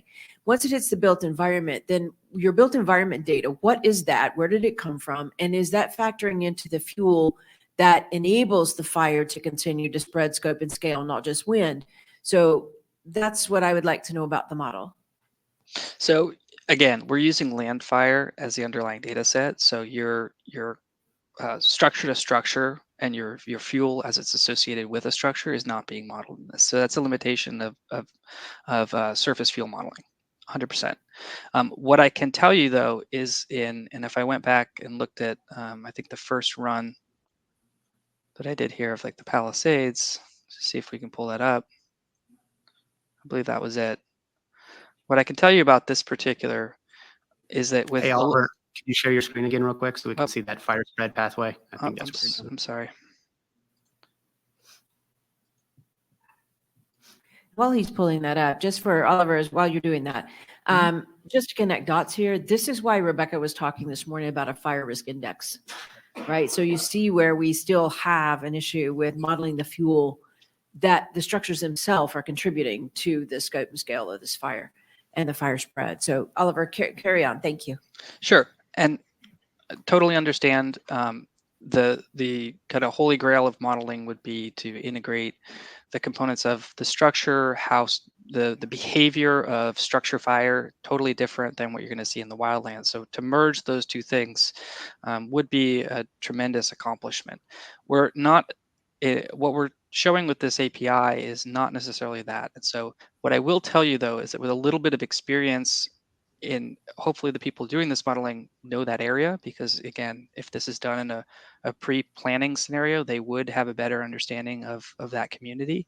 Once it hits the built environment, then your built environment data, what is that? Where did it come from? And is that factoring into the fuel that enables the fire to continue to spread, scope, and scale, not just wind? So that's what I would like to know about the model. So again, we're using land fire as the underlying data set. So your structure to structure and your fuel as it's associated with a structure is not being modeled in this. So that's a limitation of surface fuel modeling, 100%. What I can tell you though is and if I went back and looked at I think the first run that I did here of like the Palisades, see if we can pull that up. I believe that was it. What I can tell you about this particular is that with— Hey, Oliver, can you share your screen again real quick so we can see that fire spread pathway? I think that's I'm sorry. While he's pulling that up, just for Oliver, while you're doing that, just to connect dots here, this is why Rebecca was talking this morning about a fire risk index, right? So you see where we still have an issue with modeling the fuel, that the structures themselves are contributing to the scope and scale of this fire and the fire spread. So Oliver, carry on. Thank you. Sure. And totally understand the kind of holy grail of modeling would be to integrate the components of the structure, how the behavior of structure fire, totally different than what you're going to see in the wildland. So to merge those two things would be a tremendous accomplishment. We're not, what we're showing with this API is not necessarily that. And so what I will tell you though is that with a little bit of experience in, hopefully the people doing this modeling know that area, because again, if this is done in a pre-planning scenario, they would have a better understanding of that community.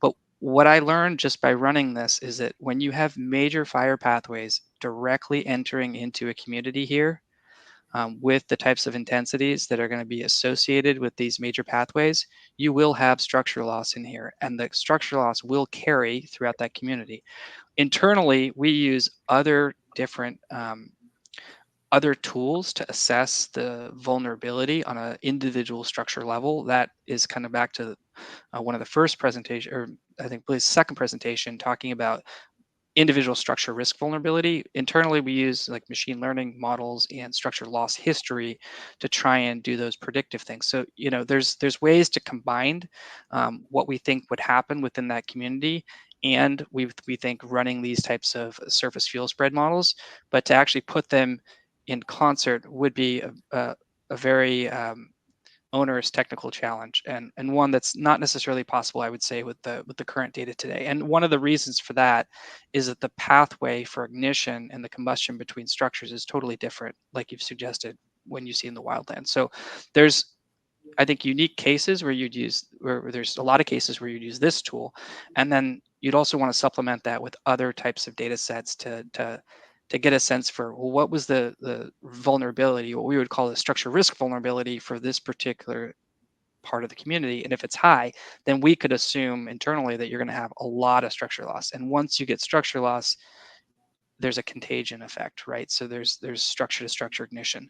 But what I learned just by running this is that when you have major fire pathways directly entering into a community here, with the types of intensities that are going to be associated with these major pathways, you will have structure loss in here, and the structure loss will carry throughout that community. Internally, we use other different other tools to assess the vulnerability on an individual structure level. That is kind of back to one of the first presentation, or I think the second presentation, talking about individual structure risk vulnerability. Internally, we use like machine learning models and structure loss history to try and do those predictive things. So, there's ways to combine what we think would happen within that community, and we think running these types of surface fuel spread models, but to actually put them in concert would be a very onerous technical challenge, and one that's not necessarily possible, I would say, with the current data today. And one of the reasons for that is that the pathway for ignition and the combustion between structures is totally different, like you've suggested when you see in the wildland. So there's, I think, unique cases where there's a lot of cases where you'd use this tool, and then you'd also want to supplement that with other types of data sets to get a sense for, well, what was the vulnerability, what we would call the structure risk vulnerability for this particular part of the community. And if it's high, then we could assume internally that you're going to have a lot of structure loss. And once you get structure loss, there's a contagion effect, right? So there's structure to structure ignition.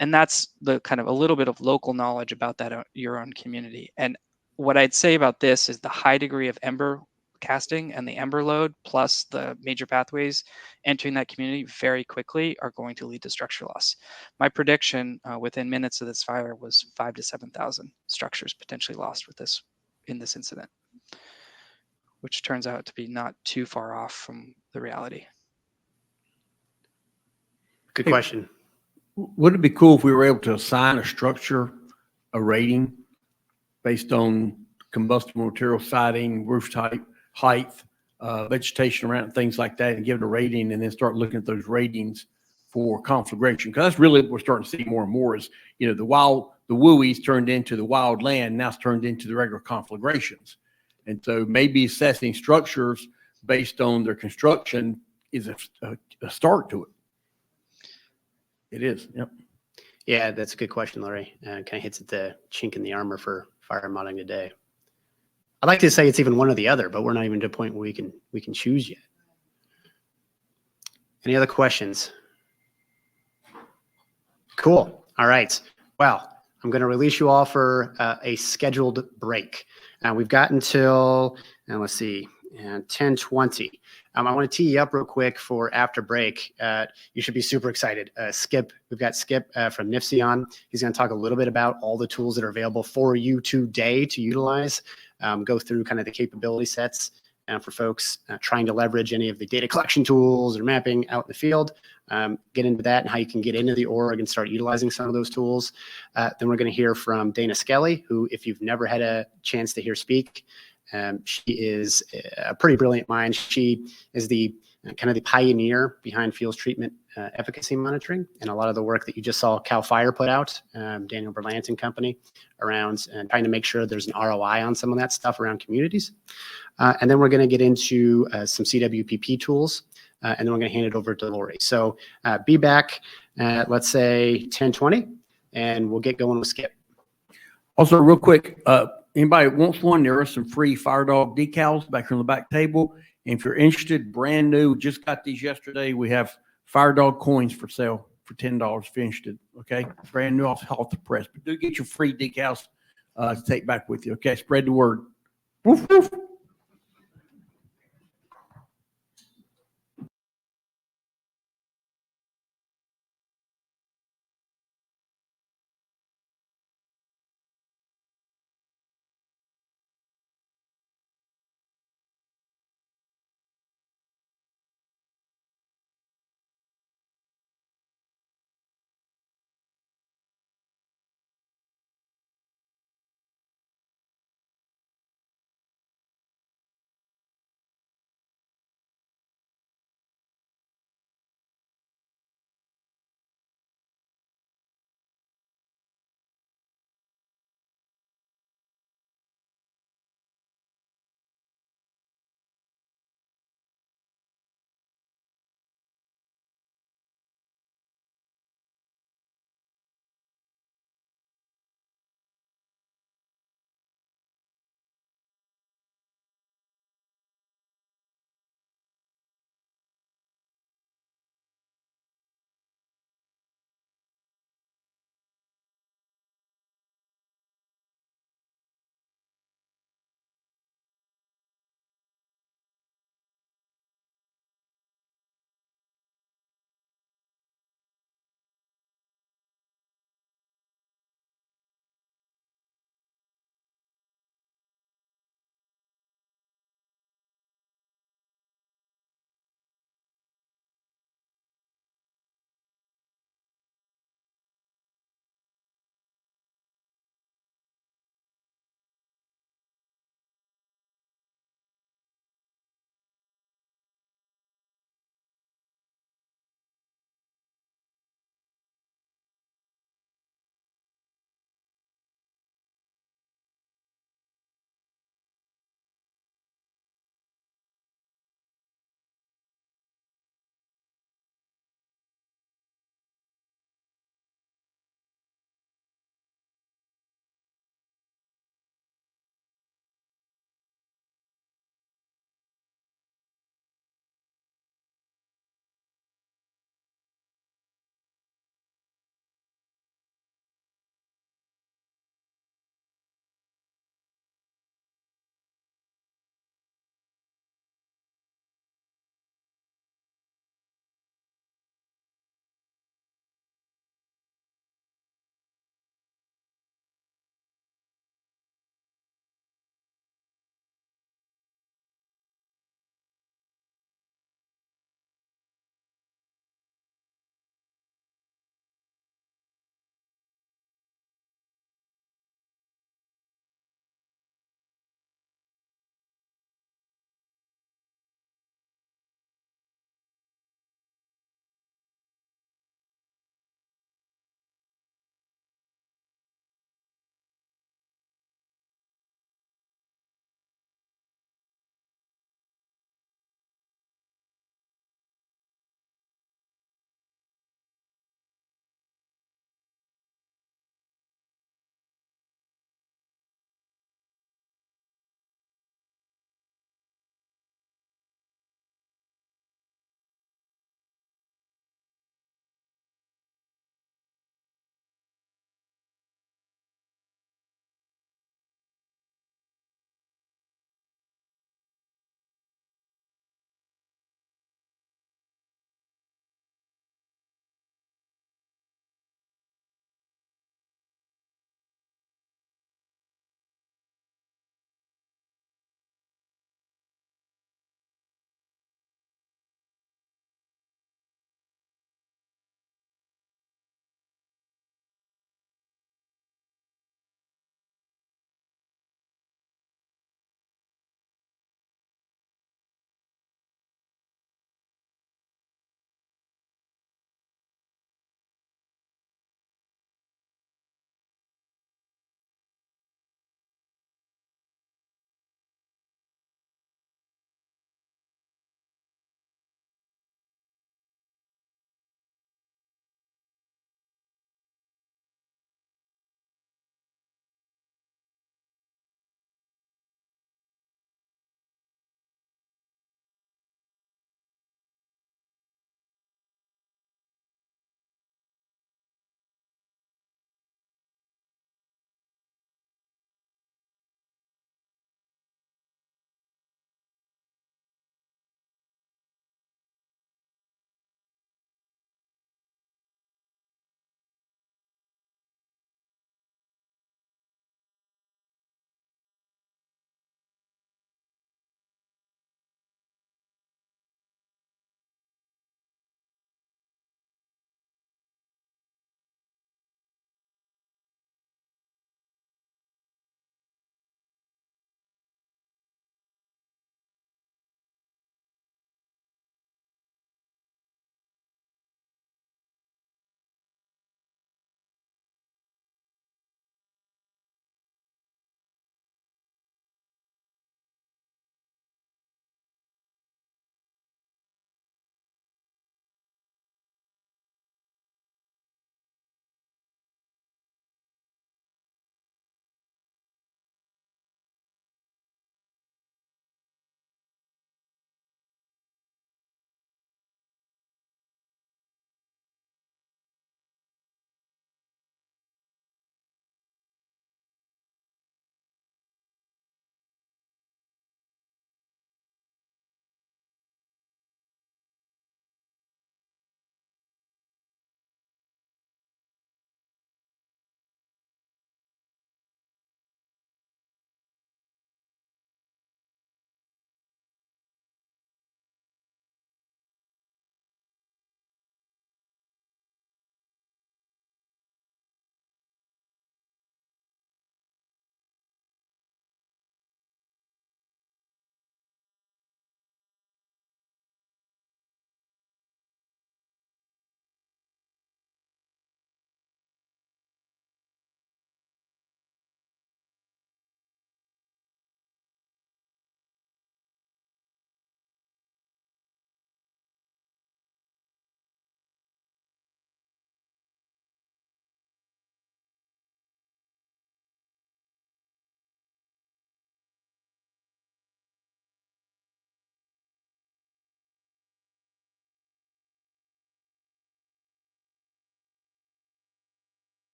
And that's the kind of a little bit of local knowledge about that, your own community. And what I'd say about this is the high degree of ember casting and the ember load plus the major pathways entering that community very quickly are going to lead to structure loss. My prediction within minutes of this fire was 5,000 to 7,000 structures potentially lost with this in this incident, which turns out to be not too far off from the reality. Good question. Would it be cool if we were able to assign a structure a rating based on combustible material siding, roof type, height, vegetation around, things like that, and give it a rating, and then start looking at those ratings for conflagration? Because that's really what we're starting to see more and more is, the WUIs turned into the wildland, now it's turned into the regular conflagrations. And so maybe assessing structures based on their construction is a start to it. It is. Yep. Yeah, that's a good question, Larry. Kind of hits at the chink in the armor for fire modeling today. I'd like to say it's even one or the other, but we're not even to a point where we can choose yet. Any other questions? Cool. All right. Well, I'm going to release you all for a scheduled break. We've got until, let's see, 10:20. I want to tee you up real quick for after break. You should be super excited. We've got Skip from NIFC on. He's going to talk a little bit about all the tools that are available for you today to utilize, go through kind of the capability sets for folks trying to leverage any of the data collection tools or mapping out in the field. Get into that and how you can get into the org and start utilizing some of those tools. Then we're going to hear from Dana Skelly, who, if you've never had a chance to hear speak, she is a pretty brilliant mind. She is the kind of the pioneer behind fuels treatment efficacy monitoring, and a lot of the work that you just saw Cal Fire put out, Daniel Berlant and company, around trying to make sure there's an ROI on some of that stuff around communities. And then we're going to get into some CWPP tools, and then we're going to hand it over to Lori. So be back at, let's say, 10:20, and we'll get going with Skip. Also, real quick, anybody wants one, there are some free FireDAWG decals back here on the back table. And if you're interested, brand new, just got these yesterday, we have FireDAWG coins for sale for $10 if you're interested. Okay, brand new off the press. But do get your free decals to take back with you. Okay, spread the word. Woof, woof.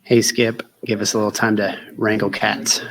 Hey, Skip, give us a little time to wrangle cats.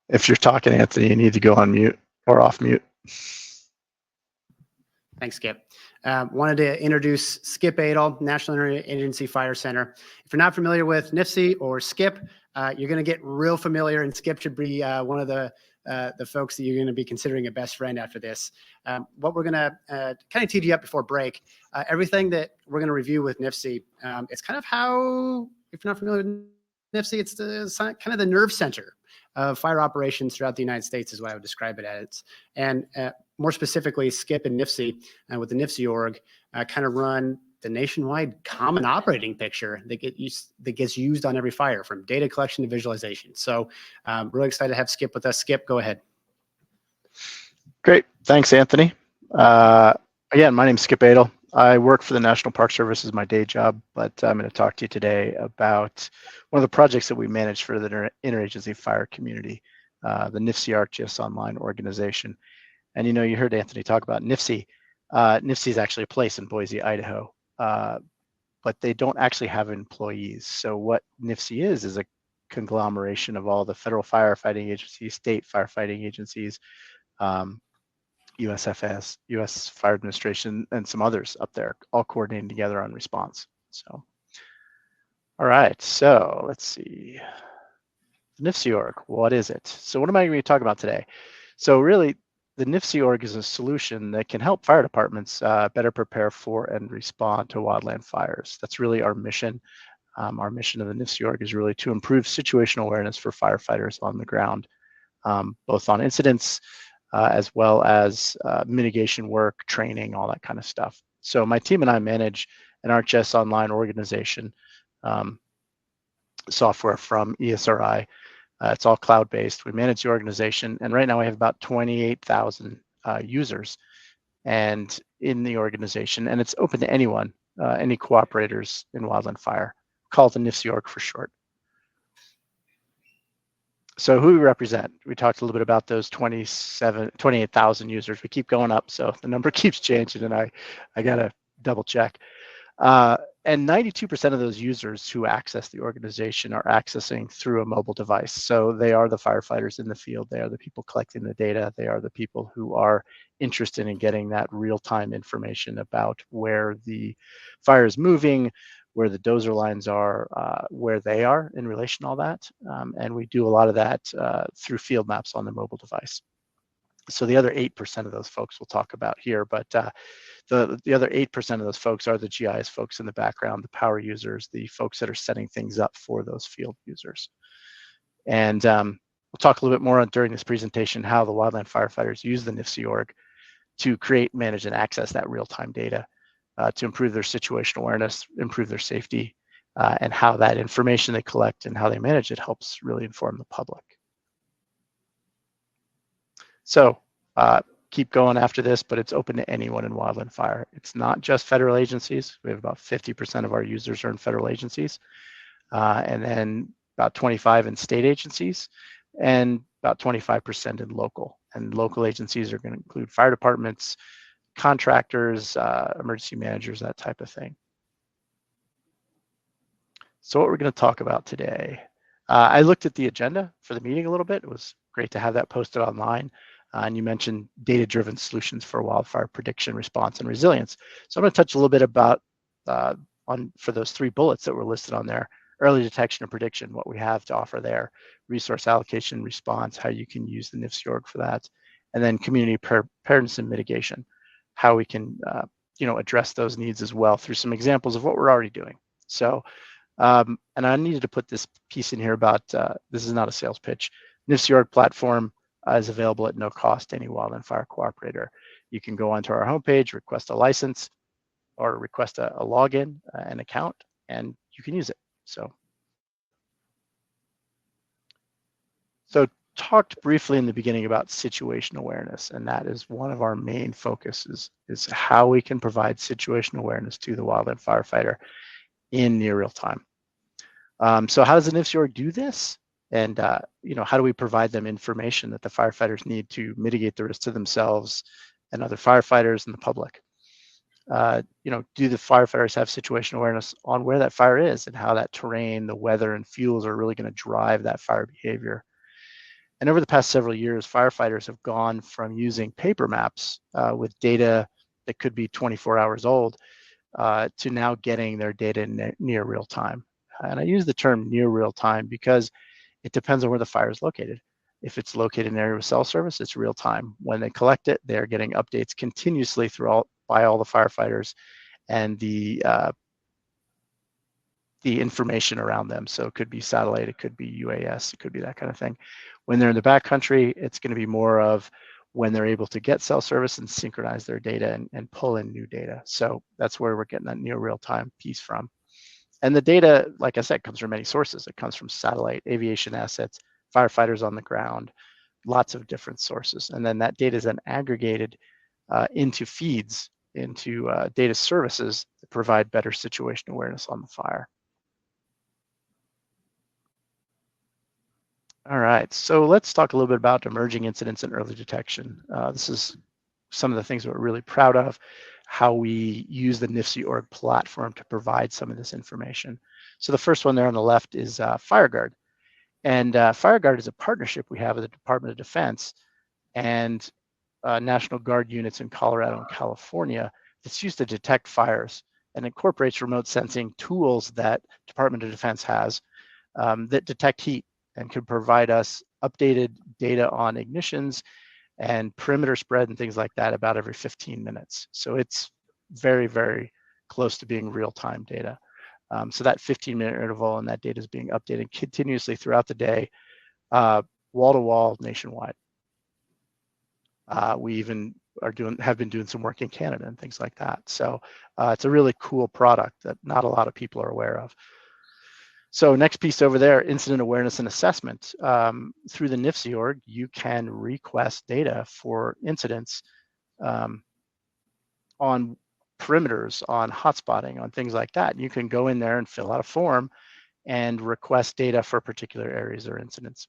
If you're talking, Anthony, you need to go on mute or off mute. Thanks, Skip. Wanted to introduce Skip Adel, National Interagency Fire Center. If you're not familiar with NIFC or Skip, you're going to get real familiar, and Skip should be one of the folks that you're going to be considering a best friend after this. What we're going to kind of tee you up before break, everything that we're going to review with NIFC, it's kind of how if you're not familiar with NIFC, it's kind of the nerve center of fire operations throughout the United States is what I would describe it as. And more specifically, SCIP and NIFC, with the NIFC org, kind of run the nationwide common operating picture that gets used on every fire, from data collection to visualization. So really excited to have Skip with us. Skip, go ahead. Great. Thanks, Anthony. Again, my name is Skip Adel. I work for the National Park Service as my day job, but I'm going to talk to you today about one of the projects that we manage for the interagency fire community, the NIFC ArcGIS online organization. And you heard Anthony talk about NIFC. NIFC is actually a place in Boise, Idaho, but they don't actually have employees. So what NIFC is a conglomeration of all the federal firefighting agencies, state firefighting agencies, USFS, U.S. Fire Administration, and some others up there, all coordinating together on response. So, all right, so let's see. The NIFC org, what is it? So what am I going to talk about today? So really, the NIFC org is a solution that can help fire departments better prepare for and respond to wildland fires. That's really our mission. Our mission of the NIFC org is really to improve situational awareness for firefighters on the ground, both on incidents, as well as mitigation work, training, all that kind of stuff. So my team and I manage an ArcGIS online organization software from ESRI. It's all cloud-based. We manage the organization, and right now we have about 28,000 users and in the organization, and it's open to anyone, any cooperators in wildland fire. Call it the NIFC org for short. So who we represent, we talked a little bit about those 28,000 users. We keep going up, so the number keeps changing, and I got to double check. And 92% of those users who access the organization are accessing through a mobile device. So they are the firefighters in the field. They are the people collecting the data. They are the people who are interested in getting that real-time information about where the fire is moving, where the dozer lines are, where they are in relation to all that. And we do a lot of that through field maps on the mobile device. So the other 8% of those folks we'll talk about here, but the other 8% of those folks are the GIS folks in the background, the power users, the folks that are setting things up for those field users. And we'll talk a little bit more during this presentation how the wildland firefighters use the NIFC org to create, manage, and access that real-time data to improve their situational awareness, improve their safety, and how that information they collect and how they manage it helps really inform the public. So keep going after this, but it's open to anyone in wildland fire. It's not just federal agencies. We have about 50% of our users are in federal agencies, and then about 25 in state agencies, and about 25% in local. And local agencies are going to include fire departments, contractors, emergency managers, that type of thing. So what we're going to talk about today, I looked at the agenda for the meeting a little bit. It was great to have that posted online. And you mentioned data-driven solutions for wildfire prediction, response, and resilience. So I'm going to touch a little bit about for those 3 bullets that were listed on there: early detection and prediction, what we have to offer there, resource allocation, response, how you can use the NIFC org for that, and then community preparedness and mitigation, how we can address those needs as well through some examples of what we're already doing. So, and I needed to put this piece in here about this is not a sales pitch. NIFC org platform is available at no cost to any wildland fire cooperator. You can go onto our homepage, request a license, or request a login, an account, and you can use it. So talked briefly in the beginning about situational awareness, and that is one of our main focuses, is how we can provide situational awareness to the wildland firefighter in near real time. So how does the NIFC org do this? And how do we provide them information that the firefighters need to mitigate the risk to themselves and other firefighters and the public? Do the firefighters have situational awareness on where that fire is and how that terrain, the weather, and fuels are really going to drive that fire behavior? And over the past several years, firefighters have gone from using paper maps with data that could be 24 hours old to now getting their data near real time. And I use the term near real time because it depends on where the fire is located. If it's located in an area with cell service, it's real time. When they collect it, they're getting updates continuously by all the firefighters, and the the information around them. So it could be satellite, it could be UAS, it could be that kind of thing. When they're in the backcountry, it's going to be more of when they're able to get cell service and synchronize their data and pull in new data. So that's where we're getting that near real-time piece from. And the data, like I said, comes from many sources. It comes from satellite, aviation assets, firefighters on the ground, lots of different sources. And then that data is then aggregated into feeds, into data services that provide better situation awareness on the fire. All right, so let's talk a little bit about emerging incidents and early detection. This is some of the things that we're really proud of, how we use the NIFC.org platform to provide some of this information. So the first one there on the left is FireGuard. And FireGuard is a partnership we have with the Department of Defense and National Guard units in Colorado and California that's used to detect fires and incorporates remote sensing tools that Department of Defense has that detect heat and can provide us updated data on ignitions and perimeter spread and things like that about every 15 minutes. So it's very, very close to being real-time data. So that 15-minute interval and that data is being updated continuously throughout the day, wall-to-wall nationwide. We even have been doing some work in Canada and things like that. So it's a really cool product that not a lot of people are aware of. So next piece over there, incident awareness and assessment. Through the NIFC.org, you can request data for incidents on perimeters, on hotspotting, on things like that. You can go in there and fill out a form and request data for particular areas or incidents.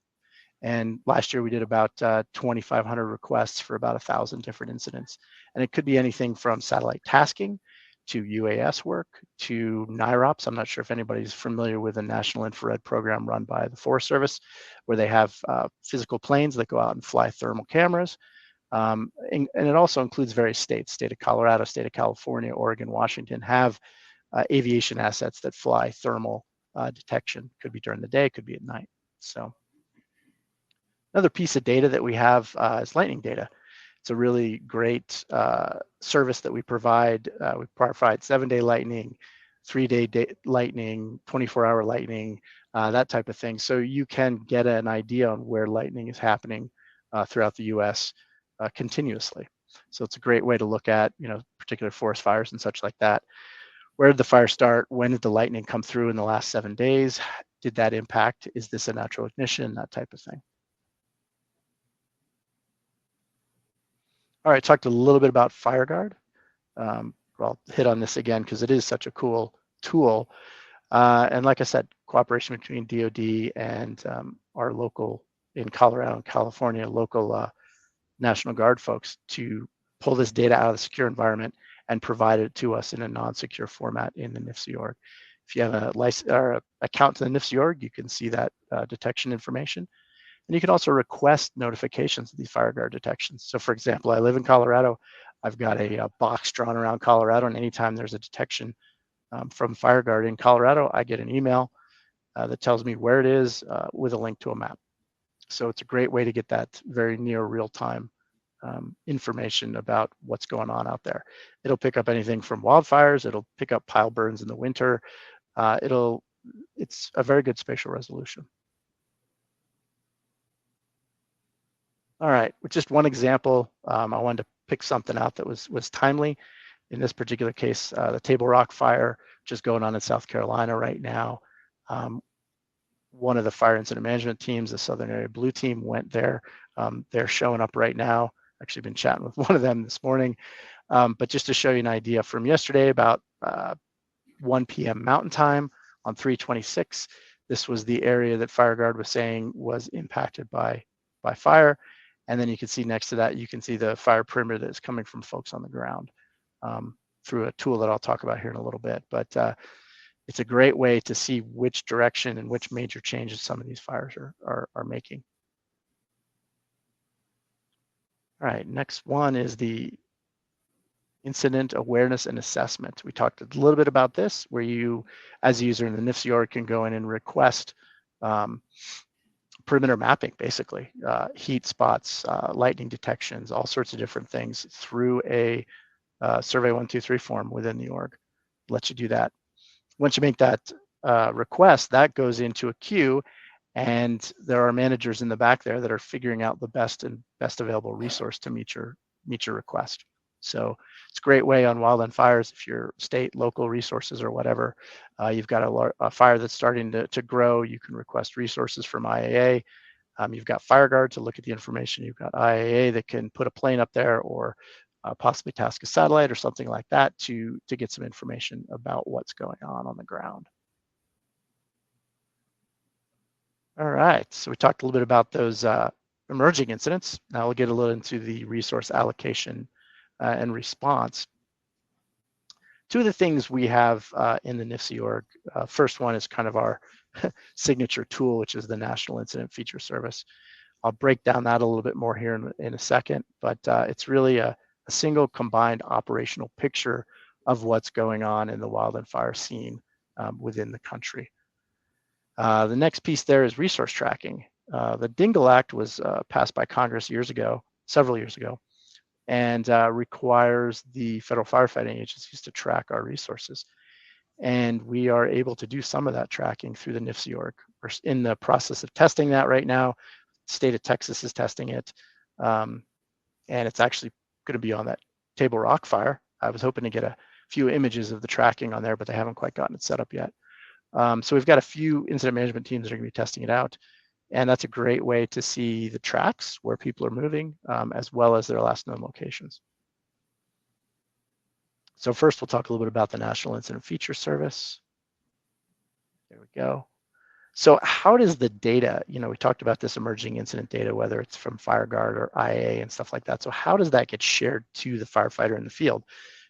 And last year we did about 2,500 requests for about 1,000 different incidents. And it could be anything from satellite tasking to UAS work to NIROPS. I'm not sure if anybody's familiar with a national infrared program run by the Forest Service, where they have physical planes that go out and fly thermal cameras. And it also includes various states. State of Colorado, state of California, Oregon, Washington have aviation assets that fly thermal detection. Could be during the day, could be at night. So another piece of data that we have is lightning data. It's a really great service that we provide. We provide 7-day lightning, 3-day lightning, 24-hour lightning, that type of thing. So you can get an idea on where lightning is happening throughout the U.S. Continuously. So it's a great way to look at, particular forest fires and such like that. Where did the fire start? When did the lightning come through in the last 7 days? Did that impact? Is this a natural ignition? That type of thing. All right, talked a little bit about FireGuard. I'll hit on this again because it is such a cool tool. And like I said, cooperation between DoD and our local, in Colorado and California, local National Guard folks to pull this data out of the secure environment and provide it to us in a non-secure format in the NIFC.org. If you have a license or account to the NIFC.org, you can see that detection information. And you can also request notifications of these FireGuard detections. So for example, I live in Colorado. I've got a box drawn around Colorado, and anytime there's a detection from FireGuard in Colorado, I get an email that tells me where it is with a link to a map. So it's a great way to get that very near real-time information about what's going on out there. It'll pick up anything from wildfires. It'll pick up pile burns in the winter. It's a very good spatial resolution. All right, with just one example, I wanted to pick something out that was timely. In this particular case, the Table Rock fire, which is going on in South Carolina right now. One of the fire incident management teams, the Southern Area Blue Team, went there. They're showing up right now. Actually been chatting with one of them this morning. But just to show you an idea from yesterday, about 1 p.m. Mountain Time on 3/26, this was the area that FireGuard was saying was impacted by fire. And then you can see next to that, you can see the fire perimeter that is coming from folks on the ground through a tool that I'll talk about here in a little bit. But it's a great way to see which direction and which major changes some of these fires are making. All right, next one is the incident awareness and assessment. We talked a little bit about this, where you, as a user in the NIFC.org, can go in and request perimeter mapping, basically, heat spots, lightning detections, all sorts of different things through a Survey 123 form within the org. Lets you do that. Once you make that request, that goes into a queue, and there are managers in the back there that are figuring out the best available resource to meet your request. So it's a great way on wildland fires. If you're state, local resources or whatever, you've got a fire that's starting to grow, you can request resources from IAA. You've got FireGuard to look at the information. You've got IAA that can put a plane up there, or possibly task a satellite or something like that to get some information about what's going on the ground. All right, so we talked a little bit about those emerging incidents. Now we'll get a little into the resource allocation and response. Two of the things we have in the NIFC org, first one is kind of our signature tool, which is the National Incident Feature Service. I'll break down that a little bit more here in a second, but it's really a single combined operational picture of what's going on in the wildland fire scene within the country. The next piece there is resource tracking. The Dingle Act was passed by Congress several years ago, and requires the federal firefighting agencies to track our resources. And we are able to do some of that tracking through the NIFC org. We're in the process of testing that right now. The state of Texas is testing it. And it's actually going to be on that Table Rock fire. I was hoping to get a few images of the tracking on there, but they haven't quite gotten it set up yet. So we've got a few incident management teams that are going to be testing it out. And that's a great way to see the tracks where people are moving, as well as their last known locations. So first, we'll talk a little bit about the National Incident Feature Service. There we go. So how does the data, we talked about this emerging incident data, whether it's from FireGuard or IA and stuff like that. So how does that get shared to the firefighter in the field?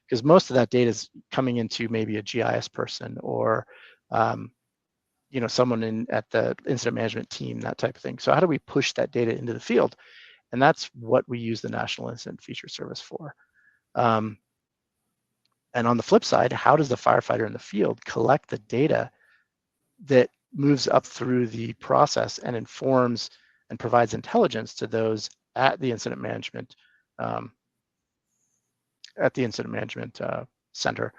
Because most of that data is coming into maybe a GIS person or someone at the incident management team, that type of thing. So how do we push that data into the field? And that's what we use the National Incident Feature Service for. And on the flip side, how does the firefighter in the field collect the data that moves up through the process and informs and provides intelligence to those at the incident management center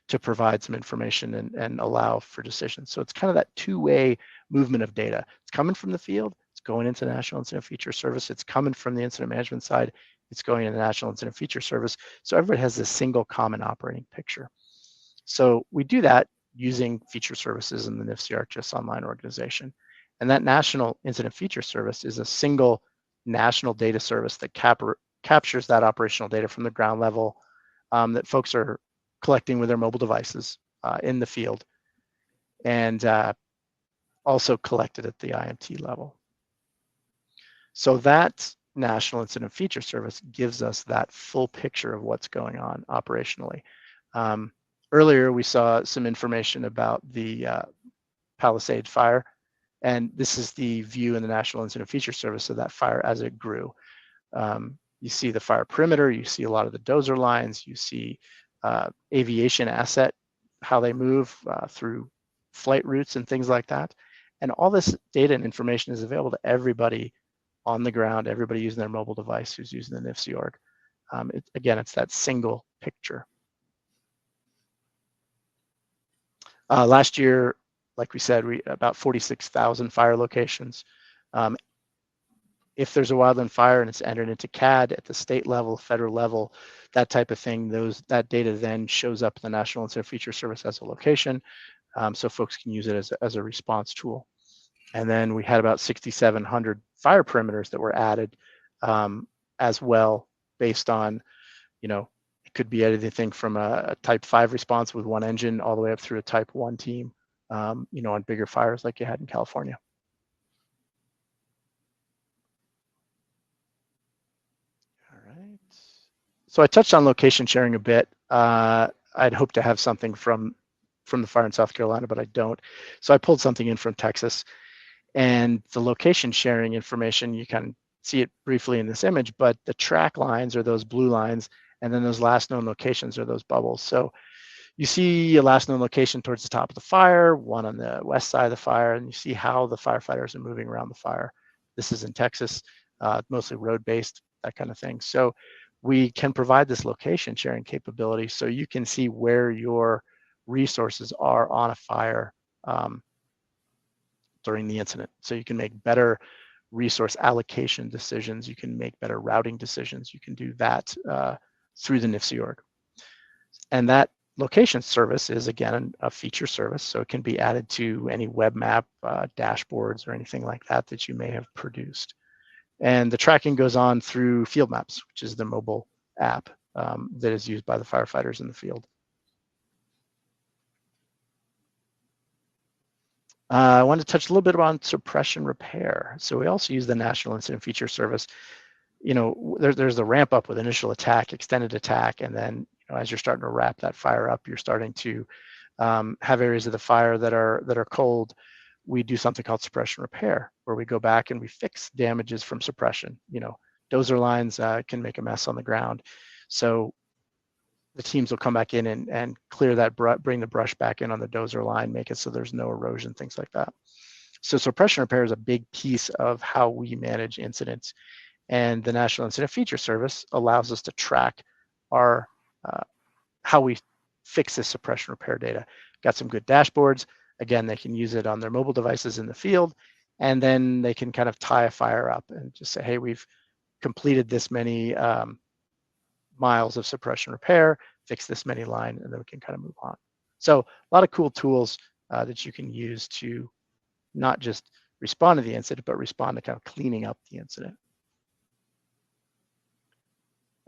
to provide some information and allow for decisions. So it's kind of that two-way movement of data. It's coming from the field, it's going into the National Incident Feature Service, it's coming from the incident management side, it's going into the National Incident Feature Service. So everybody has this single common operating picture. So we do that using feature services in the NIFC ArcGIS online organization. And that National Incident Feature Service is a single national data service that captures that operational data from the ground level that folks are collecting with their mobile devices in the field, and also collected at the IMT level. So that National Incident Feature Service gives us that full picture of what's going on operationally. Earlier, we saw some information about the Palisades fire, and this is the view in the National Incident Feature Service of that fire as it grew. You see the fire perimeter, you see a lot of the dozer lines, you see aviation asset, how they move through flight routes and things like that. And all this data and information is available to everybody on the ground, everybody using their mobile device who's using the NIFC org. Again, it's that single picture. Last year, like we said, about 46,000 fire locations. If there's a wildland fire and it's entered into CAD at the state level, federal level, that type of thing, that data then shows up in the National Incident Feature Service as a location, so folks can use it as a response tool. And then we had about 6,700 fire perimeters that were added as well, based on, it could be anything from a type 5 response with one engine all the way up through a type 1 team, on bigger fires like you had in California. All right. So I touched on location sharing a bit. I'd hoped to have something from the fire in South Carolina, but I don't. So I pulled something in from Texas. And the location sharing information, you can see it briefly in this image, but the track lines are those blue lines, and then those last known locations are those bubbles. So you see a last known location towards the top of the fire, one on the west side of the fire, and you see how the firefighters are moving around the fire. This is in Texas, mostly road-based, that kind of thing. So we can provide this location sharing capability so you can see where your resources are on a fire during the incident. So you can make better resource allocation decisions. You can make better routing decisions. You can do that through the NIFC org. And that location service is, again, a feature service. So it can be added to any web map, dashboards, or anything like that that you may have produced. And the tracking goes on through Field Maps, which is the mobile app that is used by the firefighters in the field. I want to touch a little bit on suppression repair. So we also use the National Incident Feature Service. You know, there's the ramp up with initial attack, extended attack, and then as you're starting to wrap that fire up, you're starting to have areas of the fire that are cold. We do something called suppression repair, where we go back and we fix damages from suppression. You know, dozer lines can make a mess on the ground, so the teams will come back in and clear that, bring the brush back in on the dozer line, make it so there's no erosion, things like that. So suppression repair is a big piece of how we manage incidents. And the National Incident Feature Service allows us to track our how we fix this suppression repair data. Got some good dashboards. Again, they can use it on their mobile devices in the field, and then they can kind of tie a fire up and just say, hey, we've completed this many miles of suppression repair, fix this many line, and then we can kind of move on. So a lot of cool tools that you can use to not just respond to the incident, but respond to kind of cleaning up the incident.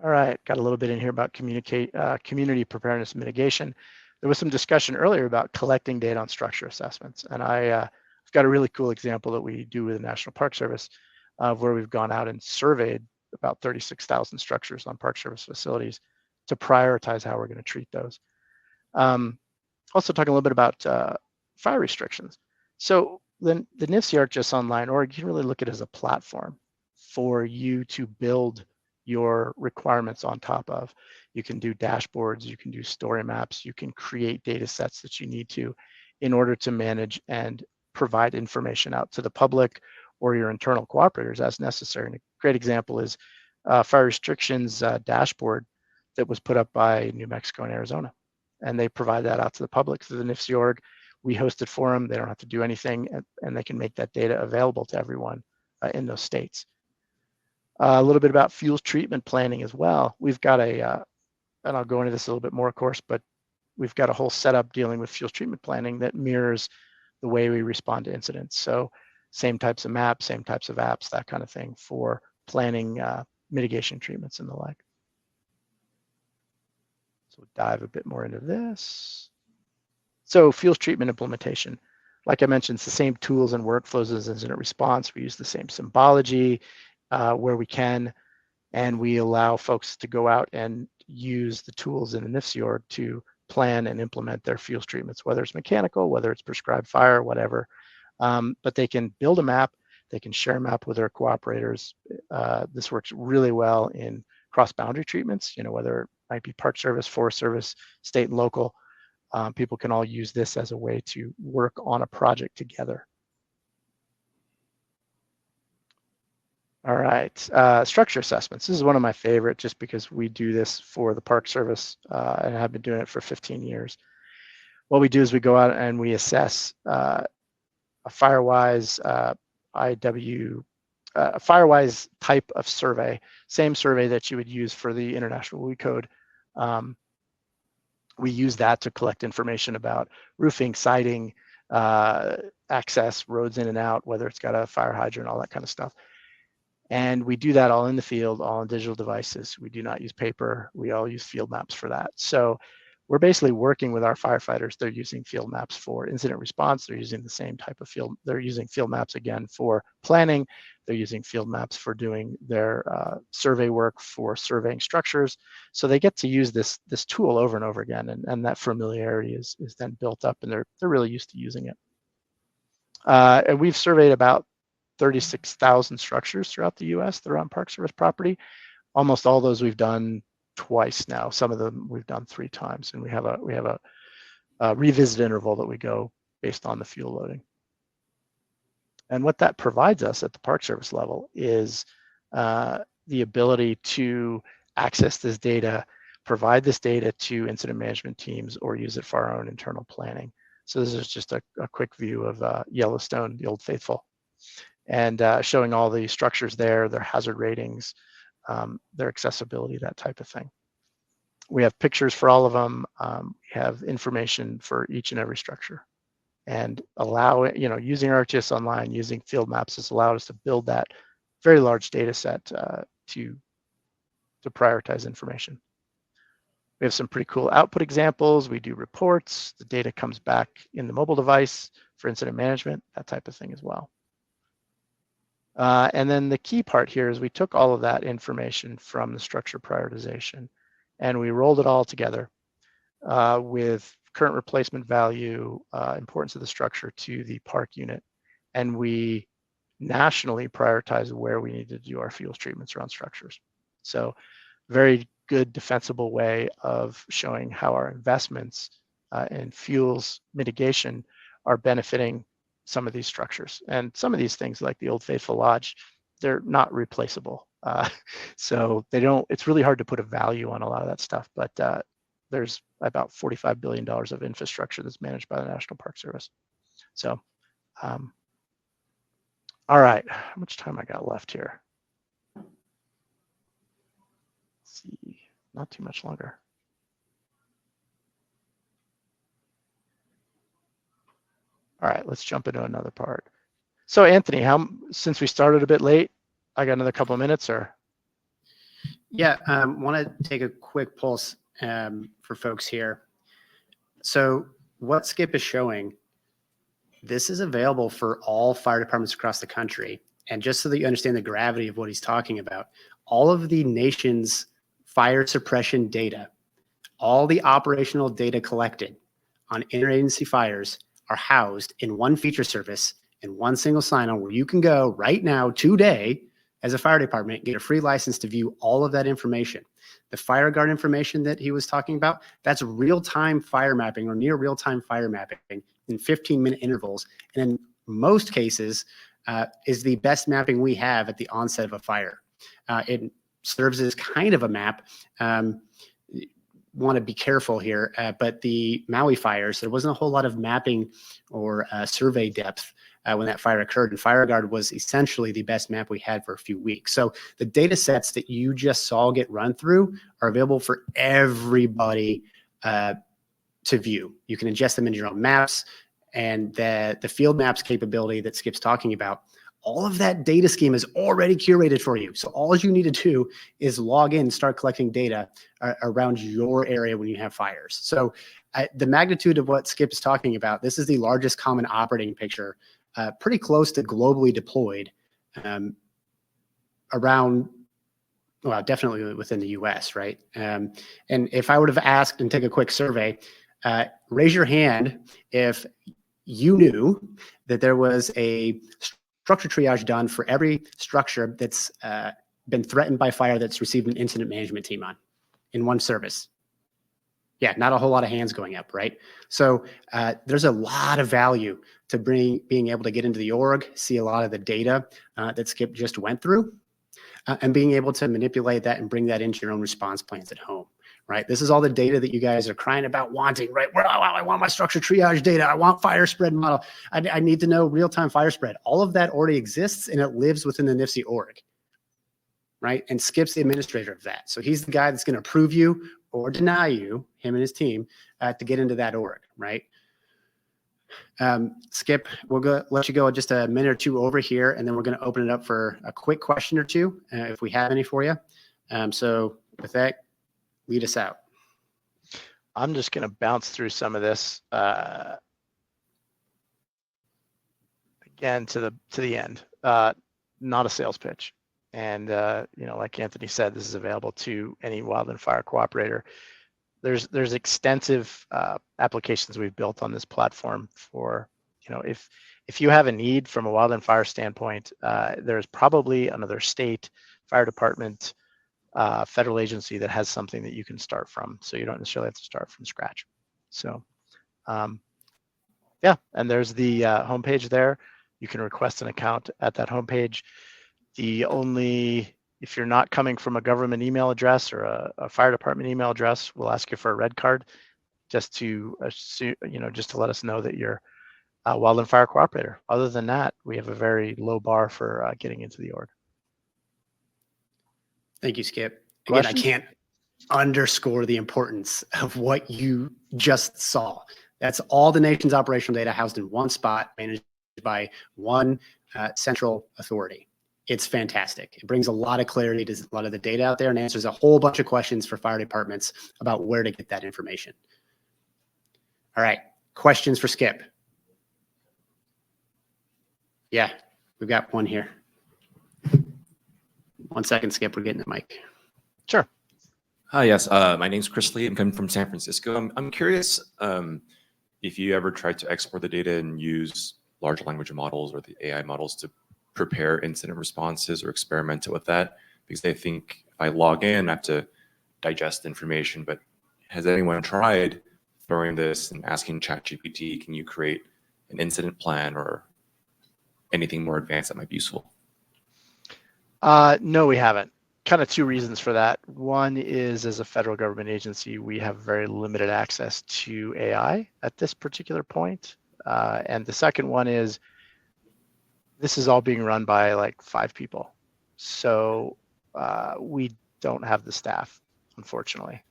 All right, got a little bit in here about community preparedness mitigation. There was some discussion earlier about collecting data on structure assessments, and I've got a really cool example that we do with the National Park Service where we've gone out and surveyed about 36,000 structures on Park Service facilities to prioritize how we're going to treat those. Also talking a little bit about fire restrictions. So the NIFC ArcGIS Online org, you can really look at it as a platform for you to build your requirements on top of. You can do dashboards, you can do story maps, you can create data sets that you need to in order to manage and provide information out to the public or your internal cooperators as necessary. And a great example is fire restrictions dashboard that was put up by New Mexico and Arizona. And they provide that out to the public through the NIFC org. We host it for them. They don't have to do anything, and they can make that data available to everyone in those states. A little bit about fuels treatment planning as well. We've got and I'll go into this a little bit more, of course, but we've got a whole setup dealing with fuels treatment planning that mirrors the way we respond to incidents. So same types of maps, same types of apps, that kind of thing for planning mitigation treatments and the like. So we'll dive a bit more into this. So fuels treatment implementation. Like I mentioned, it's the same tools and workflows as incident response. We use the same symbology where we can, and we allow folks to go out and use the tools in the NIFC org to plan and implement their fuels treatments, whether it's mechanical, whether it's prescribed fire, whatever. But they can build a map, they can share a map with their cooperators. This works really well in cross-boundary treatments, whether it might be Park Service, Forest Service, state and local. People can all use this as a way to work on a project together. All right, structure assessments. This is one of my favorite just because we do this for the Park Service and have been doing it for 15 years. What we do is we go out and we assess a FireWise FireWise type of survey, same survey that you would use for the International WUI code. We use that to collect information about roofing, siding, access, roads in and out, whether it's got a fire hydrant, all that kind of stuff. And we do that all in the field, all on digital devices. We do not use paper. We all use field maps for that. So we're basically working with our firefighters. They're using field maps for incident response. They're using the same type of field. They're using field maps again for planning. They're using field maps for doing their survey work for surveying structures. So they get to use this tool over and over again, and that familiarity is then built up, and they're really used to using it. And we've surveyed about 36,000 structures throughout the U.S. that are on Park Service property. Almost all those we've done twice now. Some of them we've done 3 times, and we have a revisit interval that we go based on the fuel loading. And what that provides us at the Park Service level is the ability to access this data, provide this data to incident management teams, or use it for our own internal planning. So this is just a quick view of Yellowstone, the Old Faithful, and showing all the structures there, their hazard ratings, their accessibility, that type of thing. We have pictures for all of them. We have information for each and every structure, and using ArcGIS Online, using field maps has allowed us to build that very large data set to prioritize information. We have some pretty cool output examples. We do reports. The data comes back in the mobile device for incident management, that type of thing as well. And then the key part here is we took all of that information from the structure prioritization and we rolled it all together with current replacement value, importance of the structure to the park unit. And we nationally prioritized where we needed to do our fuels treatments around structures. So very good defensible way of showing how our investments in fuels mitigation are benefiting some of these structures. And some of these things like the Old Faithful Lodge, they're not replaceable. So it's really hard to put a value on a lot of that stuff, but there's about $45 billion of infrastructure that's managed by the National Park Service. So, all right, how much time I got left here? Let's see, not too much longer. All right, let's jump into another part. So Anthony, since we started a bit late, I got another couple of minutes or? Yeah, want to take a quick pulse for folks here. So what Skip is showing, this is available for all fire departments across the country. And just so that you understand the gravity of what he's talking about, all of the nation's fire suppression data, all the operational data collected on interagency fires are housed in one feature service in one single sign-on where you can go right now, today, as a fire department, get a free license to view all of that information. The fire guard information that he was talking about, that's real-time fire mapping or near real-time fire mapping in 15-minute intervals. And in most cases, is the best mapping we have at the onset of a fire. It serves as kind of a map. Want to be careful here, but the Maui fires, there wasn't a whole lot of mapping or survey depth when that fire occurred, and FireGuard was essentially the best map we had for a few weeks. So the data sets that you just saw get run through are available for everybody to view. You can ingest them into your own maps, and the field maps capability that Skip's talking about, all of that data scheme is already curated for you. So all you need to do is log in and start collecting data around your area when you have fires. So the magnitude of what Skip is talking about, this is the largest common operating picture, pretty close to globally deployed around, well, definitely within the US, right? And if I would have asked and take a quick survey, raise your hand if you knew that there was a structure triage done for every structure that's been threatened by fire that's received an incident management team on in one service. Yeah, not a whole lot of hands going up, right? So there's a lot of value to being able to get into the org, see a lot of the data that Skip just went through, and being able to manipulate that and bring that into your own response plans at home, right? This is all the data that you guys are crying about wanting, right? Well, I want my structure triage data. I want fire spread model. I need to know real-time fire spread. All of that already exists and it lives within the NIFC org, right? And Skip's the administrator of that. So he's the guy that's going to approve you or deny you, him and his team, to get into that org, right? Skip, we'll let you go just a minute or two over here, and then we're going to open it up for a quick question or two, if we have any for you. So with that, lead us out. I'm just going to bounce through some of this again to the end. Not a sales pitch, and like Anthony said, this is available to any wildland fire cooperator. There's extensive applications we've built on this platform for, if you have a need from a wildland fire standpoint, there's probably another state fire department, federal agency that has something that you can start from. So you don't necessarily have to start from scratch. So yeah, and there's the homepage there. You can request an account at that homepage. If you're not coming from a government email address or a fire department email address, we'll ask you for a red card. just to just to let us know that you're a wildland fire cooperator. Other than that, we have a very low bar for getting into the org. Thank you, Skip. Again, Questions? I can't underscore the importance of what you just saw. That's all the nation's operational data housed in one spot, managed by one central authority. It's fantastic. It brings a lot of clarity to a lot of the data out there and answers a whole bunch of questions for fire departments about where to get that information. All right, questions for Skip? Yeah, we've got one here. 1 second, Skip, we're getting the mic. Sure. Hi, yes. My name's Chris Lee. I'm coming from San Francisco. I'm curious if you ever tried to export the data and use large language models or the AI models to prepare incident responses or experiment with that, because I think if I log in, I have to digest information. But has anyone tried throwing this and asking ChatGPT, can you create an incident plan or anything more advanced that might be useful? No, we haven't. Kind of two reasons for that. One is, as a federal government agency, we have very limited access to AI at this particular point. And the second one is, this is all being run by like 5 people. So we don't have the staff, unfortunately.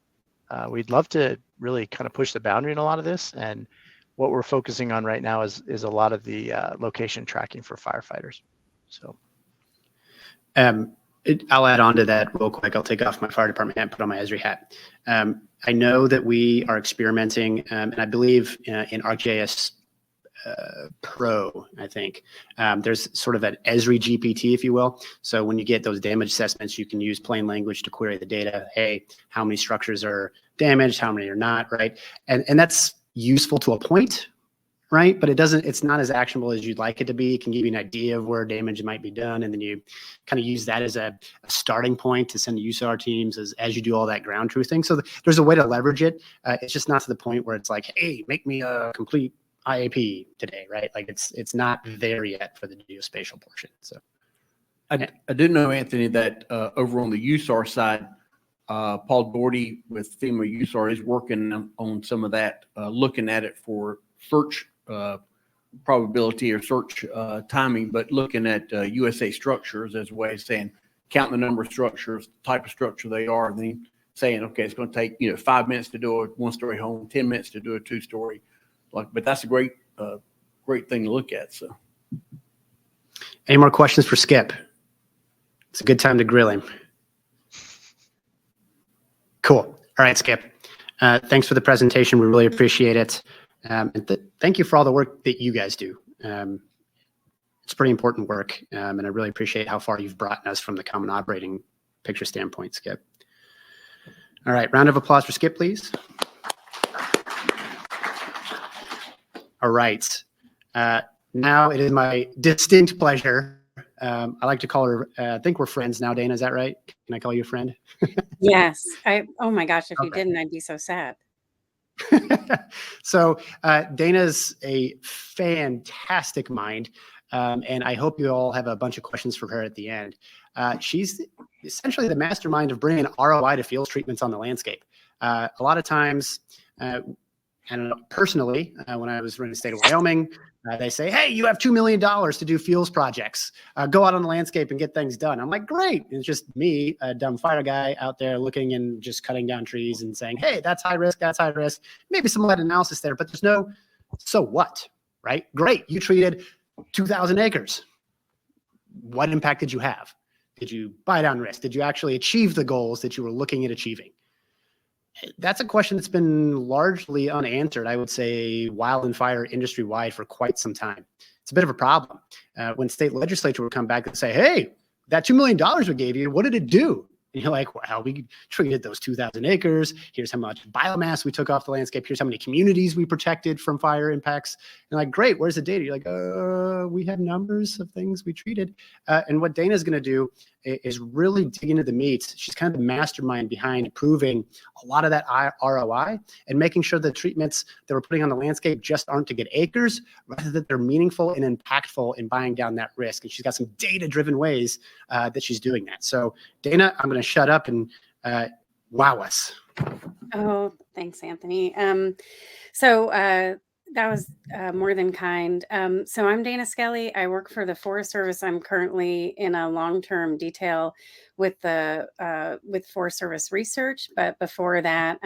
We'd love to really kind of push the boundary in a lot of this. And what we're focusing on right now is a lot of the location tracking for firefighters. So. I'll add on to that real quick. I'll take off my fire department hat and put on my Esri hat. I know that we are experimenting, and I believe in ArcGIS Pro, I think, there's sort of an Esri GPT, if you will. So when you get those damage assessments, you can use plain language to query the data. Hey, how many structures are damaged? How many are not, right? And that's useful to a point, right? But it's not as actionable as you'd like it to be. It can give you an idea of where damage might be done. And then you kind of use that as a starting point to send to USAR teams as you do all that ground truthing. So there's a way to leverage it. It's just not to the point where it's like, hey, make me a complete IAP today, right? Like it's not there yet for the geospatial portion. So I do know, Anthony, that over on the USAR side, Paul Doherty with FEMA USAR is working on some of that, looking at it for search probability or search timing, but looking at USA structures as a way of saying, counting the number of structures, type of structure they are, and then saying, okay, it's going to take 5 minutes to do a 1-story home, 10 minutes to do a 2-story. But that's a great thing to look at. So, any more questions for Skip? It's a good time to grill him. Cool. All right, Skip. Thanks for the presentation. We really appreciate it. And thank you for all the work that you guys do. It's pretty important work, and I really appreciate how far you've brought us from the common operating picture standpoint, Skip. All right, round of applause for Skip, please. All right. Now it is my distinct pleasure. I like to call her, I think we're friends now, Dana, is that right? Can I call you a friend? Yes. Oh my gosh, if you Okay. didn't, I'd be so sad. So Dana's a fantastic mind, and I hope you all have a bunch of questions for her at the end. She's essentially the mastermind of bringing ROI to field treatments on the landscape. A lot of times, I don't know, personally, when I was running the state of Wyoming, they say, hey, you have $2 million to do fields projects. Go out on the landscape and get things done. I'm like, great. And it's just me, a dumb fire guy out there looking and just cutting down trees and saying, hey, that's high risk, that's high risk. Maybe some lead analysis there, but there's no, so what, right? Great, you treated 2,000 acres. What impact did you have? Did you buy down risk? Did you actually achieve the goals that you were looking at achieving? That's a question that's been largely unanswered, I would say, wildland fire industry-wide for quite some time. It's a bit of a problem. When state legislature would come back and say, hey, that $2 million we gave you, what did it do? And you're like, well, we treated those 2,000 acres. Here's how much biomass we took off the landscape. Here's how many communities we protected from fire impacts. And like, great, where's the data? You're like, we have numbers of things we treated. And what Dana's going to do is really dig into the meat. She's kind of the mastermind behind proving a lot of that ROI and making sure the treatments that we're putting on the landscape just aren't to get acres, rather that they're meaningful and impactful in buying down that risk. And she's got some data-driven ways that she's doing that. So Dana, I'm going to shut up and wow us. Oh, thanks, Anthony. So that was more than kind. So I'm Dana Skelly. I work for the Forest Service. I'm currently in a long-term detail with the with Forest Service research. But before that,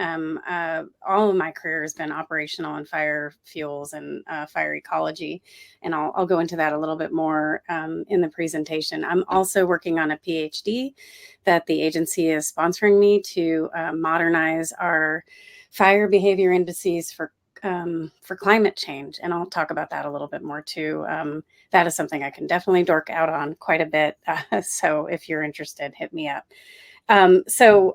all of my career has been operational in fire fuels and fire ecology, and I'll go into that a little bit more in the presentation. I'm also working on a PhD that the agency is sponsoring me to modernize our fire behavior indices for climate change. And I'll talk about that a little bit more too. That is something I can definitely dork out on quite a bit. So if you're interested, hit me up. So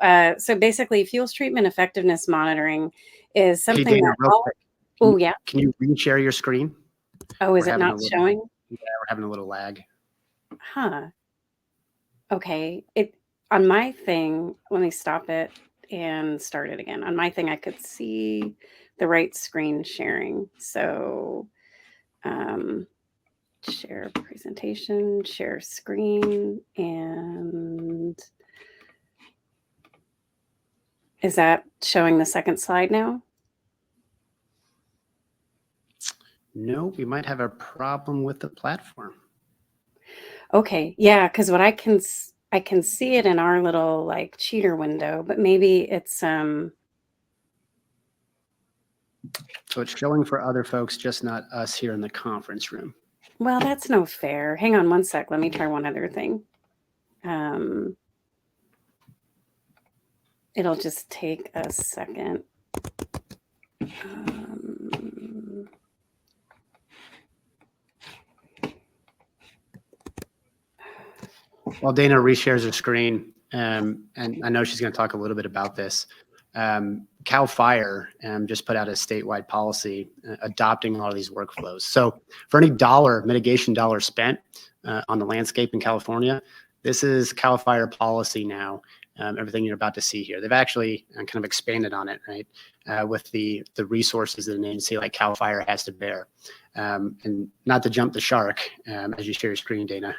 basically fuels treatment effectiveness monitoring is something Hey, Dana, that real quick. oh yeah. Can you re-share your screen? Oh, is We're it having not a little- showing? Yeah, we're having a little lag. Huh. Okay. It on my thing, let me stop it and start it again. On my thing, I could see the right screen sharing. So share presentation, share screen, and is that showing the second slide now? No, we might have a problem with the platform. Okay, yeah, because what I can see it in our little like cheater window, but maybe it's So it's showing for other folks, just not us here in the conference room. well, that's no fair. Hang on one sec. Let me try one other thing. It'll just take a second. While Dana reshares her screen, and I know she's going to talk a little bit about this, CAL FIRE just put out a statewide policy adopting all of these workflows. So for any mitigation dollar spent on the landscape in California, this is CAL FIRE policy now. Everything you're about to see here, they've actually kind of expanded on it, right? With the resources that an agency like CAL FIRE has to bear, and not to jump the shark as you share your screen, Dana.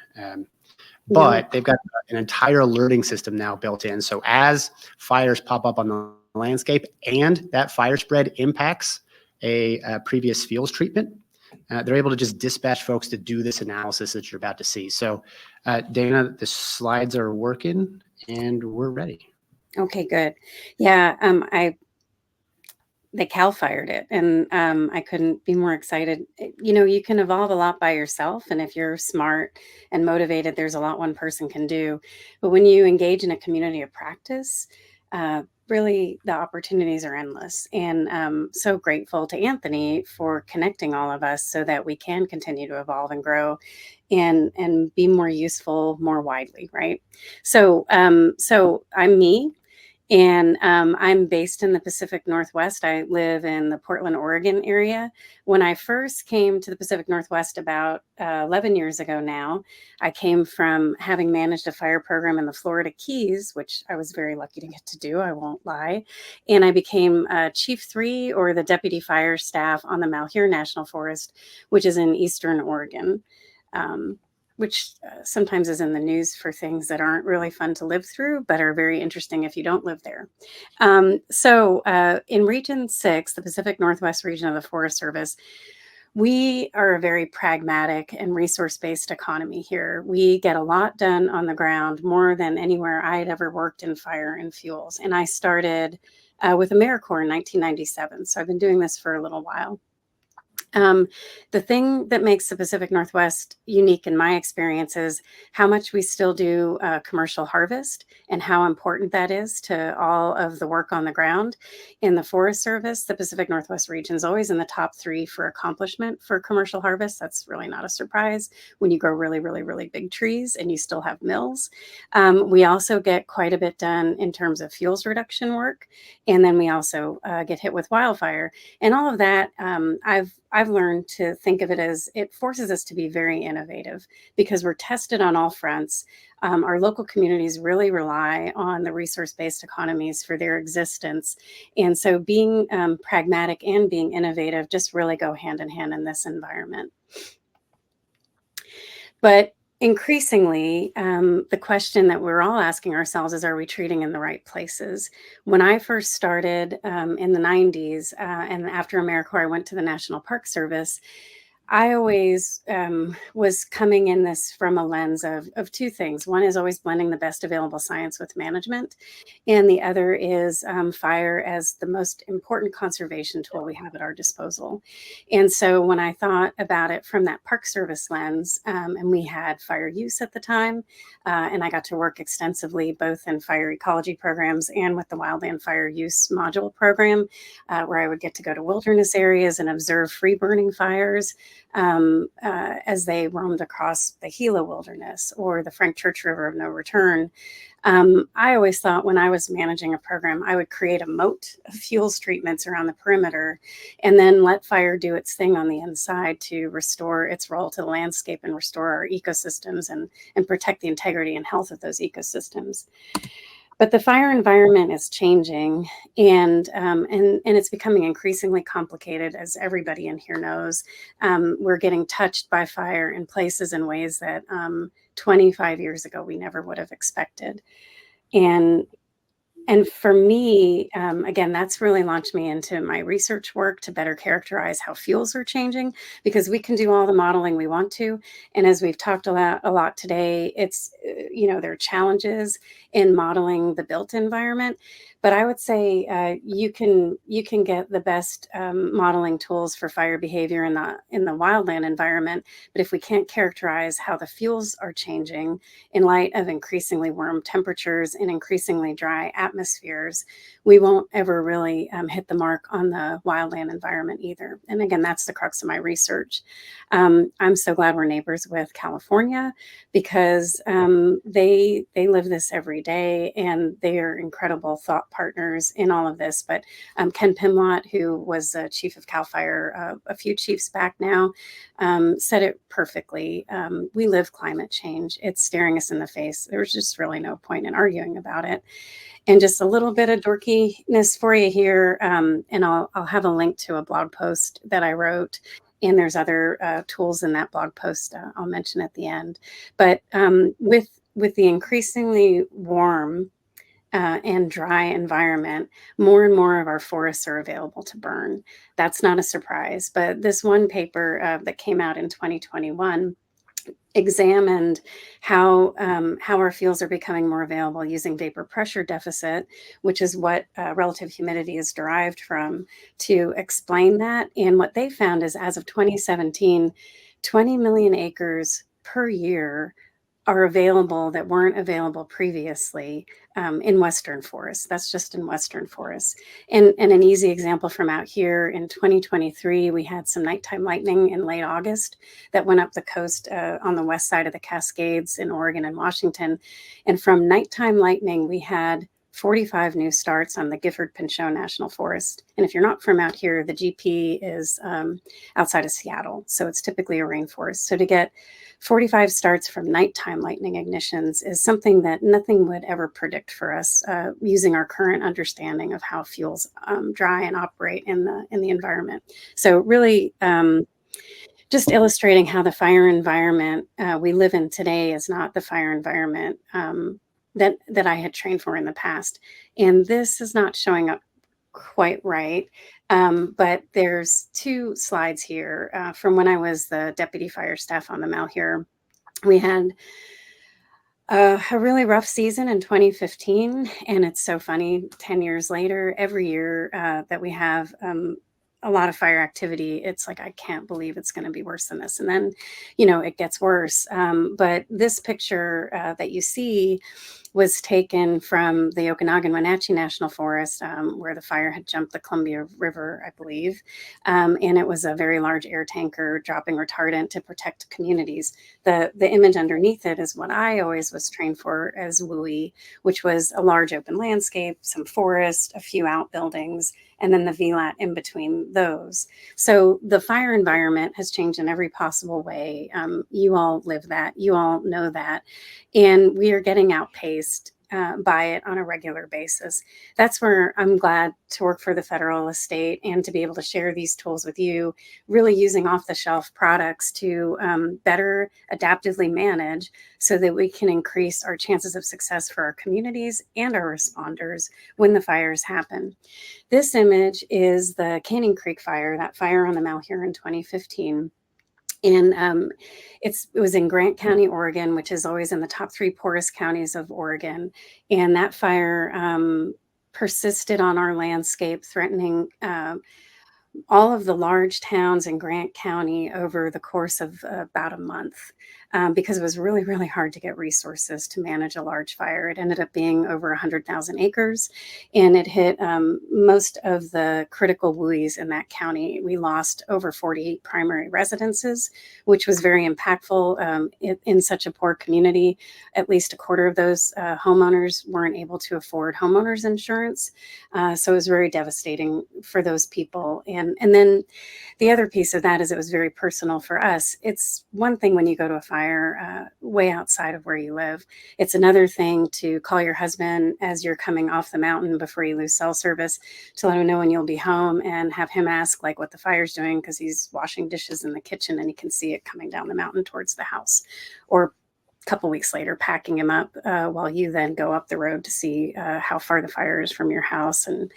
But they've got an entire alerting system now built in. So as fires pop up on the landscape and that fire spread impacts a previous fuels treatment, they're able to just dispatch folks to do this analysis that you're about to see. So Dana, the slides are working and we're ready. Okay, good. Yeah, they CAL FIRED it, and I couldn't be more excited. You know, you can evolve a lot by yourself, and if you're smart and motivated, there's a lot one person can do. But when you engage in a community of practice, really the opportunities are endless. And so grateful to Anthony for connecting all of us so that we can continue to evolve and grow and be more useful more widely, right? So I'm me. And I'm based in the Pacific Northwest. I live in the Portland, Oregon area. When I first came to the Pacific Northwest about 11 years ago now, I came from having managed a fire program in the Florida Keys, which I was very lucky to get to do, I won't lie. And I became Chief 3 or the Deputy Fire Staff on the Malheur National Forest, which is in Eastern Oregon. Which sometimes is in the news for things that aren't really fun to live through, but are very interesting if you don't live there. So in Region 6, the Pacific Northwest region of the Forest Service, we are a very pragmatic and resource-based economy here. We get a lot done on the ground, more than anywhere I had ever worked in fire and fuels. And I started with AmeriCorps in 1997. So I've been doing this for a little while. The thing that makes the Pacific Northwest unique in my experience is how much we still do commercial harvest and how important that is to all of the work on the ground. In the Forest Service, the Pacific Northwest region is always in the top 3 for accomplishment for commercial harvest. That's really not a surprise when you grow really, really, really big trees and you still have mills. We also get quite a bit done in terms of fuels reduction work. And then we also get hit with wildfire. And all of that, I've learned to think of it as it forces us to be very innovative because we're tested on all fronts. Our local communities really rely on the resource-based economies for their existence. And so being pragmatic and being innovative just really go hand in hand in this environment. But increasingly, the question that we're all asking ourselves is, are we treating in the right places? When I first started in the 90s, and after AmeriCorps, I went to the National Park Service. I always was coming in this from a lens of two things. One is always blending the best available science with management. And the other is fire as the most important conservation tool we have at our disposal. And so when I thought about it from that Park Service lens, and we had fire use at the time, and I got to work extensively both in fire ecology programs and with the Wildland Fire Use Module program, where I would get to go to wilderness areas and observe free burning fires as they roamed across the Gila Wilderness or the Frank Church River of No Return. I always thought when I was managing a program, I would create a moat of fuels treatments around the perimeter and then let fire do its thing on the inside to restore its role to the landscape and restore our ecosystems and protect the integrity and health of those ecosystems. But the fire environment is changing, and it's becoming increasingly complicated, as everybody in here knows. We're getting touched by fire in places and ways that 25 years ago we never would have expected. And for me, again, that's really launched me into my research work to better characterize how fuels are changing, because we can do all the modeling we want to. And as we've talked a lot today, it's, there are challenges in modeling the built environment. But I would say you can get the best modeling tools for fire behavior in the wildland environment. But if we can't characterize how the fuels are changing in light of increasingly warm temperatures and increasingly dry atmospheres, we won't ever really hit the mark on the wildland environment either. And again, that's the crux of my research. I'm so glad we're neighbors with California, because they live this every day, and they are incredible thought partners in all of this. But Ken Pimlott, who was chief of CAL FIRE a few chiefs back now, said it perfectly. We live climate change. It's staring us in the face. There's just really no point in arguing about it. And just a little bit of dorkiness for you here, and I'll have a link to a blog post that I wrote. And there's other tools in that blog post I'll mention at the end. But with the increasingly warm and dry environment, more and more of our forests are available to burn. That's not a surprise. But this one paper that came out in 2021 examined how our fuels are becoming more available using vapor pressure deficit, which is what relative humidity is derived from, to explain that. And what they found is, as of 2017, 20 million acres per year are available that weren't available previously in Western forests. That's just in Western forests. And an easy example from out here, in 2023, we had some nighttime lightning in late August that went up the coast on the west side of the Cascades in Oregon and Washington. And from nighttime lightning, we had 45 new starts on the Gifford-Pinchot National Forest. And if you're not from out here, the GP is outside of Seattle. So it's typically a rainforest. So to get 45 starts from nighttime lightning ignitions is something that nothing would ever predict for us using our current understanding of how fuels dry and operate in the environment. So really just illustrating how the fire environment we live in today is not the fire environment that I had trained for in the past. And this is not showing up quite right. But there's two slides here from when I was the deputy fire staff on the Malheur. We had a really rough season in 2015. And it's so funny, 10 years later, every year that we have a lot of fire activity, it's like, I can't believe it's going to be worse than this. And then, it gets worse. But this picture that you see was taken from the Okanagan-Wenatchee National Forest, where the fire had jumped the Columbia River, I believe. And it was a very large air tanker dropping retardant to protect communities. The image underneath it is what I always was trained for as WUI, which was a large open landscape, some forest, a few outbuildings, and then the VLAT in between those. So the fire environment has changed in every possible way. You all live that, you all know that. And we are getting outpaced by it on a regular basis. That's where I'm glad to work for the federal estate and to be able to share these tools with you, really using off-the-shelf products to better adaptively manage so that we can increase our chances of success for our communities and our responders when the fires happen. This image is the Canning Creek fire, that fire on the Malheur in 2015. And it was in Grant County, Oregon, which is always in the top 3 poorest counties of Oregon. And that fire persisted on our landscape, threatening all of the large towns in Grant County over the course of about a month, because it was really, really hard to get resources to manage a large fire. It ended up being over 100,000 acres, and it hit most of the critical WUIs in that county. We lost over 48 primary residences, which was very impactful in such a poor community. At least a quarter of those homeowners weren't able to afford homeowners insurance. So it was very devastating for those people. And then the other piece of that is it was very personal for us. It's one thing when you go to a fire way outside of where you live. It's another thing to call your husband as you're coming off the mountain before you lose cell service to let him know when you'll be home, and have him ask like what the fire's doing because he's washing dishes in the kitchen and he can see it coming down the mountain towards the house. Or a couple weeks later, packing him up while you then go up the road to see how far the fire is from your house and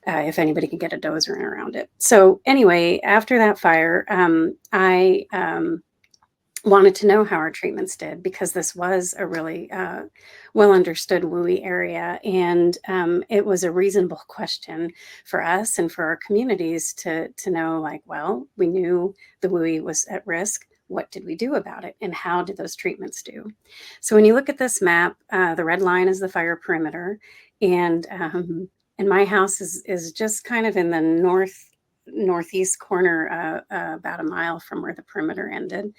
if anybody can get a dozer in around it. So anyway, after that fire, I wanted to know how our treatments did, because this was a really well understood WUI area. And it was a reasonable question for us and for our communities to know, like, well, we knew the WUI was at risk. What did we do about it? And how did those treatments do? So when you look at this map, the red line is the fire perimeter. And my house is just kind of in the northeast corner, about a mile from where the perimeter ended.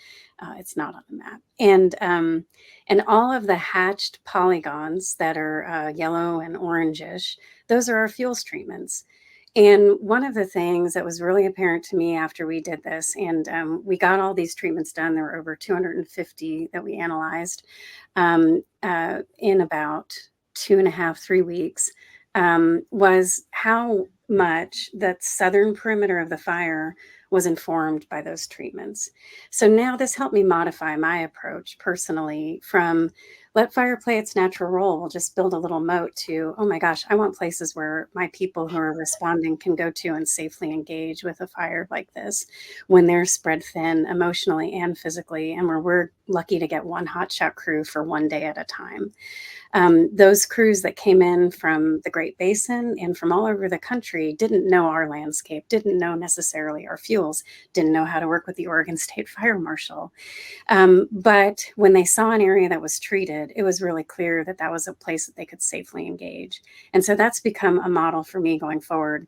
It's not on the map. And all of the hatched polygons that are yellow and orangish, those are our fuels treatments. And one of the things that was really apparent to me after we did this, and we got all these treatments done, there were over 250 that we analyzed in about 2.5, 3 weeks, was how much that southern perimeter of the fire was informed by those treatments. So now this helped me modify my approach personally from let fire play its natural role. We'll just build a little moat to, oh my gosh, I want places where my people who are responding can go to and safely engage with a fire like this when they're spread thin emotionally and physically, and where we're lucky to get one hotshot crew for one day at a time. Those crews that came in from the Great Basin and from all over the country didn't know our landscape, didn't know necessarily our fuels, didn't know how to work with the Oregon State Fire Marshal. But when they saw an area that was treated, it was really clear that that was a place that they could safely engage. And so that's become a model for me going forward.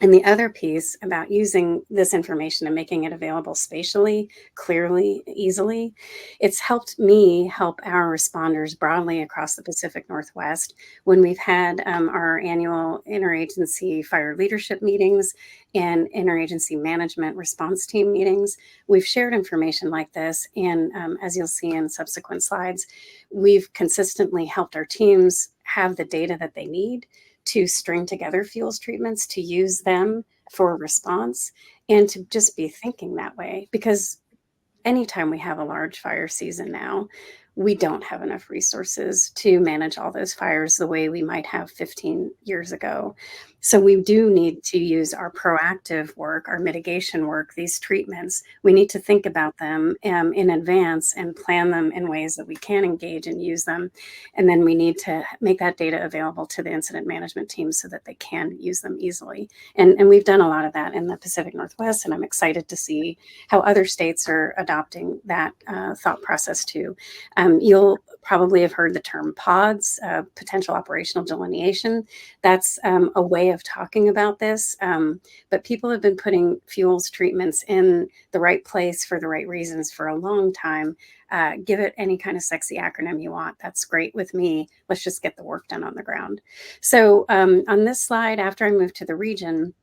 And the other piece about using this information and making it available spatially, clearly, easily, it's helped me help our responders broadly across the Pacific Northwest. When we've had our annual interagency fire leadership meetings and interagency management response team meetings, we've shared information like this. And as you'll see in subsequent slides, we've consistently helped our teams have the data that they need to string together fuels treatments, to use them for response, and to just be thinking that way. Because anytime we have a large fire season now, we don't have enough resources to manage all those fires the way we might have 15 years ago. So we do need to use our proactive work, our mitigation work, these treatments. We need to think about them in advance and plan them in ways that we can engage and use them. And then we need to make that data available to the incident management team so that they can use them easily. And we've done a lot of that in the Pacific Northwest, and I'm excited to see how other states are adopting that thought process too. You'll probably have heard the term pods, potential operational delineation. That's a way of talking about this, but people have been putting fuels treatments in the right place for the right reasons for a long time. Give it any kind of sexy acronym you want. That's great with me. Let's just get the work done on the ground. So on this slide, after I moved to the region,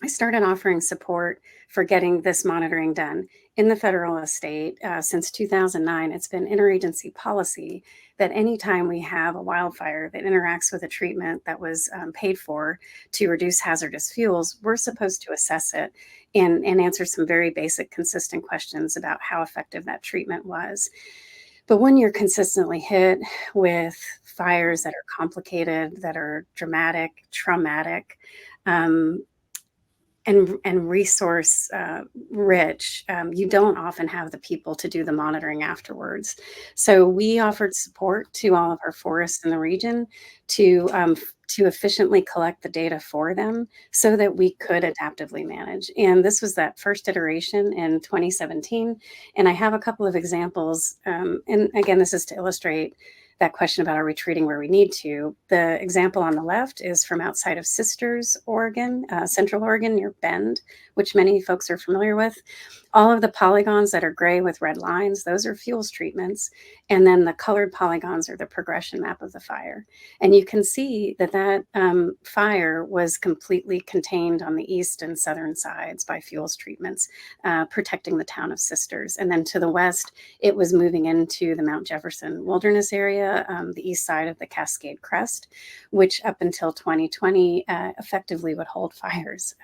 I started offering support for getting this monitoring done. In the federal estate, since 2009, it's been interagency policy that anytime we have a wildfire that interacts with a treatment that was paid for to reduce hazardous fuels, we're supposed to assess it and answer some very basic, consistent questions about how effective that treatment was. But when you're consistently hit with fires that are complicated, that are dramatic, traumatic, and resource rich, you don't often have the people to do the monitoring afterwards. So we offered support to all of our forests in the region to efficiently collect the data for them so that we could adaptively manage. And this was that first iteration in 2017. And I have a couple of examples. And again, this is to illustrate that question about are we treating where we need to. The example on the left is from outside of Sisters, Oregon, Central Oregon near Bend, which many folks are familiar with. All of the polygons that are gray with red lines, those are fuels treatments. And then the colored polygons are the progression map of the fire. And you can see that fire was completely contained on the east and southern sides by fuels treatments, protecting the town of Sisters. And then to the west, it was moving into the Mount Jefferson Wilderness area, the east side of the Cascade Crest, which up until 2020 effectively would hold fires.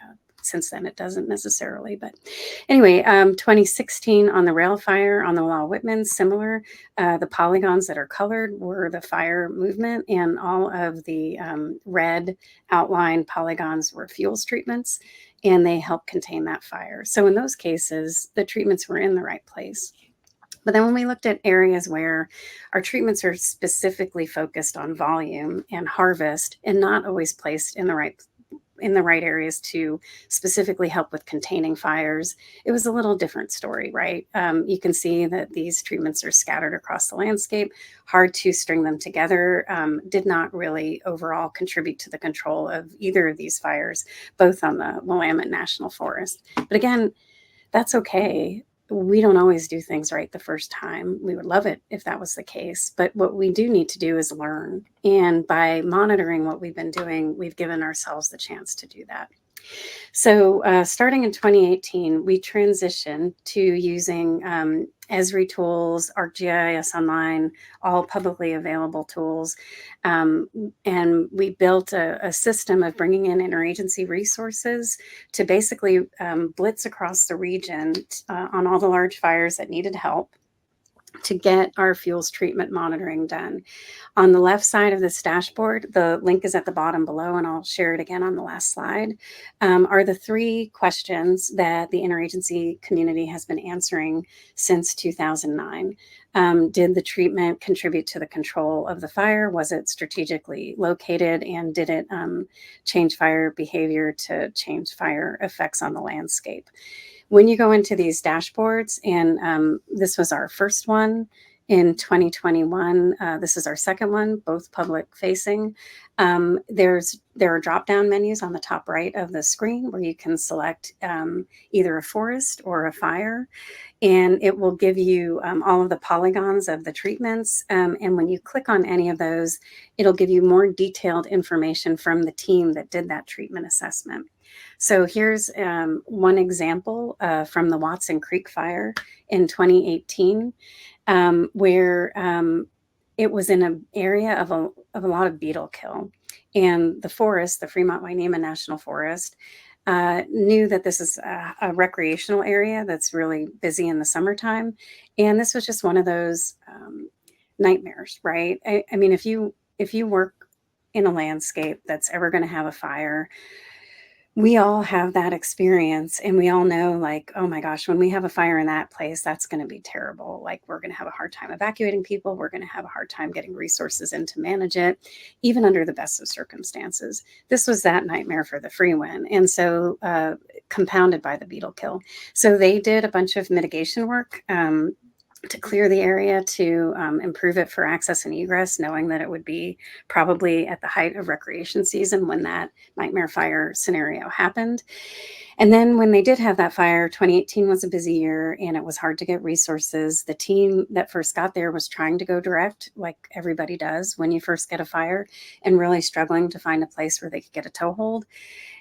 Since then, it doesn't necessarily. But anyway, 2016 on the rail fire on the Wildland, similar. The polygons that are colored were the fire movement, and all of the red outline polygons were fuels treatments, and they help contain that fire. So in those cases, the treatments were in the right place. But then when we looked at areas where our treatments are specifically focused on volume and harvest and not always placed in the right areas to specifically help with containing fires, it was a little different story, right? You can see that these treatments are scattered across the landscape, hard to string them together, did not really overall contribute to the control of either of these fires, both on the Willamette National Forest. But again, that's okay. We don't always do things right the first time. We would love it if that was the case. But what we do need to do is learn. And by monitoring what we've been doing, we've given ourselves the chance to do that. So starting in 2018, we transitioned to using Esri tools, ArcGIS Online, all publicly available tools. And we built a system of bringing in interagency resources to basically blitz across the region on all the large fires that needed help to get our fuels treatment monitoring done. On the left side of this dashboard, the link is at the bottom below, and I'll share it again on the last slide, are the 3 questions that the interagency community has been answering since 2009. Did the treatment contribute to the control of the fire? Was it strategically located? And did it change fire behavior to change fire effects on the landscape? When you go into these dashboards, and this was our first one in 2021, this is our second one, both public facing. There are drop-down menus on the top right of the screen where you can select either a forest or a fire, and it will give you all of the polygons of the treatments. And when you click on any of those, it'll give you more detailed information from the team that did that treatment assessment. So here's one example from the Watson Creek fire in 2018, where it was in an area of a lot of beetle kill. And the forest, the Fremont-Wainema National Forest, knew that this is a recreational area that's really busy in the summertime. And this was just one of those nightmares, right? I mean, if you work in a landscape that's ever going to have a fire, we all have that experience, and we all know, like, oh my gosh, when we have a fire in that place, that's going to be terrible. Like, we're going to have a hard time evacuating people. We're going to have a hard time getting resources in to manage it, even under the best of circumstances. This was that nightmare for the Freewin, and so compounded by the beetle kill. So they did a bunch of mitigation work. to clear the area, to improve it for access and egress, knowing that it would be probably at the height of recreation season when that nightmare fire scenario happened. And then when they did have that fire, 2018 was a busy year and it was hard to get resources. The team that first got there was trying to go direct, like everybody does when you first get a fire, and really struggling to find a place where they could get a toehold.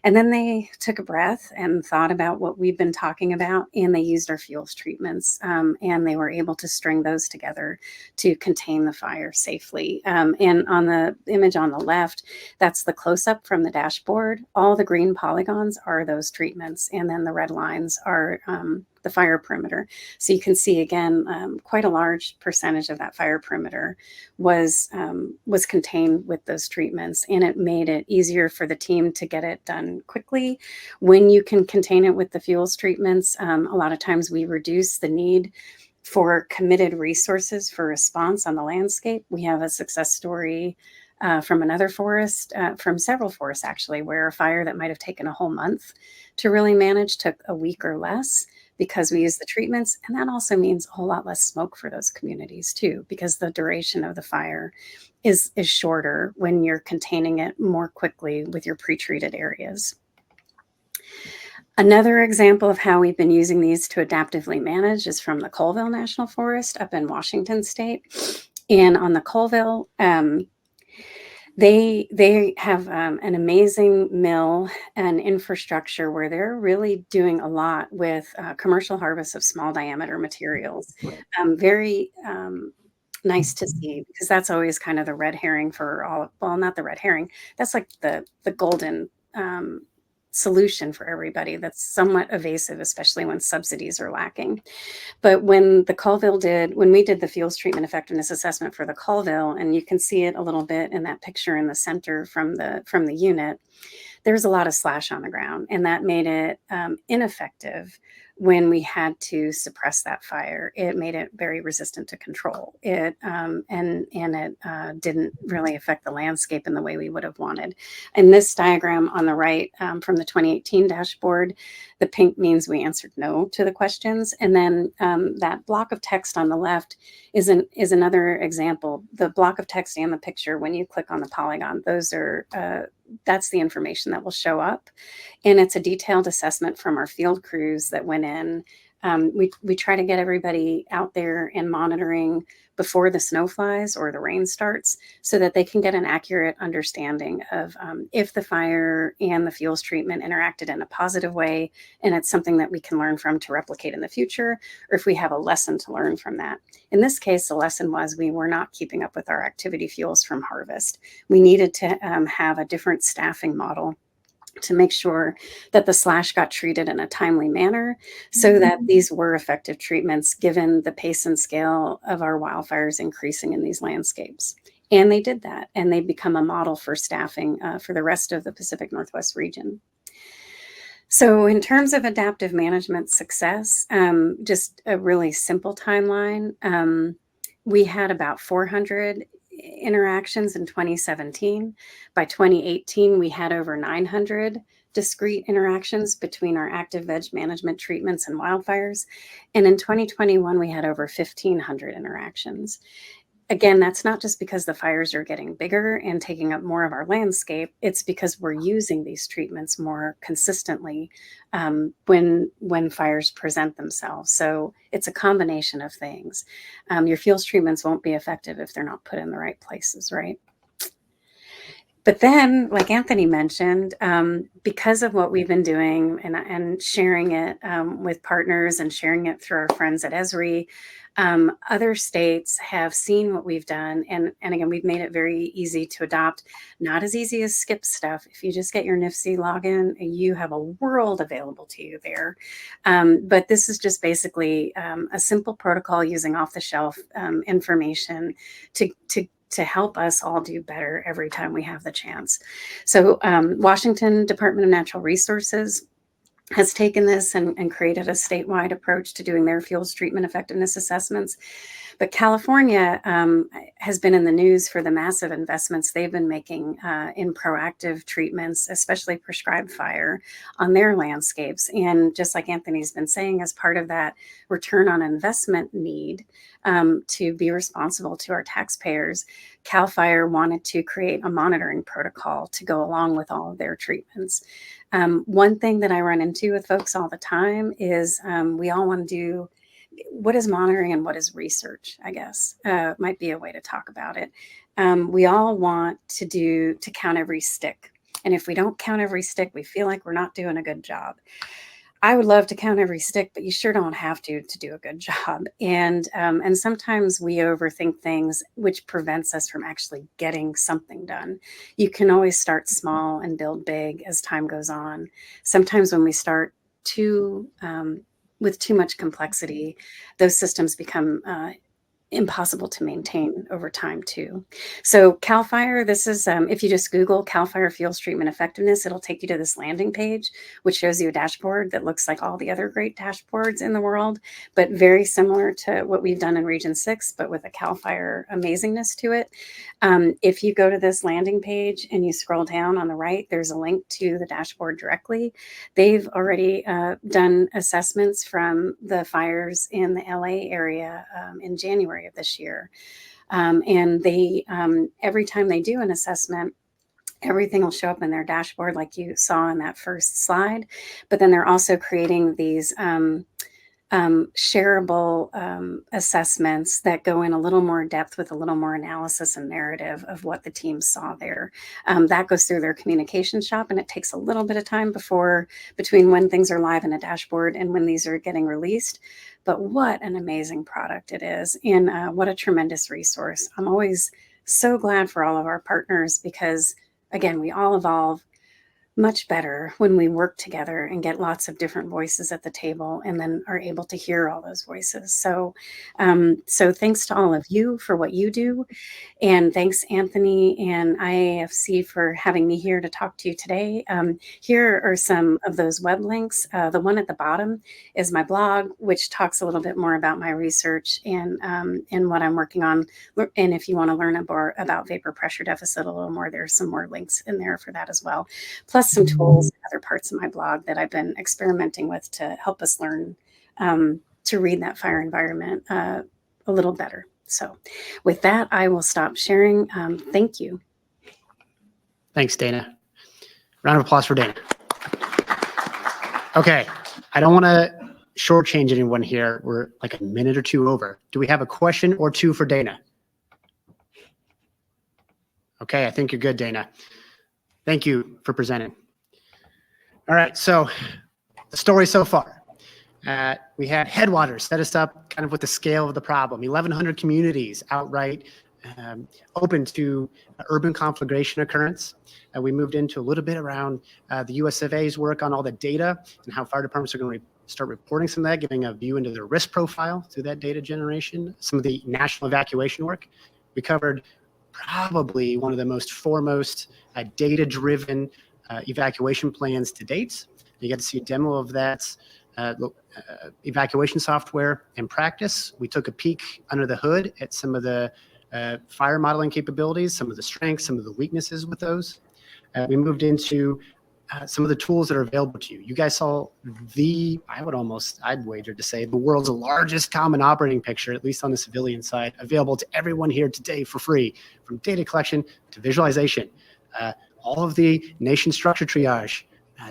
And then they took a breath and thought about what we've been talking about, and they used our fuels treatments, and they were able to string those together to contain the fire safely. And on the image on the left, that's the close-up from the dashboard. All the green polygons are those treatments, and then the red lines are the fire perimeter. So you can see again, quite a large percentage of that fire perimeter was contained with those treatments, and it made it easier for the team to get it done quickly. When you can contain it with the fuels treatments, a lot of times we reduce the need for committed resources for response on the landscape. We have a success story from another forest, from several forests actually, where a fire that might have taken a whole month to really manage took a week or less, because we use the treatments. And that also means a whole lot less smoke for those communities too, because the duration of the fire is shorter when you're containing it more quickly with your pre-treated areas. Another example of how we've been using these to adaptively manage is from the Colville National Forest up in Washington State. And on the Colville, they have an amazing mill and infrastructure where they're really doing a lot with commercial harvest of small diameter materials. Very nice to see, because that's always kind of the red herring for all, well, not the red herring. That's like the golden solution for everybody that's somewhat evasive, especially when subsidies are lacking. But when we did the fuels treatment effectiveness assessment for the Colville, and you can see it a little bit in that picture in the center from the unit, there's a lot of slash on the ground, and that made it ineffective when we had to suppress that fire. It made it very resistant to control. It didn't really affect the landscape in the way we would have wanted. In this diagram on the right, from the 2018 dashboard, the pink means we answered no to the questions, and then that block of text on the left is another example. The block of text and the picture, when you click on the polygon, those are that's the information that will show up. And it's a detailed assessment from our field crews that went in. We try to get everybody out there and monitoring before the snow flies or the rain starts, so that they can get an accurate understanding of if the fire and the fuels treatment interacted in a positive way, and it's something that we can learn from to replicate in the future, or if we have a lesson to learn from that. In this case, the lesson was we were not keeping up with our activity fuels from harvest. We needed to have a different staffing model to make sure that the slash got treated in a timely manner, so that these were effective treatments given the pace and scale of our wildfires increasing in these landscapes. And they did that, and they become a model for staffing for the rest of the Pacific Northwest region. So in terms of adaptive management success, just a really simple timeline. We had about 400 interactions in 2017. By 2018, we had over 900 discrete interactions between our active veg management treatments and wildfires. And in 2021, we had over 1,500 interactions. Again, that's not just because the fires are getting bigger and taking up more of our landscape. It's because we're using these treatments more consistently when fires present themselves. So it's a combination of things. Your fuels treatments won't be effective if they're not put in the right places, right? But then, like Anthony mentioned, because of what we've been doing and sharing it with partners and sharing it through our friends at Esri, other states have seen what we've done. And again, we've made it very easy to adopt, not as easy as skip stuff. If you just get your NIFC login, you have a world available to you there. But this is just basically a simple protocol using off-the-shelf information to help us all do better every time we have the chance. So Washington Department of Natural Resources has taken this and created a statewide approach to doing their fuels treatment effectiveness assessments. But California has been in the news for the massive investments they've been making in proactive treatments, especially prescribed fire, on their landscapes. And just like Anthony's been saying, as part of that return on investment need to be responsible to our taxpayers, CAL FIRE wanted to create a monitoring protocol to go along with all of their treatments. One thing that I run into with folks all the time is we all want to do, what is monitoring and what is research, I guess, might be a way to talk about it. We all want to count every stick. And if we don't count every stick, we feel like we're not doing a good job. I would love to count every stick, but you sure don't have to do a good job. And sometimes we overthink things, which prevents us from actually getting something done. You can always start small and build big as time goes on. Sometimes when we start with too much complexity, those systems become impossible to maintain over time too. So CAL FIRE, this is, if you just Google CAL FIRE fuels treatment effectiveness, it'll take you to this landing page, which shows you a dashboard that looks like all the other great dashboards in the world, but very similar to what we've done in Region 6, but with a CAL FIRE amazingness to it. If you go to this landing page and you scroll down on the right, there's a link to the dashboard directly. They've already done assessments from the fires in the LA area in January of this year. And they, every time they do an assessment, everything will show up in their dashboard like you saw in that first slide. But then they're also creating these shareable assessments that go in a little more depth with a little more analysis and narrative of what the team saw there. That goes through their communication shop, and it takes a little bit of time between when things are live in a dashboard and when these are getting released. But what an amazing product it is, and what a tremendous resource. I'm always so glad for all of our partners because, again, we all evolve much better when we work together and get lots of different voices at the table and then are able to hear all those voices. So, so thanks to all of you for what you do. And thanks, Anthony and IAFC, for having me here to talk to you today. Here are some of those web links. The one at the bottom is my blog, which talks a little bit more about my research and what I'm working on. And if you want to learn more about vapor pressure deficit a little more, there's some more links in there for that as well. Plus some tools and other parts of my blog that I've been experimenting with to help us learn to read that fire environment a little better. So with that, I will stop sharing. Thank you. Thanks, Dana. Round of applause for Dana. Okay, I don't want to shortchange anyone here. We're like a minute or two over. Do we have a question or two for Dana? Okay, I think you're good, Dana. Thank you for presenting. All right, so the story so far. We had Headwaters set us up kind of with the scale of the problem. 1,100 communities outright open to urban conflagration occurrence. We moved into a little bit around the US of A's work on all the data and how fire departments are going to start reporting some of that, giving a view into their risk profile through that data generation, some of the national evacuation work. We covered probably one of the most foremost data-driven evacuation plans to date. You get to see a demo of that evacuation software in practice. We took a peek under the hood at some of the fire modeling capabilities, some of the strengths, some of the weaknesses with those. We moved into some of the tools that are available to you. You guys saw I'd wager to say, the world's largest common operating picture, at least on the civilian side, available to everyone here today for free, from data collection to visualization. All of the nation structure triage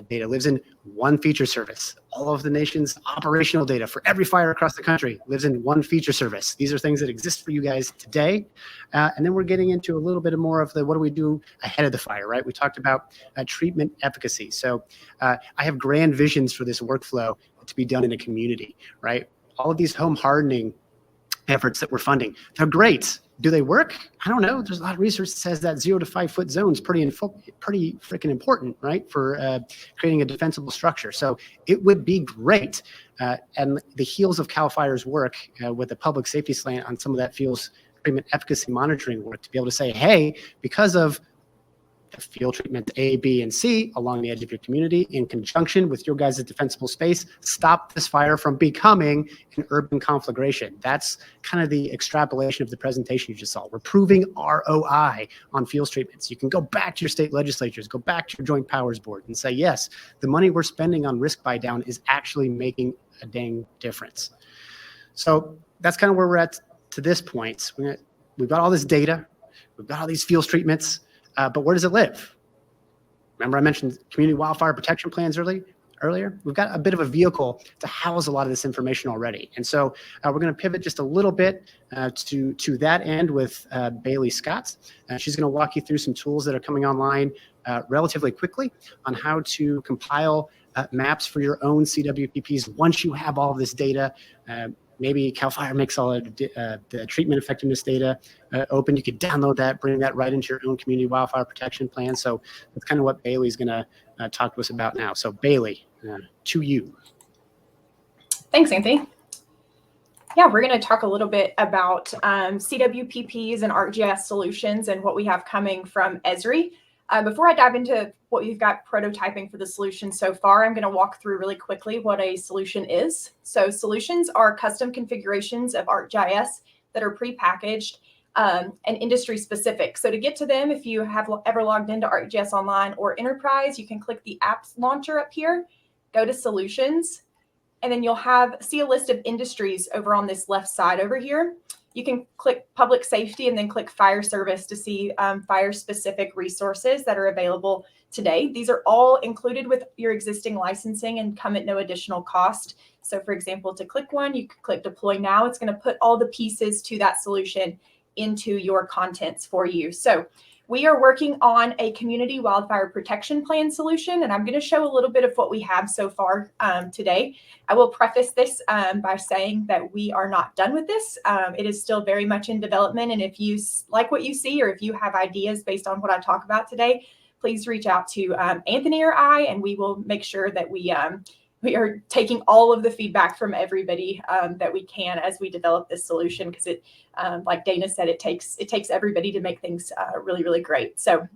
data lives in one feature service. All of the nation's operational data for every fire across the country lives in one feature service. These are things that exist for you guys today. And then we're getting into a little bit more of the, what do we do ahead of the fire, right? We talked about treatment efficacy. So I have grand visions for this workflow to be done in a community, right? All of these home hardening efforts that we're funding, they're great. Do they work? I don't know. There's a lot of research that says that 0 to 5 foot zone is pretty freaking important, right, for creating a defensible structure. So it would be great. And the heels of CAL FIRE's work with the public safety slant on some of that fuels treatment efficacy monitoring work to be able to say, hey, because of the field treatment A, B, and C along the edge of your community in conjunction with your guys' defensible space, stop this fire from becoming an urban conflagration. That's kind of the extrapolation of the presentation you just saw. We're proving ROI on field treatments. You can go back to your state legislatures, go back to your joint powers board and say, yes, the money we're spending on risk buy down is actually making a dang difference. So that's kind of where we're at to this point. We've got all this data, we've got all these field treatments, but where does it live? Remember I mentioned community wildfire protection plans earlier? We've got a bit of a vehicle to house a lot of this information already. And so we're going to pivot just a little bit to that end with Bailey Scott. She's going to walk you through some tools that are coming online relatively quickly on how to compile maps for your own CWPPs once you have all of this data. Maybe CAL FIRE makes all of the treatment effectiveness data open. You could download that, bring that right into your own community wildfire protection plan. So that's kind of what Bailey's going to talk to us about now. So Bailey, to you. Thanks, Anthony. Yeah, we're going to talk a little bit about CWPPs and ArcGIS solutions and what we have coming from Esri. Before I dive into what we've got prototyping for the solution so far, I'm going to walk through really quickly what a solution is. So solutions are custom configurations of ArcGIS that are prepackaged and industry specific. So to get to them, if you have ever logged into ArcGIS Online or Enterprise, you can click the apps launcher up here, go to solutions, and then you'll see a list of industries over on this left side over here. You can click public safety and then click fire service to see fire specific resources that are available today. These are all included with your existing licensing and come at no additional cost. So for example, to click one, you can click deploy now. It's going to put all the pieces to that solution into your contents for you. So we are working on a community wildfire protection plan solution, and I'm going to show a little bit of what we have so far today. I will preface this by saying that we are not done with this. It is still very much in development, and if you like what you see or if you have ideas based on what I talk about today, please reach out to Anthony or I, and we will make sure that we are taking all of the feedback from everybody that we can as we develop this solution, because it, like Dana said, it takes everybody to make things really, really great. So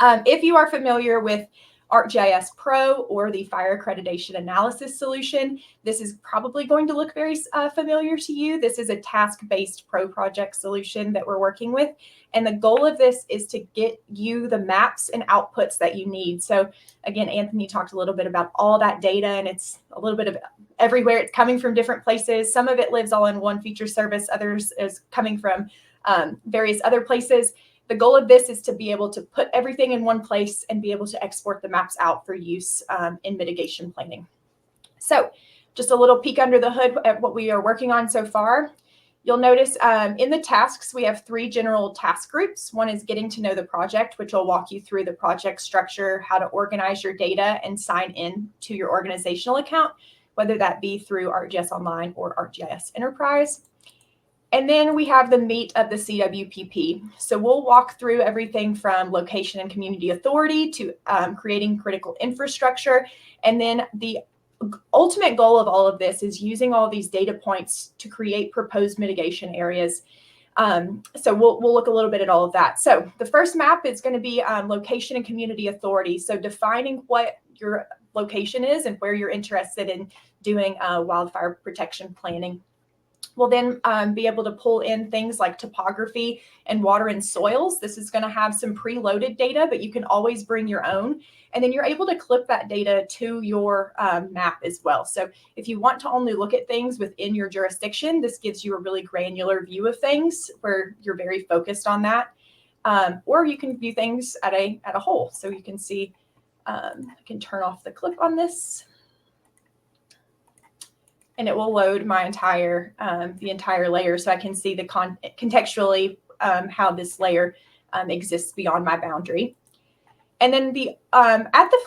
if you are familiar with ArcGIS Pro or the Fire Accreditation Analysis solution, this is probably going to look very familiar to you. This is a task-based pro project solution that we're working with. And the goal of this is to get you the maps and outputs that you need. So again, Anthony talked a little bit about all that data, and it's a little bit of everywhere. It's coming from different places. Some of it lives all in one feature service. Others is coming from various other places. The goal of this is to be able to put everything in one place and be able to export the maps out for use in mitigation planning. So just a little peek under the hood at what we are working on so far. You'll notice in the tasks, we have 3 general task groups. One is getting to know the project, which will walk you through the project structure, how to organize your data and sign in to your organizational account, whether that be through ArcGIS Online or ArcGIS Enterprise. And then we have the meat of the CWPP. So we'll walk through everything from location and community authority to creating critical infrastructure. And then the ultimate goal of all of this is using all these data points to create proposed mitigation areas. So we'll look a little bit at all of that. So the first map is going to be location and community authority. So defining what your location is and where you're interested in doing wildfire protection planning. We'll then be able to pull in things like topography and water and soils. This is going to have some preloaded data, but you can always bring your own. And then you're able to clip that data to your map as well. So if you want to only look at things within your jurisdiction, this gives you a really granular view of things where you're very focused on that. Or you can view things at a whole. So you can see, I can turn off the clip on this. And it will load my entire, the entire layer, so I can see the contextually how this layer exists beyond my boundary. And then the at the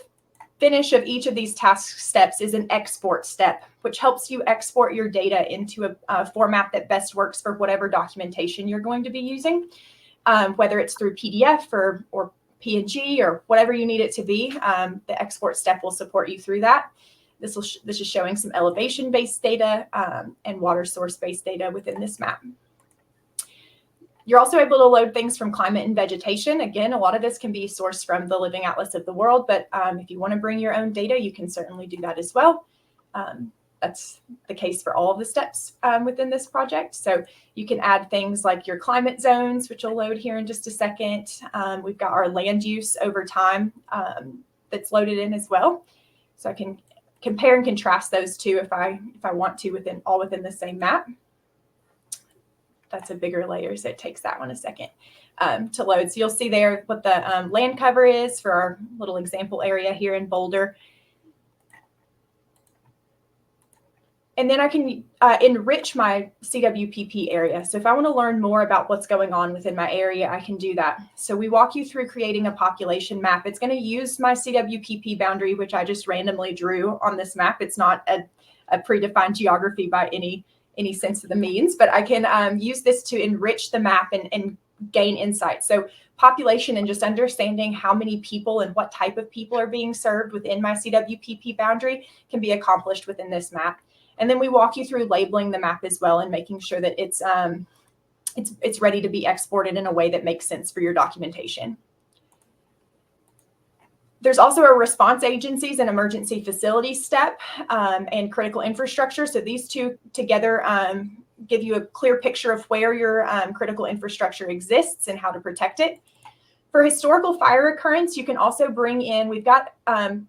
finish of each of these task steps is an export step, which helps you export your data into a format that best works for whatever documentation you're going to be using, whether it's through PDF or PNG or whatever you need it to be. The export step will support you through that. This is showing some elevation-based data and water source-based data within this map. You're also able to load things from climate and vegetation. Again, a lot of this can be sourced from the Living Atlas of the World, but if you want to bring your own data, you can certainly do that as well. That's the case for all of the steps within this project. So you can add things like your climate zones, which will load here in just a second. We've got our land use over time that's loaded in as well. So I can compare and contrast those two if I want to within the same map. That's a bigger layer, so it takes that one a second to load. So you'll see there what the land cover is for our little example area here in Boulder. And then I can enrich my CWPP area. So if I want to learn more about what's going on within my area, I can do that. So we walk you through creating a population map. It's going to use my CWPP boundary, which I just randomly drew on this map. It's not a predefined geography by any sense of the means, but I can use this to enrich the map and gain insight. So population and just understanding how many people and what type of people are being served within my CWPP boundary can be accomplished within this map. And then we walk you through labeling the map as well and making sure that it's ready to be exported in a way that makes sense for your documentation. There's also a response agencies and emergency facilities step and critical infrastructure. So these two together give you a clear picture of where your critical infrastructure exists and how to protect it. For historical fire occurrence, you can also bring in, we've got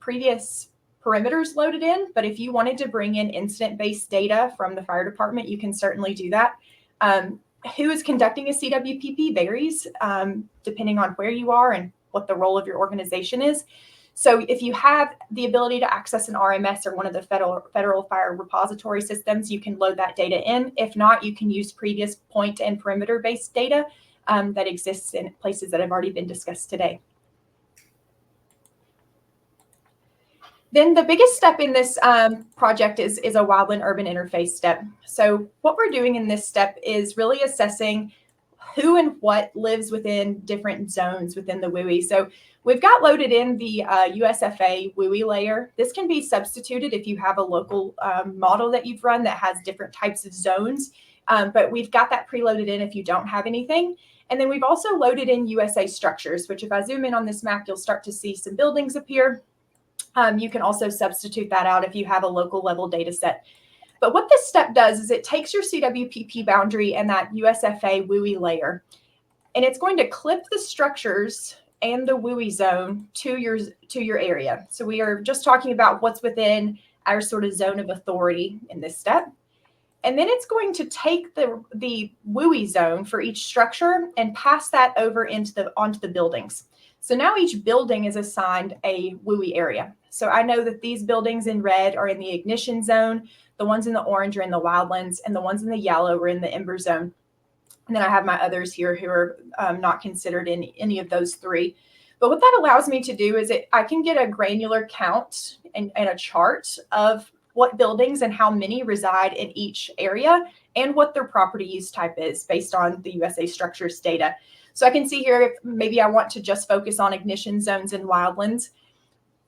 previous perimeters loaded in, but if you wanted to bring in incident-based data from the fire department, you can certainly do that. Who is conducting a CWPP varies depending on where you are and what the role of your organization is. So if you have the ability to access an RMS or one of the federal fire repository systems, you can load that data in. If not, you can use previous point and perimeter-based data that exists in places that have already been discussed today. Then the biggest step in this project is a wildland urban interface step. So what we're doing in this step is really assessing who and what lives within different zones within the WUI. So we've got loaded in the USFA WUI layer. This can be substituted if you have a local model that you've run that has different types of zones, but we've got that preloaded in if you don't have anything. And then we've also loaded in USA structures, which if I zoom in on this map, you'll start to see some buildings appear. You can also substitute that out if you have a local level data set. But what this step does is it takes your CWPP boundary and that USFA WUI layer, and it's going to clip the structures and the WUI zone to your area. So we are just talking about what's within our sort of zone of authority in this step. And then it's going to take the WUI zone for each structure and pass that over onto the buildings. So now each building is assigned a WUI area. So I know that these buildings in red are in the ignition zone, the ones in the orange are in the wildlands, and the ones in the yellow are in the ember zone. And then I have my others here who are not considered in any of those three. But what that allows me to do is I can get a granular count and a chart of what buildings and how many reside in each area and what their property use type is based on the USA structures data. So I can see here, if maybe I want to just focus on ignition zones and wildlands.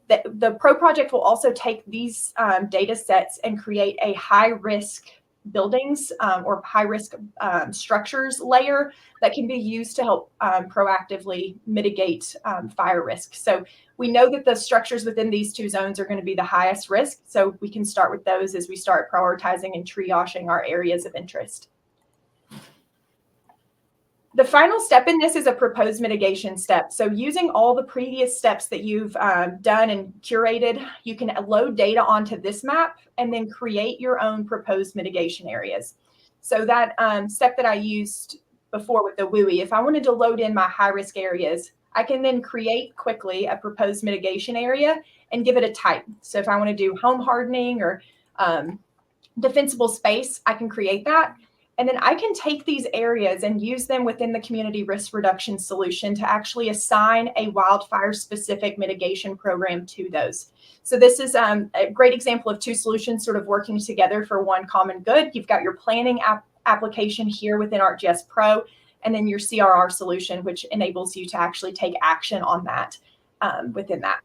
The Pro project will also take these data sets and create a high-risk buildings or high-risk structures layer that can be used to help proactively mitigate fire risk. So we know that the structures within these two zones are going to be the highest risk. So we can start with those as we start prioritizing and triaging our areas of interest. The final step in this is a proposed mitigation step. So using all the previous steps that you've done and curated, you can load data onto this map and then create your own proposed mitigation areas. So that step that I used before with the WUI, if I wanted to load in my high-risk areas, I can then create quickly a proposed mitigation area and give it a type. So if I want to do home hardening or defensible space, I can create that. And then I can take these areas and use them within the community risk reduction solution to actually assign a wildfire-specific mitigation program to those. So this is a great example of two solutions sort of working together for one common good. You've got your planning application here within ArcGIS Pro, and then your CRR solution, which enables you to actually take action on that within that.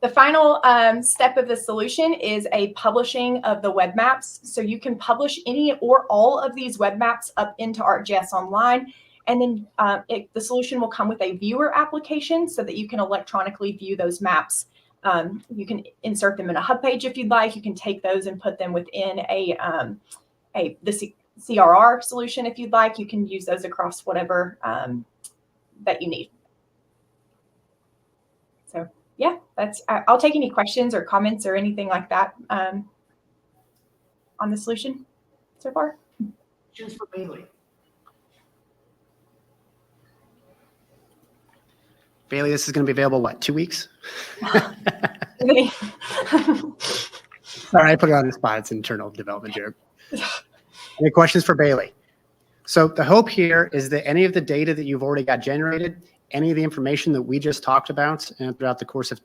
The final step of the solution is a publishing of the web maps. So you can publish any or all of these web maps up into ArcGIS Online. And then the solution will come with a viewer application so that you can electronically view those maps. You can insert them in a hub page if you'd like. You can take those and put them within the CRR solution if you'd like. You can use those across whatever that you need. So yeah, I'll take any questions or comments or anything like that on the solution so far. Questions for Bailey? Bailey, this is going to be available, what, 2 weeks? All right, put it on the spot. It's internal development here. Any questions for Bailey? So the hope here is that any of the data that you've already got generated, any of the information that we just talked about throughout the course of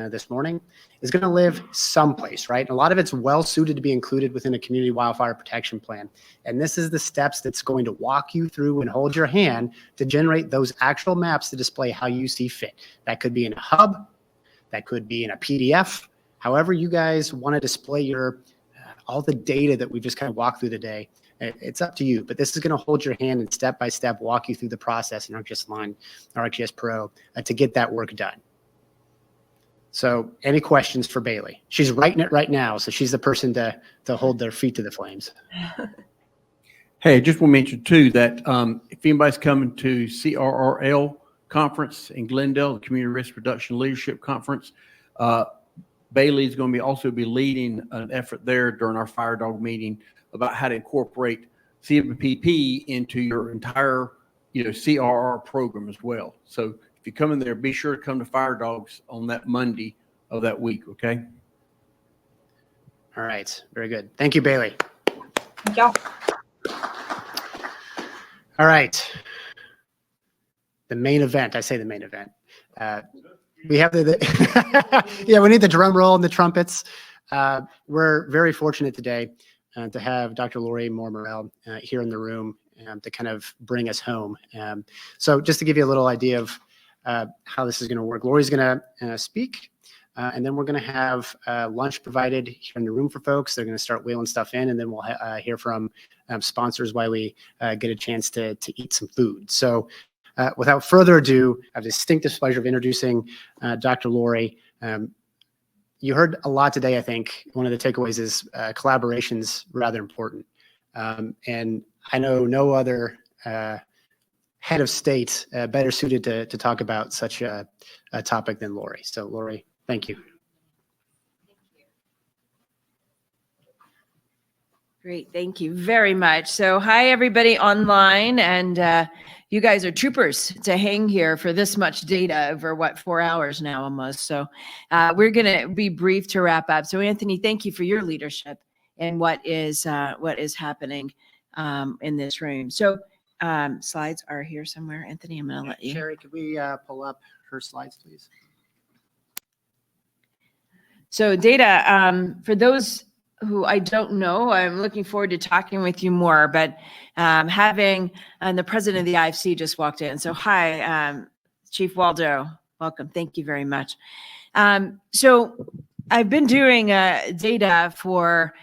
this morning is going to live someplace, right? And a lot of it's well suited to be included within a community wildfire protection plan. And this is the steps that's going to walk you through and hold your hand to generate those actual maps to display how you see fit. That could be in a hub, that could be in a PDF, however you guys want to display your all the data that we've just kind of walked through today. It's up to you, but this is going to hold your hand and step by step walk you through the process in ArcGIS Online, ArcGIS Pro to get that work done. So any questions for Bailey? She's writing it right now, so she's the person to hold their feet to the flames. Hey, I just want to mention too that if anybody's coming to CRRL conference in Glendale, the Community Risk Reduction Leadership Conference, Bailey is going to also be leading an effort there during our FireDAWG meeting about how to incorporate CWPP into your entire, CRR program as well. So if you come in there, be sure to come to FireDAWGs on that Monday of that week, okay? All right, very good. Thank you, Bailey. Thank y'all. All right. The main event, I say the main event. We have yeah, we need the drum roll and the trumpets. We're very fortunate today to have Dr. Lori Moore-Morell here in the room to kind of bring us home. So just to give you a little idea of how this is going to work, Lori's going to speak, and then we're going to have lunch provided here in the room for folks. They're going to start wheeling stuff in, and then we'll hear from sponsors while we get a chance to eat some food. So without further ado, I have the distinctive pleasure of introducing Dr. Lori. You heard a lot today, I think. One of the takeaways is collaboration's rather important. And I know no other head of state better suited to talk about such a topic than Lori. So Lori, thank you. Great, thank you very much. So hi, everybody online, and you guys are troopers to hang here for this much data over, 4 hours now almost. So we're gonna be brief to wrap up. So Anthony, thank you for your leadership and what is happening in this room. So slides are here somewhere. Anthony, I'm gonna let you. Sherry, could we pull up her slides, please? So data, for those who I don't know, I'm looking forward to talking with you more, but having the president of the IFC just walked in. So hi, Chief Waldo, welcome. Thank you very much. So I've been doing data for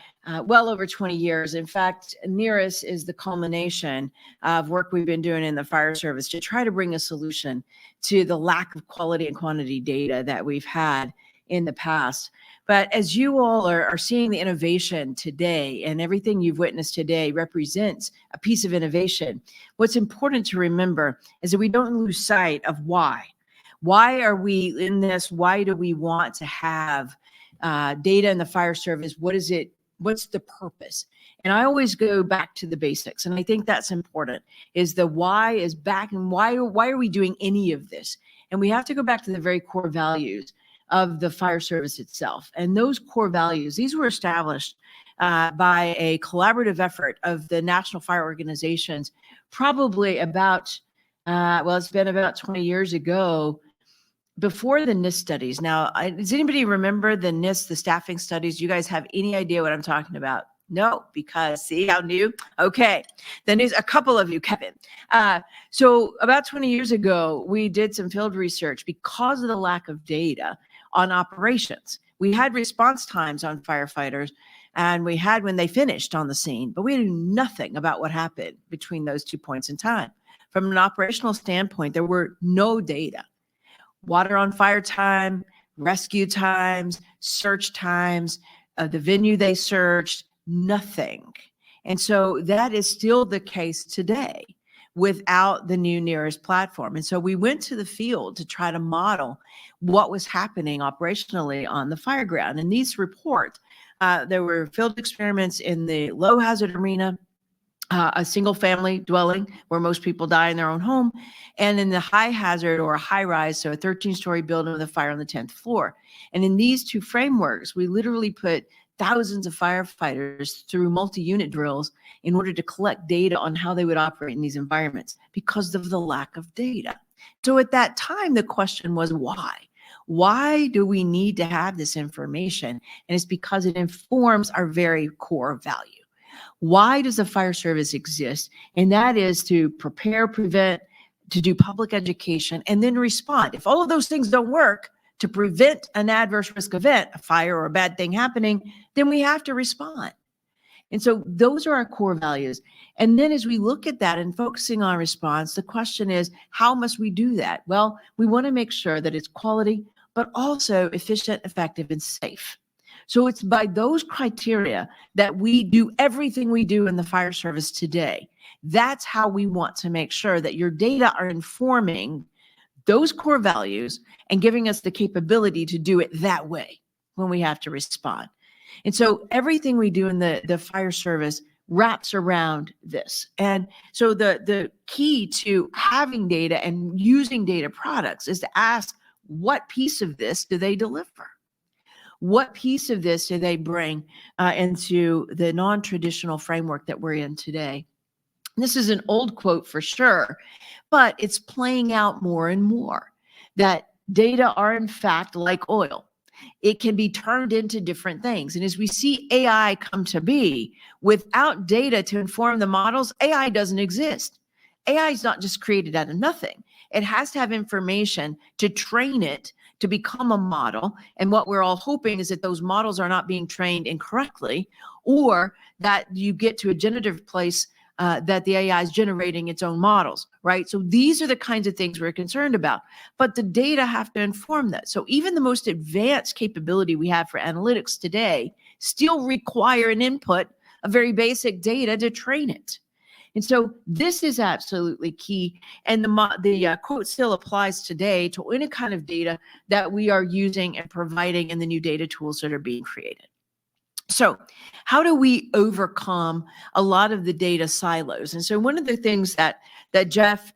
well over 20 years. In fact, NERIS is the culmination of work we've been doing in the fire service to try to bring a solution to the lack of quality and quantity data that we've had in the past. But as you all are seeing the innovation today, and everything you've witnessed today represents a piece of innovation, what's important to remember is that we don't lose sight of why. Why are we in this? Why do we want to have data in the fire service? What is it? What's the purpose? And I always go back to the basics. And I think that's important, is the why is back, and why are we doing any of this? And we have to go back to the very core values of the fire service itself. And those core values, these were established by a collaborative effort of the national fire organizations, probably about, it's been about 20 years ago, before the NIST studies. Now, does anybody remember the NIST, the staffing studies? You guys have any idea what I'm talking about? No, because see how new? Okay, then there's a couple of you, Kevin. So about 20 years ago, we did some field research because of the lack of data on operations. We had response times on firefighters, and we had when they finished on the scene, but we knew nothing about what happened between those 2 points in time. From an operational standpoint, there were no data. Water on fire time, rescue times, search times, the venue they searched, nothing. And so that is still the case today without the new nearest platform. And so we went to the field to try to model what was happening operationally on the fire ground. And these report, there were field experiments in the low hazard arena, a single family dwelling where most people die in their own home, and in the high hazard or a high rise, so a 13-story building with a fire on the 10th floor. And in these two frameworks, we literally put thousands of firefighters through multi-unit drills in order to collect data on how they would operate in these environments because of the lack of data. So at that time, the question was why? Why do we need to have this information? And it's because it informs our very core value. Why does the fire service exist? And that is to prepare, prevent, to do public education, and then respond. If all of those things don't work, to prevent an adverse risk event, a fire or a bad thing happening, then we have to respond. And so those are our core values. And then as we look at that and focusing on response, the question is, how must we do that? Well, we want to make sure that it's quality, but also efficient, effective, and safe. So it's by those criteria that we do everything we do in the fire service today. That's how we want to make sure that your data are informing those core values and giving us the capability to do it that way when we have to respond. And so everything we do in the fire service wraps around this. And so the key to having data and using data products is to ask, what piece of this do they deliver? What piece of this do they bring into the non-traditional framework that we're in today? This is an old quote for sure, but it's playing out more and more that data are in fact like oil. It can be turned into different things. And as we see AI come to be, without data to inform the models, AI doesn't exist. AI is not just created out of nothing. It has to have information to train it to become a model. And what we're all hoping is that those models are not being trained incorrectly, or that you get to a generative place that the AI is generating its own models, right? So these are the kinds of things we're concerned about, but the data have to inform that. So even the most advanced capability we have for analytics today still require an input of very basic data to train it. And so this is absolutely key. And the quote still applies today to any kind of data that we are using and providing in the new data tools that are being created. So how do we overcome a lot of the data silos? And so one of the things that Jeff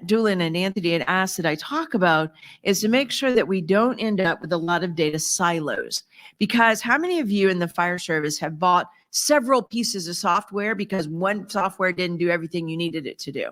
Doolin and Anthony had asked that I talk about is to make sure that we don't end up with a lot of data silos. Because how many of you in the fire service have bought several pieces of software because one software didn't do everything you needed it to do?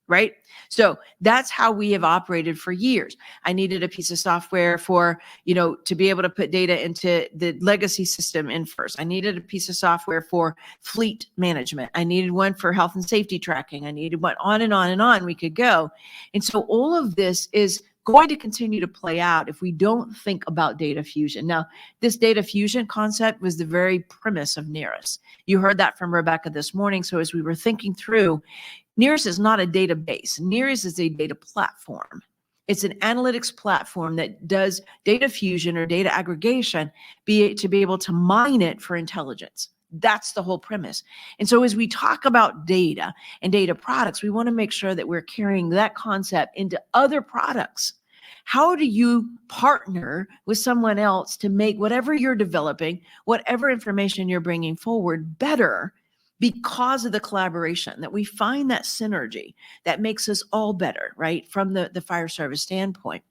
Right? So that's how we have operated for years. I needed a piece of software for, to be able to put data into the legacy system in first. I needed a piece of software for fleet management. I needed one for health and safety tracking. I needed one, on and on and on we could go. And so all of this is going to continue to play out if we don't think about data fusion. Now, this data fusion concept was the very premise of NERIS. You heard that from Rebecca this morning. So as we were thinking through, NERIS is not a database. NERIS is a data platform. It's an analytics platform that does data fusion or data aggregation to be able to mine it for intelligence. That's the whole premise. And so as we talk about data and data products, we want to make sure that we're carrying that concept into other products. How do you partner with someone else to make whatever you're developing, whatever information you're bringing forward better, because of the collaboration, that we find that synergy that makes us all better, right? From the fire service standpoint.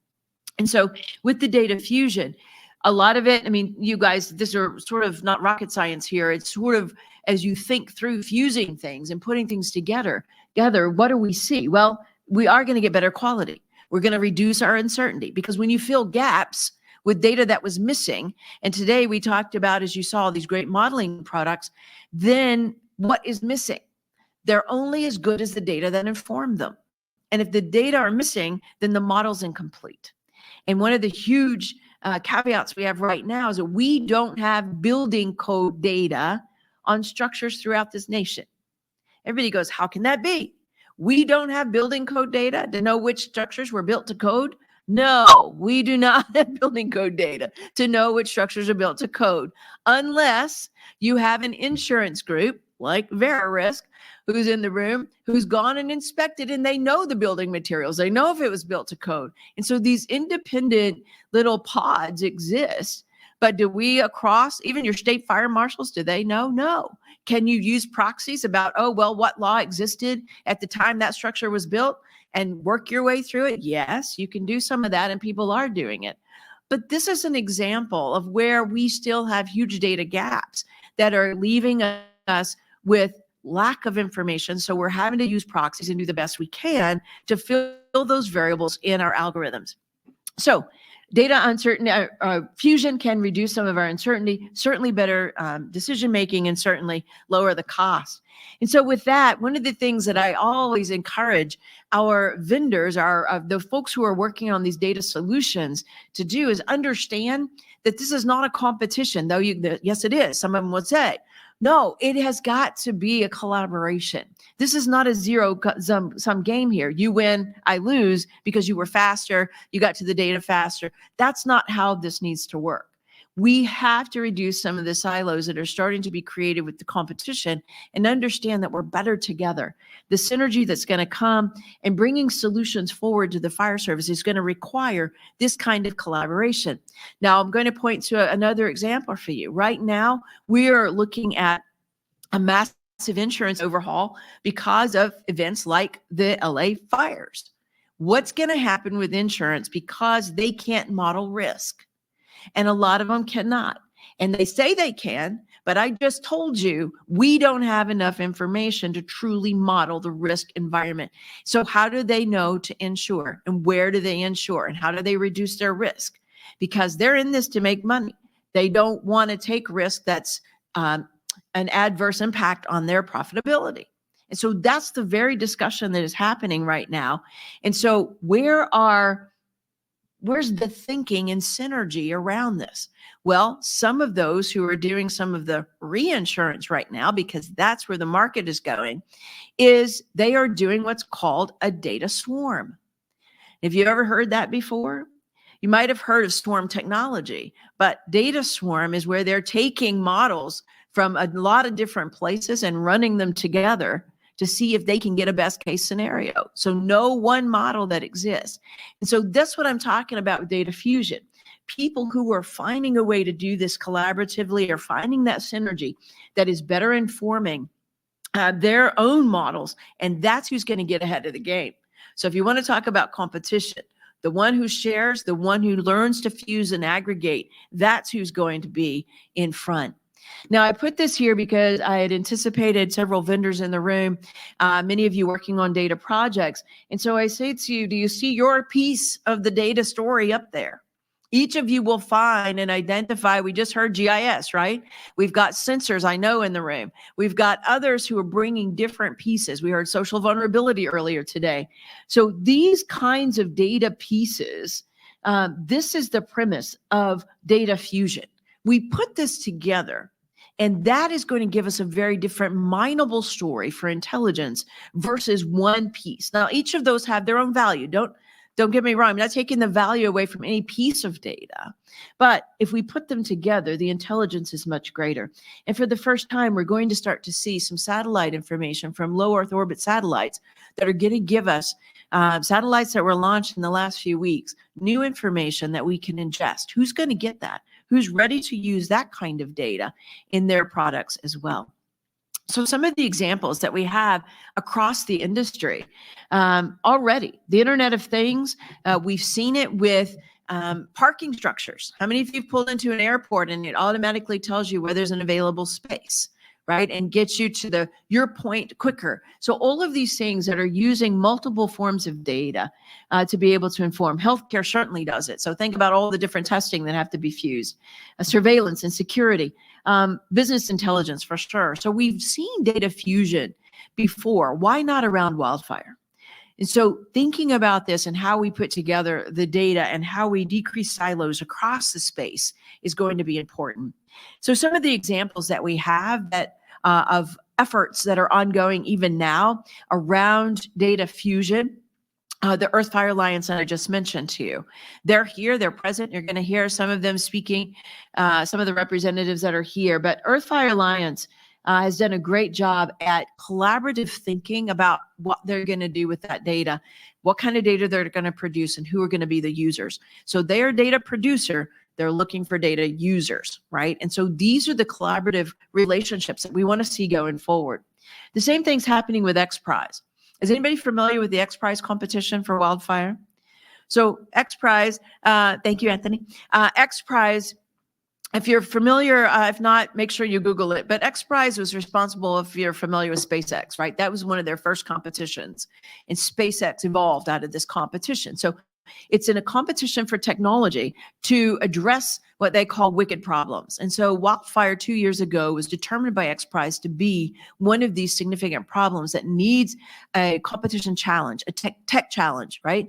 And so with the data fusion, a lot of it, I mean, you guys, this are sort of not rocket science here. It's sort of, as you think through fusing things and putting things together, what do we see? Well, we are going to get better quality. We're going to reduce our uncertainty, because when you fill gaps with data that was missing, and today we talked about, as you saw, these great modeling products, then what is missing? They're only as good as the data that inform them. And if the data are missing, then the model's incomplete. And one of the huge caveats we have right now is that we don't have building code data on structures throughout this nation. Everybody goes, how can that be? We don't have building code data to know which structures were built to code. No, we do not have building code data to know which structures are built to code, unless you have an insurance group like VeriRisk, who's in the room, who's gone and inspected, and they know the building materials. They know if it was built to code. And so these independent little pods exist. But do we across, even your state fire marshals, do they know? No. Can you use proxies about, oh, well, what law existed at the time that structure was built and work your way through it? Yes, you can do some of that, and people are doing it. But this is an example of where we still have huge data gaps that are leaving us with lack of information. So we're having to use proxies and do the best we can to fill those variables in our algorithms. So data uncertainty, fusion can reduce some of our uncertainty, certainly better decision-making, and certainly lower the cost. And so with that, one of the things that I always encourage our vendors, the folks who are working on these data solutions to do is understand that this is not a competition, though yes, it is. Some of them would say, no, it has got to be a collaboration. This is not a zero-sum game here. You win, I lose because you were faster, you got to the data faster. That's not how this needs to work. We have to reduce some of the silos that are starting to be created with the competition and understand that we're better together. The synergy that's going to come and bringing solutions forward to the fire service is going to require this kind of collaboration. Now, I'm going to point to another example for you. Right now, we are looking at a massive insurance overhaul because of events like the LA fires. What's going to happen with insurance because they can't model risk? And a lot of them cannot. And they say they can, but I just told you, we don't have enough information to truly model the risk environment. So how do they know to insure, and where do they insure, and how do they reduce their risk? Because they're in this to make money. They don't want to take risk that's an adverse impact on their profitability. And so that's the very discussion that is happening right now. And so where's the thinking and synergy around this? Well, some of those who are doing some of the reinsurance right now, because that's where the market is going, is they are doing what's called a data swarm. Have you ever heard that before? You might have heard of swarm technology, but data swarm is where they're taking models from a lot of different places and running them together to see if they can get a best case scenario. So no one model that exists. And so that's what I'm talking about with data fusion. People who are finding a way to do this collaboratively are finding that synergy that is better informing their own models. And that's who's going to get ahead of the game. So if you want to talk about competition, the one who shares, the one who learns to fuse and aggregate, that's who's going to be in front. Now, I put this here because I had anticipated several vendors in the room, many of you working on data projects. And so I say to you, do you see your piece of the data story up there? Each of you will find and identify, we just heard GIS, right? We've got sensors, I know, in the room. We've got others who are bringing different pieces. We heard social vulnerability earlier today. So these kinds of data pieces, this is the premise of data fusion. We put this together, and that is going to give us a very different mineable story for intelligence versus one piece. Now, each of those have their own value. Don't get me wrong. I'm not taking the value away from any piece of data. But if we put them together, the intelligence is much greater. And for the first time, we're going to start to see some satellite information from low Earth orbit satellites that are going to give us satellites that were launched in the last few weeks, new information that we can ingest. Who's going to get that? Who's ready to use that kind of data in their products as well? So some of the examples that we have across the industry already, the Internet of Things, we've seen it with parking structures. How many of you pulled into an airport and it automatically tells you where there's an available space, right? And gets you to your point quicker. So all of these things that are using multiple forms of data to be able to inform. Healthcare certainly does it. So think about all the different testing that have to be fused. Surveillance and security. Business intelligence for sure. So we've seen data fusion before. Why not around wildfire? And so thinking about this and how we put together the data and how we decrease silos across the space is going to be important. So some of the examples that we have that of efforts that are ongoing even now around data fusion, the Earth Fire Alliance that I just mentioned to you. They're here, they're present. You're going to hear some of them speaking, some of the representatives that are here. But Earth Fire Alliance has done a great job at collaborative thinking about what they're going to do with that data, what kind of data they're going to produce, and who are going to be the users. So they're a data producer. They're looking for data users, right? And so these are the collaborative relationships that we want to see going forward. The same thing's happening with XPRIZE. Is anybody familiar with the XPRIZE competition for wildfire? So XPRIZE, thank you, Anthony. XPRIZE, if you're familiar, if not, make sure you Google it. But XPRIZE was responsible, if you're familiar with SpaceX, right? That was one of their first competitions. And SpaceX evolved out of this competition. So it's in a competition for technology to address what they call wicked problems. And so wildfire 2 years ago was determined by XPRIZE to be one of these significant problems that needs a competition challenge, a tech challenge, right?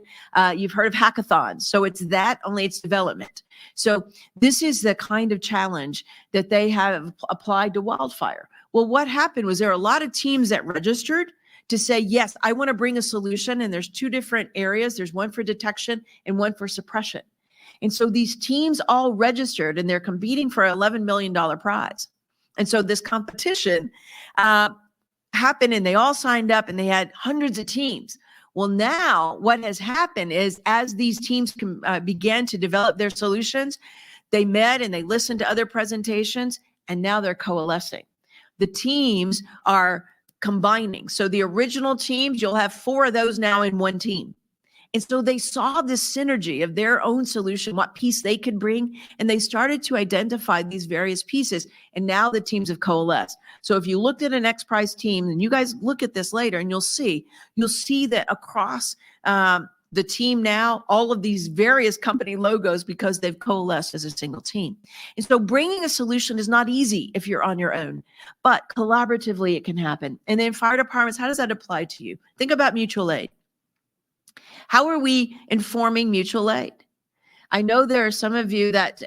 You've heard of hackathons. So it's that, only it's development. So this is the kind of challenge that they have applied to wildfire. Well, what happened was there are a lot of teams that registered to say, yes, I want to bring a solution. And there's two different areas. There's one for detection and one for suppression. And so these teams all registered and they're competing for an $11 million prize. And so this competition happened and they all signed up and they had hundreds of teams. Well, now what has happened is as these teams began to develop their solutions, they met and they listened to other presentations and now they're coalescing. The teams are combining. So the original teams, you'll have 4 of those now in one team. And so they saw this synergy of their own solution, what piece they could bring, and they started to identify these various pieces. And now the teams have coalesced. So if you looked at an XPRIZE team, and you guys look at this later, and you'll see that across the team now, all of these various company logos because they've coalesced as a single team. And so bringing a solution is not easy if you're on your own, but collaboratively it can happen. And then fire departments, how does that apply to you? Think about mutual aid. How are we informing mutual aid? I know there are some of you that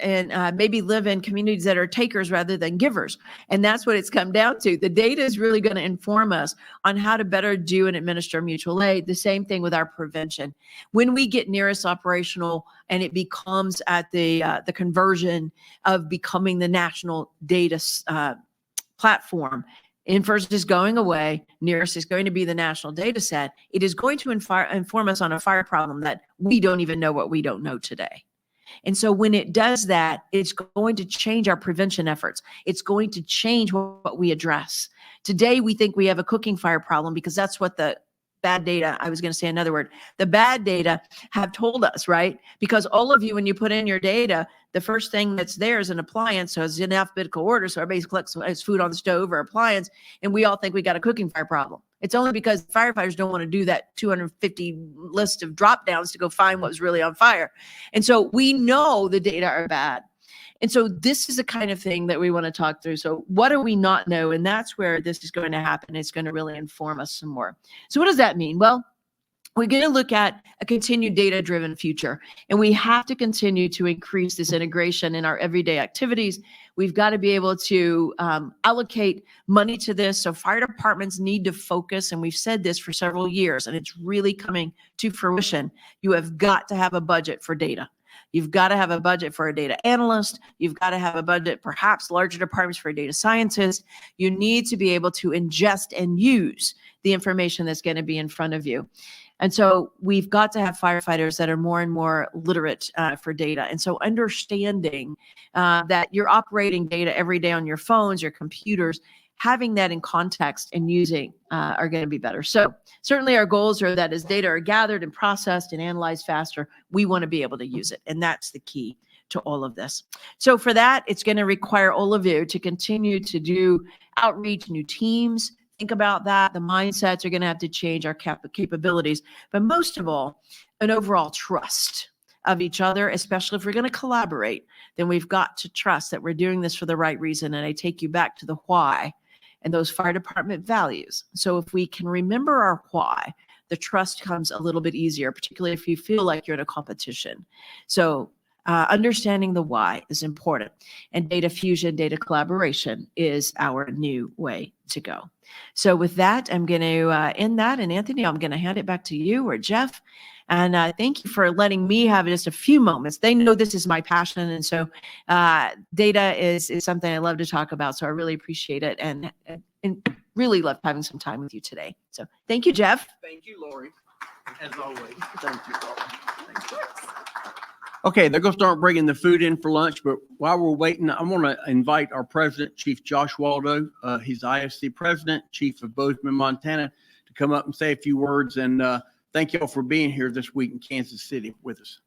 maybe live in communities that are takers rather than givers. And that's what it's come down to. The data is really going to inform us on how to better do and administer mutual aid. The same thing with our prevention. When we get nearest operational and it becomes at the conversion of becoming the national data platform, Infers is going away. Nearest is going to be the national data set. It is going to inform us on a fire problem that we don't even know what we don't know today. And so when it does that, it's going to change our prevention efforts. It's going to change what we address. Today, we think we have a cooking fire problem because that's what the bad data, I was going to say another word, the bad data have told us, right? Because all of you, when you put in your data, the first thing that's there is an appliance. So it's in alphabetical order. So everybody collects food on the stove or appliance. And we all think we got a cooking fire problem. It's only because firefighters don't want to do that 250 list of drop downs to go find what was really on fire. And so we know the data are bad. And so this is the kind of thing that we want to talk through. So what do we not know? And that's where this is going to happen. It's going to really inform us some more. So what does that mean? Well, we're going to look at a continued data-driven future, and we have to continue to increase this integration in our everyday activities. We've got to be able to allocate money to this. So fire departments need to focus, and we've said this for several years, and it's really coming to fruition. You have got to have a budget for data. You've got to have a budget for a data analyst. You've got to have a budget, perhaps larger departments for a data scientist. You need to be able to ingest and use the information that's going to be in front of you. And so we've got to have firefighters that are more and more literate for data. And so understanding that you're operating data every day on your phones, your computers, having that in context and using are going to be better. So certainly our goals are that as data are gathered and processed and analyzed faster, we want to be able to use it. And that's the key to all of this. So for that, it's going to require all of you to continue to do outreach, new teams. Think about that. The mindsets are going to have to change, our capabilities, but most of all, an overall trust of each other, especially if we're going to collaborate, then we've got to trust that we're doing this for the right reason. And I take you back to the why and those fire department values. So if we can remember our why, the trust comes a little bit easier, particularly if you feel like you're in a competition. So understanding the why is important, and data fusion, data collaboration is our new way to go. So with that, I'm going to end that. And Anthony, I'm going to hand it back to you or Jeff. And thank you for letting me have just a few moments. They know this is my passion. And so data is something I love to talk about. So I really appreciate it and really loved having some time with you today. So thank you, Jeff. Thank you, Lori. As always. Thank you, Lori. Thank you. Okay, they're going to start bringing the food in for lunch, but while we're waiting, I want to invite our president, Chief Josh Waldo. He's IFC president, chief of Bozeman, Montana, to come up and say a few words. And thank you all for being here this week in Kansas City with us.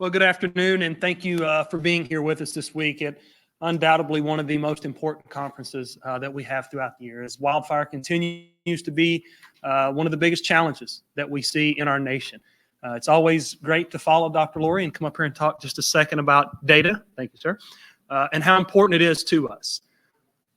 Well, good afternoon, and thank you for being here with us this week at undoubtedly one of the most important conferences that we have throughout the year, as wildfire continues to be one of the biggest challenges that we see in our nation. It's always great to follow Dr. Lori and come up here and talk just a second about data. Thank you, sir. And how important it is to us.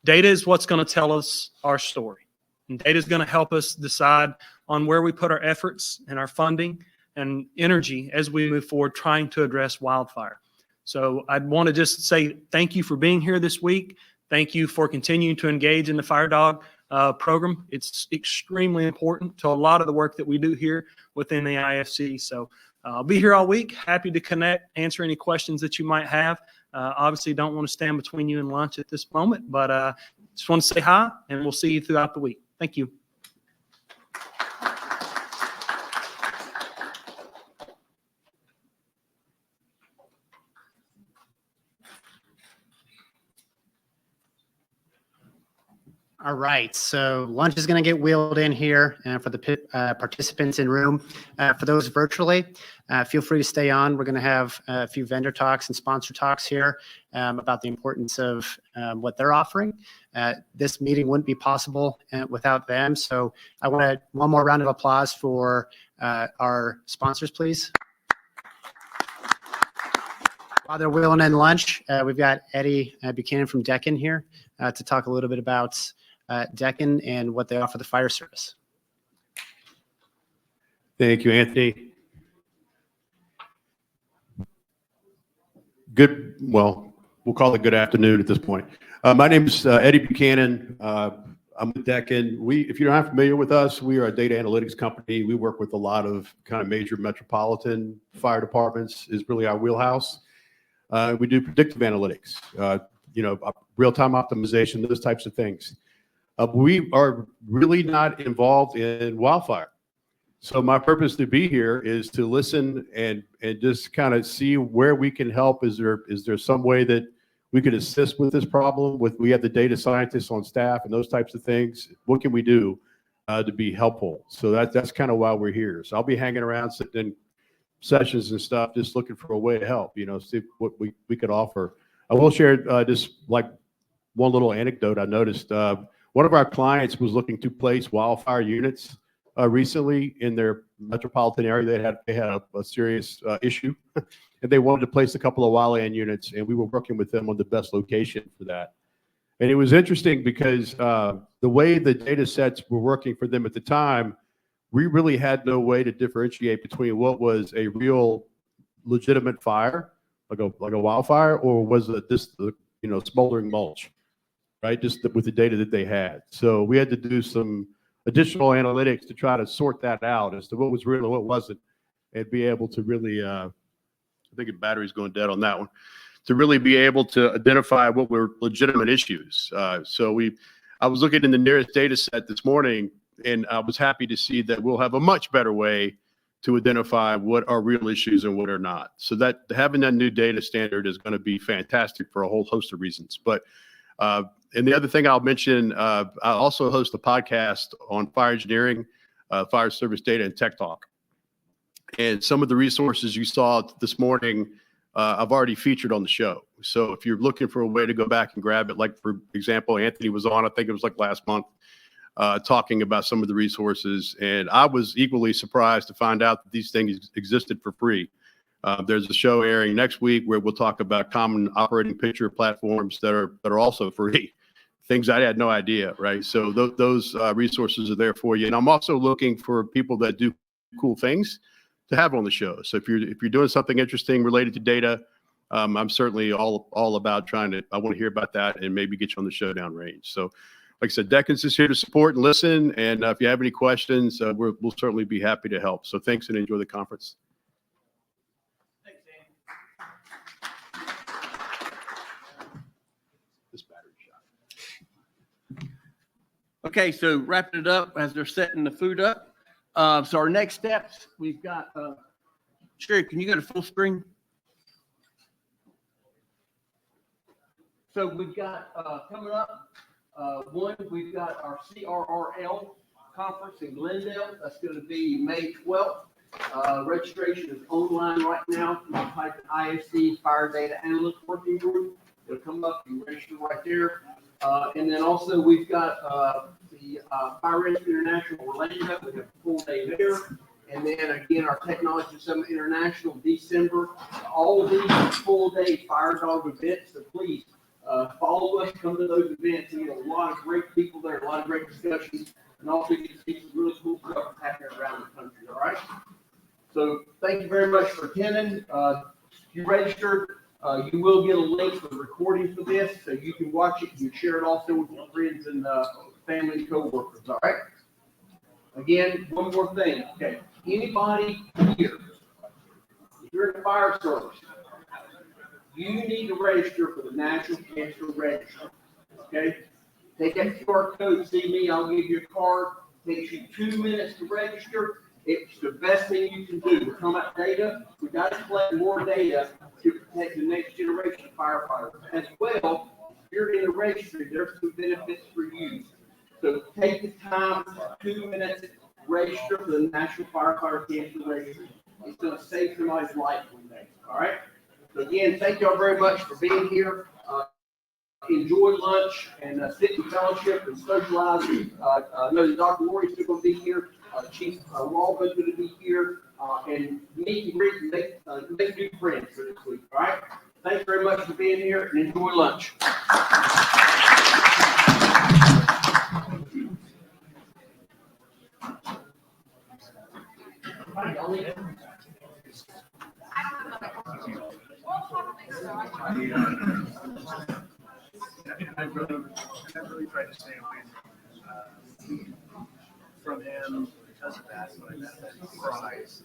Data is what's going to tell us our story. And data is going to help us decide on where we put our efforts and our funding and energy as we move forward trying to address wildfire. So I'd want to just say thank you for being here this week. Thank you for continuing to engage in the FireDAWG program. It's extremely important to a lot of the work that we do here within the IFC. So I'll be here all week, happy to connect, answer any questions that you might have. Obviously, don't want to stand between you and lunch at this moment, but just want to say hi, and we'll see you throughout the week. Thank you. All right, so lunch is going to get wheeled in here for the participants in room. For those virtually, feel free to stay on. We're going to have a few vendor talks and sponsor talks here about the importance of what they're offering. This meeting wouldn't be possible without them. So I want one more round of applause for our sponsors, please. While they're wheeling in lunch, we've got Eddie Buchanan from Deccan here to talk a little bit about Deccan and what they offer the fire service. Thank you, Anthony. Good, well, we'll call it good afternoon at this point. My name is Eddie Buchanan. I'm with Deccan. If you're not familiar with us, we are a data analytics company. We work with a lot of kind of major metropolitan fire departments is really our wheelhouse. We do predictive analytics, real-time optimization, those types of things. We are really not involved in wildfire. So my purpose to be here is to listen and just kind of see where we can help. Is there some way that we could assist with this problem? We have the data scientists on staff and those types of things. What can we do to be helpful? So that's kind of why we're here. So I'll be hanging around, sitting in sessions and stuff, just looking for a way to help, see what we could offer. I will share just like one little anecdote I noticed. One of our clients was looking to place wildfire units recently in their metropolitan area. They had a serious issue, and they wanted to place a couple of wildland units, and we were working with them on the best location for that. And it was interesting because the way the data sets were working for them at the time, we really had no way to differentiate between what was a real legitimate fire, like a wildfire, or was it just smoldering mulch, right? Just with the data that they had. So we had to do some additional analytics to try to sort that out as to what was real and what wasn't, and be able to really, I think the battery's going dead on that one, to really be able to identify what were legitimate issues. I was looking in the nearest data set this morning, and I was happy to see that we'll have a much better way to identify what are real issues and what are not. So that having that new data standard is going to be fantastic for a whole host of reasons. But and the other thing I'll mention, I also host a podcast on fire engineering, fire service data, and tech talk. And some of the resources you saw this morning, I've already featured on the show. So if you're looking for a way to go back and grab it, like for example, Anthony was on, I think it was like last month, talking about some of the resources. And I was equally surprised to find out that these things existed for free. There's a show airing next week where we'll talk about common operating picture platforms that are also free. Things I had no idea, right? So those resources are there for you. And I'm also looking for people that do cool things to have on the show. So if you're doing something interesting related to data, I'm certainly all about I want to hear about that and maybe get you on the showdown range. So like I said, Decans is here to support and listen. And if you have any questions, we'll certainly be happy to help. So thanks and enjoy the conference. Okay, so wrapping it up as they're setting the food up. So our next steps, we've got, Sherry, can you go to full screen? So we've got coming up, we've got our CRRL conference in Glendale. That's going to be May 12th. Registration is online right now. You can type in ISC Fire Data Analyst Working Group. It'll come up. You register right there. And then also we've got the Fire Rescue International Orlando. We have a full day there. And then again, our Technology Summit International December. All of these full day FireDAWG events. So please follow us, come to those events. We get a lot of great people there, a lot of great discussions, and also you can see some really cool stuff happening around the country. All right. So thank you very much for attending. If you registered, you will get a link for the recording for this, so you can watch it. You can share it also with your friends and family and coworkers. All right. Again, one more thing. Okay. Anybody here, if you're in the fire service, you need to register for the National Cancer Register. Okay? Take that QR code, see me, I'll give you a card. Takes you 2 minutes to register. It's the best thing you can do. We're talking about data. We've got to collect more data to protect the next generation of firefighters. As well, if you're in the registry, there's some benefits for you. So take the time, 2 minutes, register for the National Firefighter Cancer Registry. It's going to save somebody's life one day. All right? So again, thank y'all very much for being here. Enjoy lunch and sit in fellowship and socialize. I know that Dr. Lori's still going to be here. Chief Walden's going to be here. And meet and greet and make new friends for this week. All right? Thanks very much for being here and enjoy lunch. I really tried to stay away from him because of that, but I met that surprise.